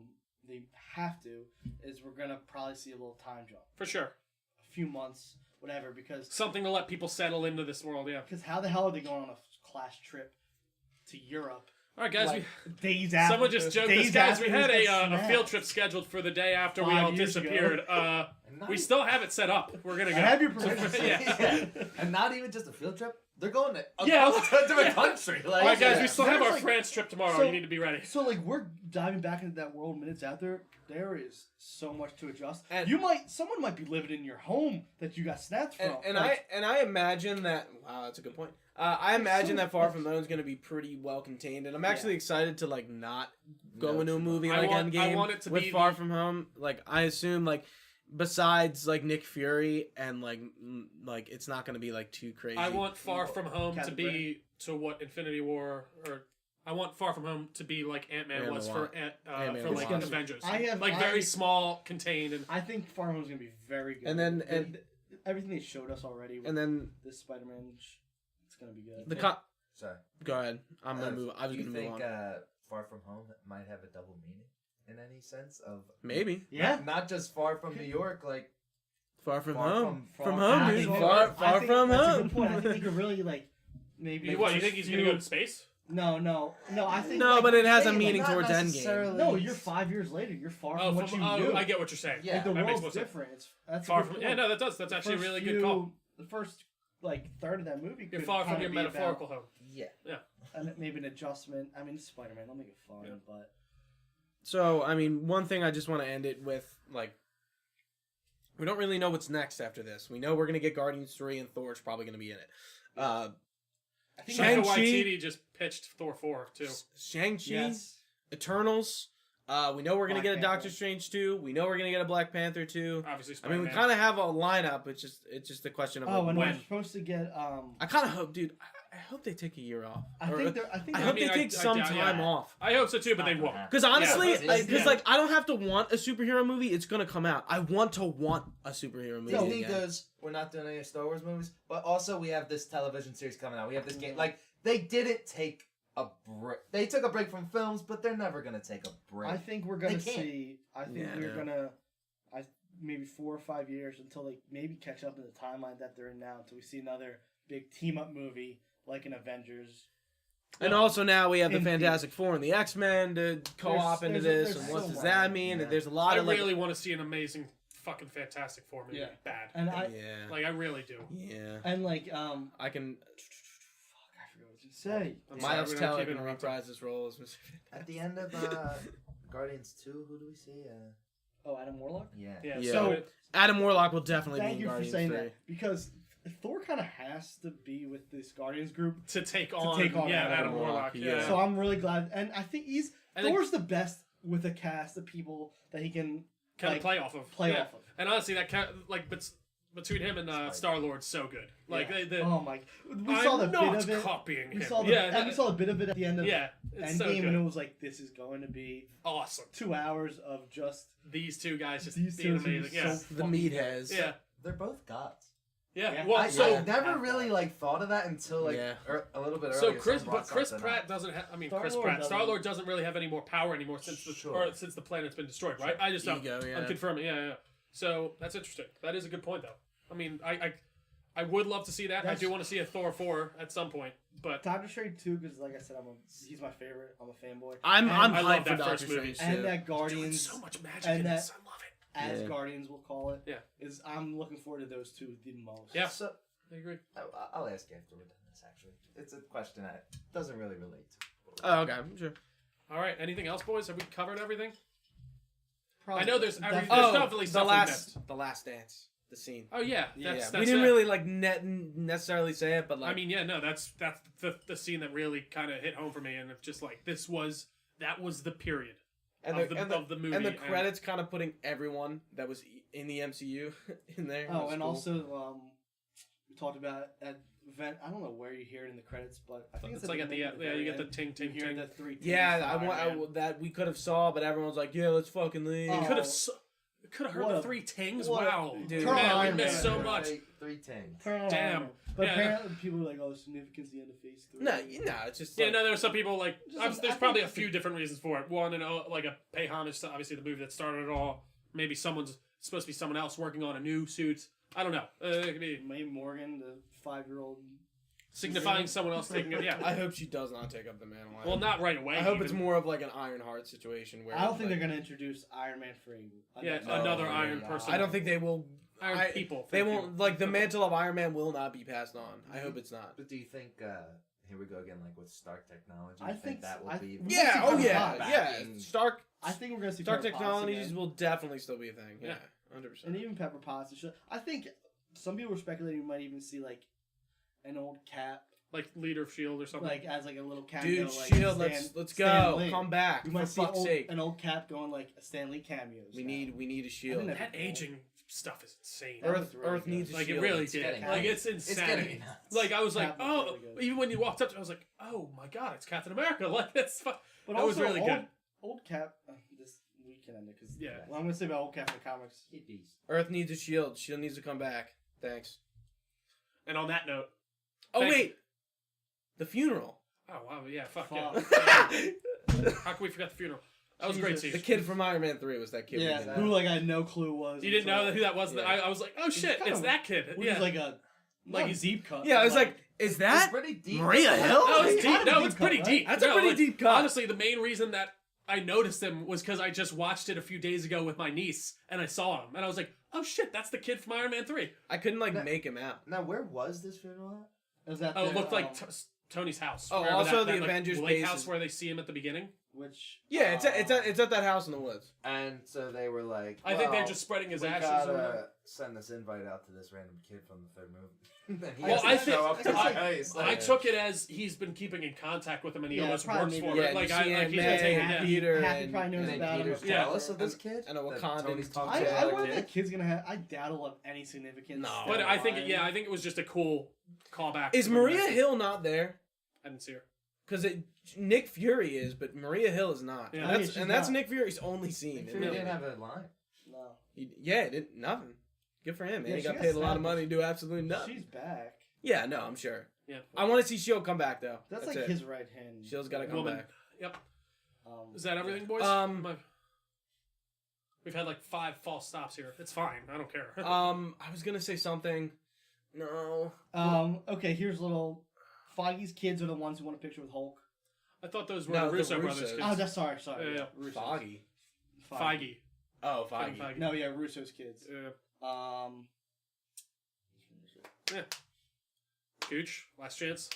they have to, is we're gonna probably see a little time jump, For sure. a few months, whatever, because Something to let people settle into this world. Yeah. how the hell are they going on a class trip to Europe? All right, guys. Like, days after. Someone just joked days this, guys. after We had this a gets field snapped. trip scheduled for the day after we 5 all years ago. disappeared. And We still have it set up. We're gonna go. I have your permission. Yeah. And not even just a field trip. They're going to Yeah. a different country. Like, All right, guys. yeah. We still have There's our like- France trip tomorrow. so- You need to be ready. So like we're diving back into that world minutes out there. There is so much to adjust. And- Someone might be living in your home that you got snapped from. And Like, I imagine that that's a good point. I imagine that Far From Home is going to be pretty well contained, and I'm actually excited to like not go No, into a movie I like want- I Endgame want it to with be Far the- From Home. Like I assume like besides like Nick Fury and like it's not going to be like too crazy. I want Far From Home to Captain be to what Infinity War or. I want Far From Home to be like Ant-Man Ant-Man was the for Wasp. Ant-Man for the like Wasp. Avengers. I have- like I- very small, contained, and I think Far From Home is gonna be very good. And then- and- everything they showed us already. With and then this Spider-Man, it's gonna be good. Sorry. go ahead. I'm gonna move. I was Do you gonna move think on. Far From Home might have a double meaning in any sense of Maybe Yeah. not just far from New York, like Far From Far Home. from- From far- home, dude. actually, Far I think From that's a Home. good point. I think they could really like maybe. you think he's gonna go to space? No. I think No, like, but it has a Hey, meaning not towards Endgame. necessarily- No, you're 5 years later. You're far from what you knew. I get what you're saying. Yeah. Like, the that makes world's more sense. different. That's Far a good from point. yeah, no, that's The actually a first really good few- call. The first like third of that movie. You're could far from kinda your be metaphorical home. yeah. about, and maybe an adjustment. I mean, it's Spider-Man. They'll make it fun, Yeah. but So, I mean, one thing I just want to end it with, like, we don't really know what's next after this. We know we're going to get Guardians 3 and Thor's probably going to be in it. I think Taika Shang-Chi- Waititi just pitched Thor 4 too. Shang-Chi, yes. Eternals. We know we're going to Black get a Panther. Doctor Strange 2. We know we're going to get a Black Panther 2. Obviously, I mean, we Spider-Man. kind of have a lineup. It's just a question of Oh, and when. we're supposed to get I kind of hope, dude. I hope they take a year off. I Or- think they're. I think I they're- hope mean, they I take some doubt- time yeah. off. I hope so too, but Not they gonna won't. happen. Because honestly, Yeah, because yeah. like I don't have to want a superhero movie. It's gonna come out. I want to want a superhero movie. Disney again. does. We're not doing any Star Wars movies, but also we have this television series coming out. We have this game. Like they didn't take a break. They took a break from films, but they're never gonna take a break. I think we're gonna They can't. see. I think Yeah, we're no. gonna. Maybe 4 or 5 years until they maybe catch up in the timeline that they're in now. Until we see another big team up movie like an Avengers. And also now we have the In Fantastic Four and the X-Men to co-op into there's this. And what so does much. that mean? Yeah. And there's a lot I of like, really want to see an amazing fucking Fantastic Four movie. Yeah. Bad. And I yeah, Like I really do. yeah. and like I can. fuck, I forgot what I was gonna say. I'm sorry, Miles we don't Teller keep can interrupting. reprise his role as Mr. At the end of Guardians 2, who do we see? Oh, Adam Warlock. Yeah. Yeah. Yeah. So So- Adam Warlock will definitely Thank be you in for Guardians saying 3. that because Thor kind of has to be with this Guardians group. to take on Adam Adam Warlock, Warlock. yeah. Yeah. So I'm really glad, and I think I think- Thor's the best with a cast of people that he can kind like, of play off of. play Yeah. off of. And honestly, that between him and Spider. Star Lord's so good. Like Yeah. they, Oh my! We I'm saw the not bit of it. copying We him. saw the yeah, we saw a bit of it at the end of yeah, it's so Endgame, good. and it was like, this is going to be Awesome. 2 hours of just These two guys just these being two. Are amazing. Yeah. so The fucking meatheads. Yeah. They're both gods. Yeah. Yeah. Well, I so never really like thought of that until like Yeah. a little bit so earlier. Chris, someone but brought Chris something Pratt up. doesn't have. I mean, Star-Lord Chris Pratt. doesn't. Star Lord doesn't really have any more power anymore since the Sure. since the planet's been destroyed, right? I just don't. Ego, yeah. I'm confirming. Yeah. So that's interesting. That is a good point, though. I mean, I would love to see that. I That's- do want to see a Thor 4 at some point, but Doctor Strange 2, because like I said, he's my favorite. I'm a fanboy. I'm And I hyped love for that Doctor first movie. Strange And too. that doing Guardians, so much magic and in that- this. I love it. as Yeah. Guardians, we'll call it. Yeah. Is I'm looking forward to those two the most. Yeah. So I agree. I'll ask you after we're done this. Actually, it's a question that doesn't really relate to. Oh, okay, sure. All right. Anything else, boys? Have we covered everything? Probably. I know there's Definitely. There's definitely the stuff we missed. last dance, the scene. Oh yeah, Yeah, that's we didn't it. really like necessarily say it, but like I mean, yeah, no, that's the scene that really kind of hit home for me, and it's just like that was the period and of the the movie, and the credits kind of putting everyone that was in the MCU in there. It Oh, was and cool. also we talked about at event. I don't know where you hear it in the credits, but I think It's like at the beginning, yeah, you get the end. ting You ting hear ting. the 3 tings yeah, from Iron Man. that we could have saw, but everyone's like, yeah, let's fucking leave. Oh. Could have heard What the a- 3 tings. what a- Wow, Dude. Turn on man, we Iron missed Man. so much. Three tings. Turn on Damn. Iron Man. But Yeah. apparently people were like, oh, significance the end of phase 3. No, it's just Yeah, like, no, there are some people like Just there's I probably a think- few different reasons for it. One, like a pay homage to obviously the movie that started it all. Maybe someone's supposed to be someone else working on a new suit. I don't know. It could be May Morgan, the 5-year-old. signifying someone else taking it. Yeah. I hope she does not take up the mantle. Well, not right away. I hope even. it's more of like an Ironheart situation where I don't think like, they're going to introduce Iron Man for Yeah, No, another yeah, Iron yeah. person. I don't think they will. Iron people. They thank you. won't like the mantle of Iron Man will not be passed on. I hope it's not. But do you think? Here we go again, like with Stark technology. I you think that will I- be. we Yeah. see Oh Pepper yeah. Potts Yeah. in- Stark I think we're going to see Stark Pepper Potts Technologies again. will definitely still be a thing. Yeah. 100%. And even Pepper Potts. And shit. I think some people were speculating we might even see like an old Cap, like leader of Shield or something. like as like a little cameo. Dude, like Shield, Stan- let's Stan go. Lee. Come back. We For might see fuck's sake. an old Cap going like a Stan Lee cameos. We now. need a shield. think that aging stuff is insane. That Earth looks really Earth good. needs a Like shield. it really It's did. getting Like nuts. it's It's getting insanity. nuts. Like I was like, Cap looks oh, really good. even when you walked up to it, I was like, oh my god, it's Captain America. Like that's But that also, was really good. Old Cap. This we can end it because Yeah. What I'm gonna say about old Cap in the comics. Hippies. Earth needs a shield. Shield needs to come back. Thanks. And on that note, Oh Thank- wait, the funeral. oh wow, yeah, fuck Fuck. yeah. How can we forget the funeral? That was a great Jesus. scene. The kid from Iron Man 3 was that kid. we Yeah, didn't that- who know. like I had no clue was. You didn't know who that was? Yeah. I was like, oh shit, kind it's of- that kid. Which Yeah. is like a Like- deep cut. Yeah, I was but, like, is It's that pretty deep. Maria Hill? No, it's It's deep. kind of No, a it's deep pretty cut, deep. That's a No, pretty like, deep cut. Honestly, the main reason that I noticed him was because I just watched it a few days ago with my niece, and I saw him, and I was like, "Oh shit, that's the kid from Iron Man 3." I couldn't like That- make him out. Now, where was this funeral at? Is that Oh, it the, looked like Tony's house. Oh, Wherever also the like, Avengers lake base house is- where they see him at the beginning. Which Yeah, it's at that house in the woods. And so they were like, I think they're well, just spreading his we ashes. gotta or whatever. send this invite out to this random kid from the third movie. And he Well, has to I think- show up to I- the place. I took it as he's been keeping in contact with him, and he Yeah, almost probably works maybe. for him. Yeah, like you I, see like Aunt he's May, been taking Aunt yeah. Peter, Happy and, probably knows And then about him. Peter's Yeah. jealous of this kid. and a that Wakandan Tony's talk talking to I the wonder if kid. that kid's gonna have. I doubt it'll have any significance. No. But I think down the line. I think it was just a cool callback. Is to the Maria rest. Hill not there? I didn't see her. Because Nick Fury is, but Maria Hill is not. Yeah. And Yeah, that's she's that's not. Nick Fury's only scene. Nick in Fury the didn't movie. have a line. No. Yeah, it didn't nothing. Good for him, man. Yeah, He she got got paid a lot of snapped. money to do absolutely nothing. She's back. Yeah, no, I'm sure. Yeah. I want to see Shield come back though. That's That's like it. his right hand. Shield's got to come Woman. back. Yep. Um, Is that everything, boys? We've had like 5 false stops here. It's fine. I don't care. I was gonna say something. No. Okay, here's a little. Foggy's kids are the ones who want a picture with Hulk. I thought those were No, the the Russo brothers. Russos. Kids. Oh, that's sorry. Yeah. Russo's. Foggy. Feige. Oh, Kevin Foggy. No, yeah, Russo's kids. Yeah. Yeah. Gooch. Last chance.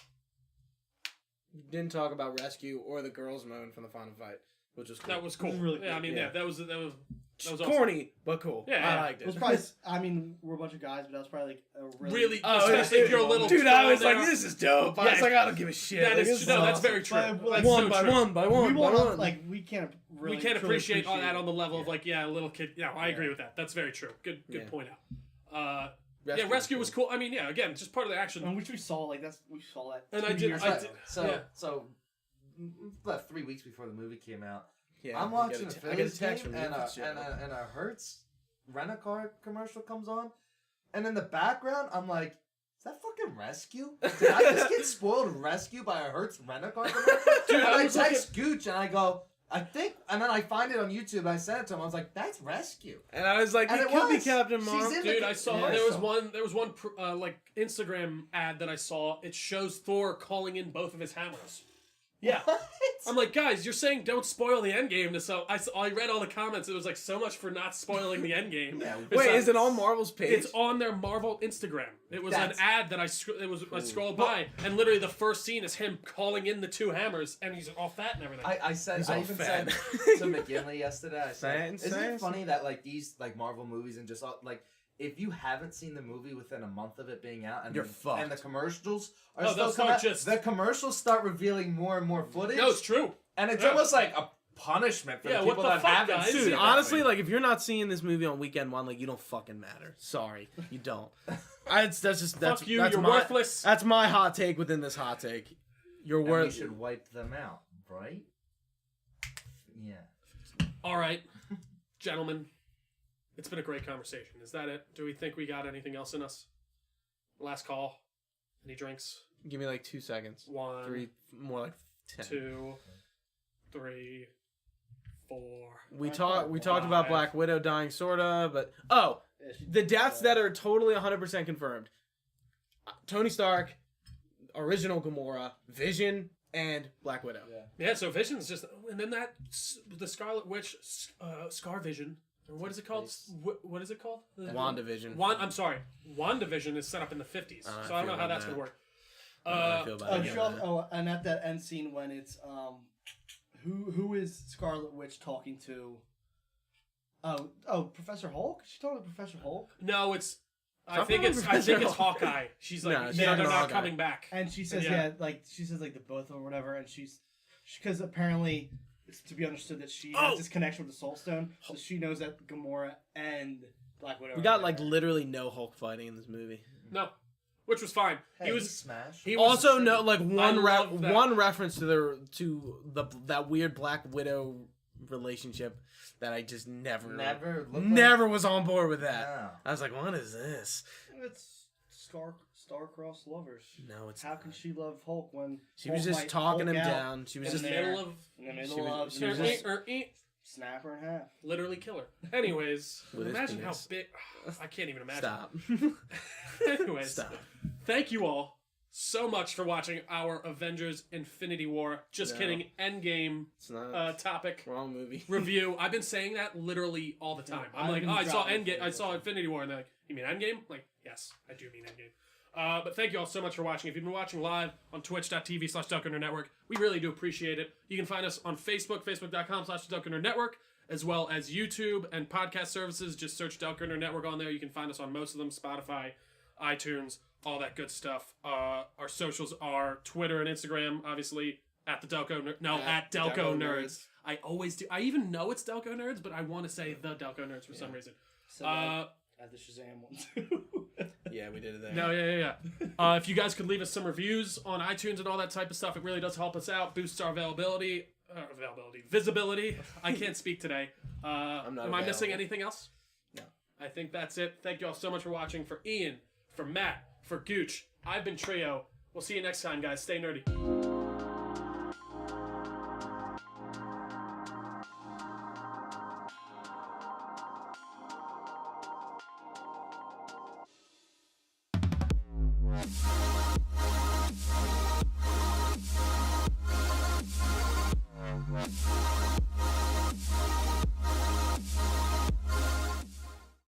Didn't talk about Rescue or the girls' moan from the final fight, which was cool. That was cool. This is really yeah, I cool. mean, Yeah. yeah, that was awesome. corny, but cool. Yeah, I yeah. liked It was it. probably. I mean, we're a bunch of guys, but that was probably like a Really? Oh, especially if you're a little dude, I kid was there. like, this is dope. I was Yeah. like, I don't give a shit. That Like, is this no, that's awesome. very true. But, like, That's one so by true. one by We one by want one. like we can't really. We can't truly appreciate all that on the level of Yeah. like, yeah, a little kid. Yeah, I agree Yeah. with that. That's very true. Good Yeah. point out. Yeah, Rescue was cool. I mean, yeah, again, just part of the action. And which we saw we saw that. And 2 I did- years I ago. did- So, yeah. so about 3 weeks before the movie came out, Yeah, I'm I watching got a I got a Phillies text game from and you. a Hertz rent-a-car commercial comes on, and in the background, I'm like, is that fucking Rescue? Did I just get spoiled Rescue by a Hertz rent-a-car commercial? Dude, and I I was text Gooch and I go, I think, and then I find it on YouTube and I sent it to him. I was like, that's Rescue. And I was like, And it it could be was. Captain She's Marvel. in Dude, the I saw commercial. there was one like Instagram ad that I saw. It shows Thor calling in both of his hammers. Yeah. What? I'm like, guys, you're saying don't spoil the end game. So I read all the comments. It was like so much for not spoiling the end game. Yeah, Wait, is it on Marvel's page? It's on their Marvel Instagram. It was That's an ad that I scrolled by, and literally the first scene is him calling in the 2 hammers, and he's all fat and everything. I said, He's I all even fat. said to McGinley yesterday, I said, Science. isn't it funny that like these like Marvel movies and just all, like if you haven't seen the movie within a month of it being out, and You're the, fucked. and the commercials are No, still they'll coming start out, just- the commercials start revealing more and more footage. no, it's true. and it's Yeah. almost like a punishment for Yeah, the what people the that fuck, haven't guys? seen Dude, it. honestly, like if you're not seeing this movie on weekend one, like you don't fucking matter. Sorry, you don't. That's Fuck you. that's You're my, worthless. That's my hot take within this hot take. You're And we worth. should wipe them out, right? Yeah. All right, gentlemen, it's been a great conversation. Is that it? Do we think we got anything else in us? Last call. Any drinks? Give me like 2 seconds. 1, 3, more like 10. 2, 3, 4. We talked about 5. Black Widow dying, sorta, but Yeah, the deaths that are totally 100% confirmed: Tony Stark, original Gamora, Vision, and Black Widow. Yeah. Yeah, so Vision's just, and then the Scarlet Witch, Scar Vision. What is it called? What is it called? WandaVision. I'm sorry. WandaVision is set up in the 50s, so I don't know how that's gonna work. I don't know how I feel about Oh, it. she also, and at that end scene when it's who is Scarlet Witch talking to? Oh, Professor Hulk? She talking to Professor Hulk? No, it's. I Something think with it's Professor Hulk. Hawkeye. She's like, No, she's they're not not Hawkeye. coming back. And she says, Yeah. she says like the both or whatever, and she's because apparently it's to be understood that she Oh! has this connection with the Soul Stone, so she knows that Gamora and Black Widow. We are got there. like literally no Hulk fighting in this movie. No, which was fine. Hey, he was. smash. He was Also, no, like love that. one reference to the that weird Black Widow relationship that I just never was on board with that. No. I was like, what is this? It's star-crossed lovers. No, it's How can she love Hulk when She was Hulk just might talking him Hulk out down. She was in just the there. middle of in the She middle was- of she was and just- snap her in half. literally kill her. Anyways, With his imagine how penis. big. I can't even imagine. stop. Anyways, Stop. thank you all so much for watching our Avengers Infinity War. Just No. kidding. Endgame It's not topic wrong movie. review. I've been saying that literally all the time. I'm I've like, been oh, I saw dropping Endgame. I it. saw Infinity War, and they're like, you mean Endgame? Like, yes, I do mean Endgame. But thank you all so much for watching. If you've been watching live on twitch.tv/DelcoNerdNetwork, we really do appreciate it. You can find us on Facebook, facebook.com/DelcoNerdNetwork, as well as YouTube and podcast services. Just search Delco Nerd Network on there. You can find us on most of them, Spotify, iTunes, all that good stuff. Our socials are Twitter and Instagram, obviously, at Delco Nerds. I always do. I even know it's Delco Nerds, but I want to say the Delco Nerds for some reason. So at the Shazam one too. Yeah, we did it there. No, yeah. If you guys could leave us some reviews on iTunes and all that type of stuff, it really does help us out, boosts our visibility. I can't speak today. Am I missing anything else? No. I think that's it. Thank you all so much for watching. For Ian, for Matt, for Gooch, I've been Trio. We'll see you next time, guys. Stay nerdy.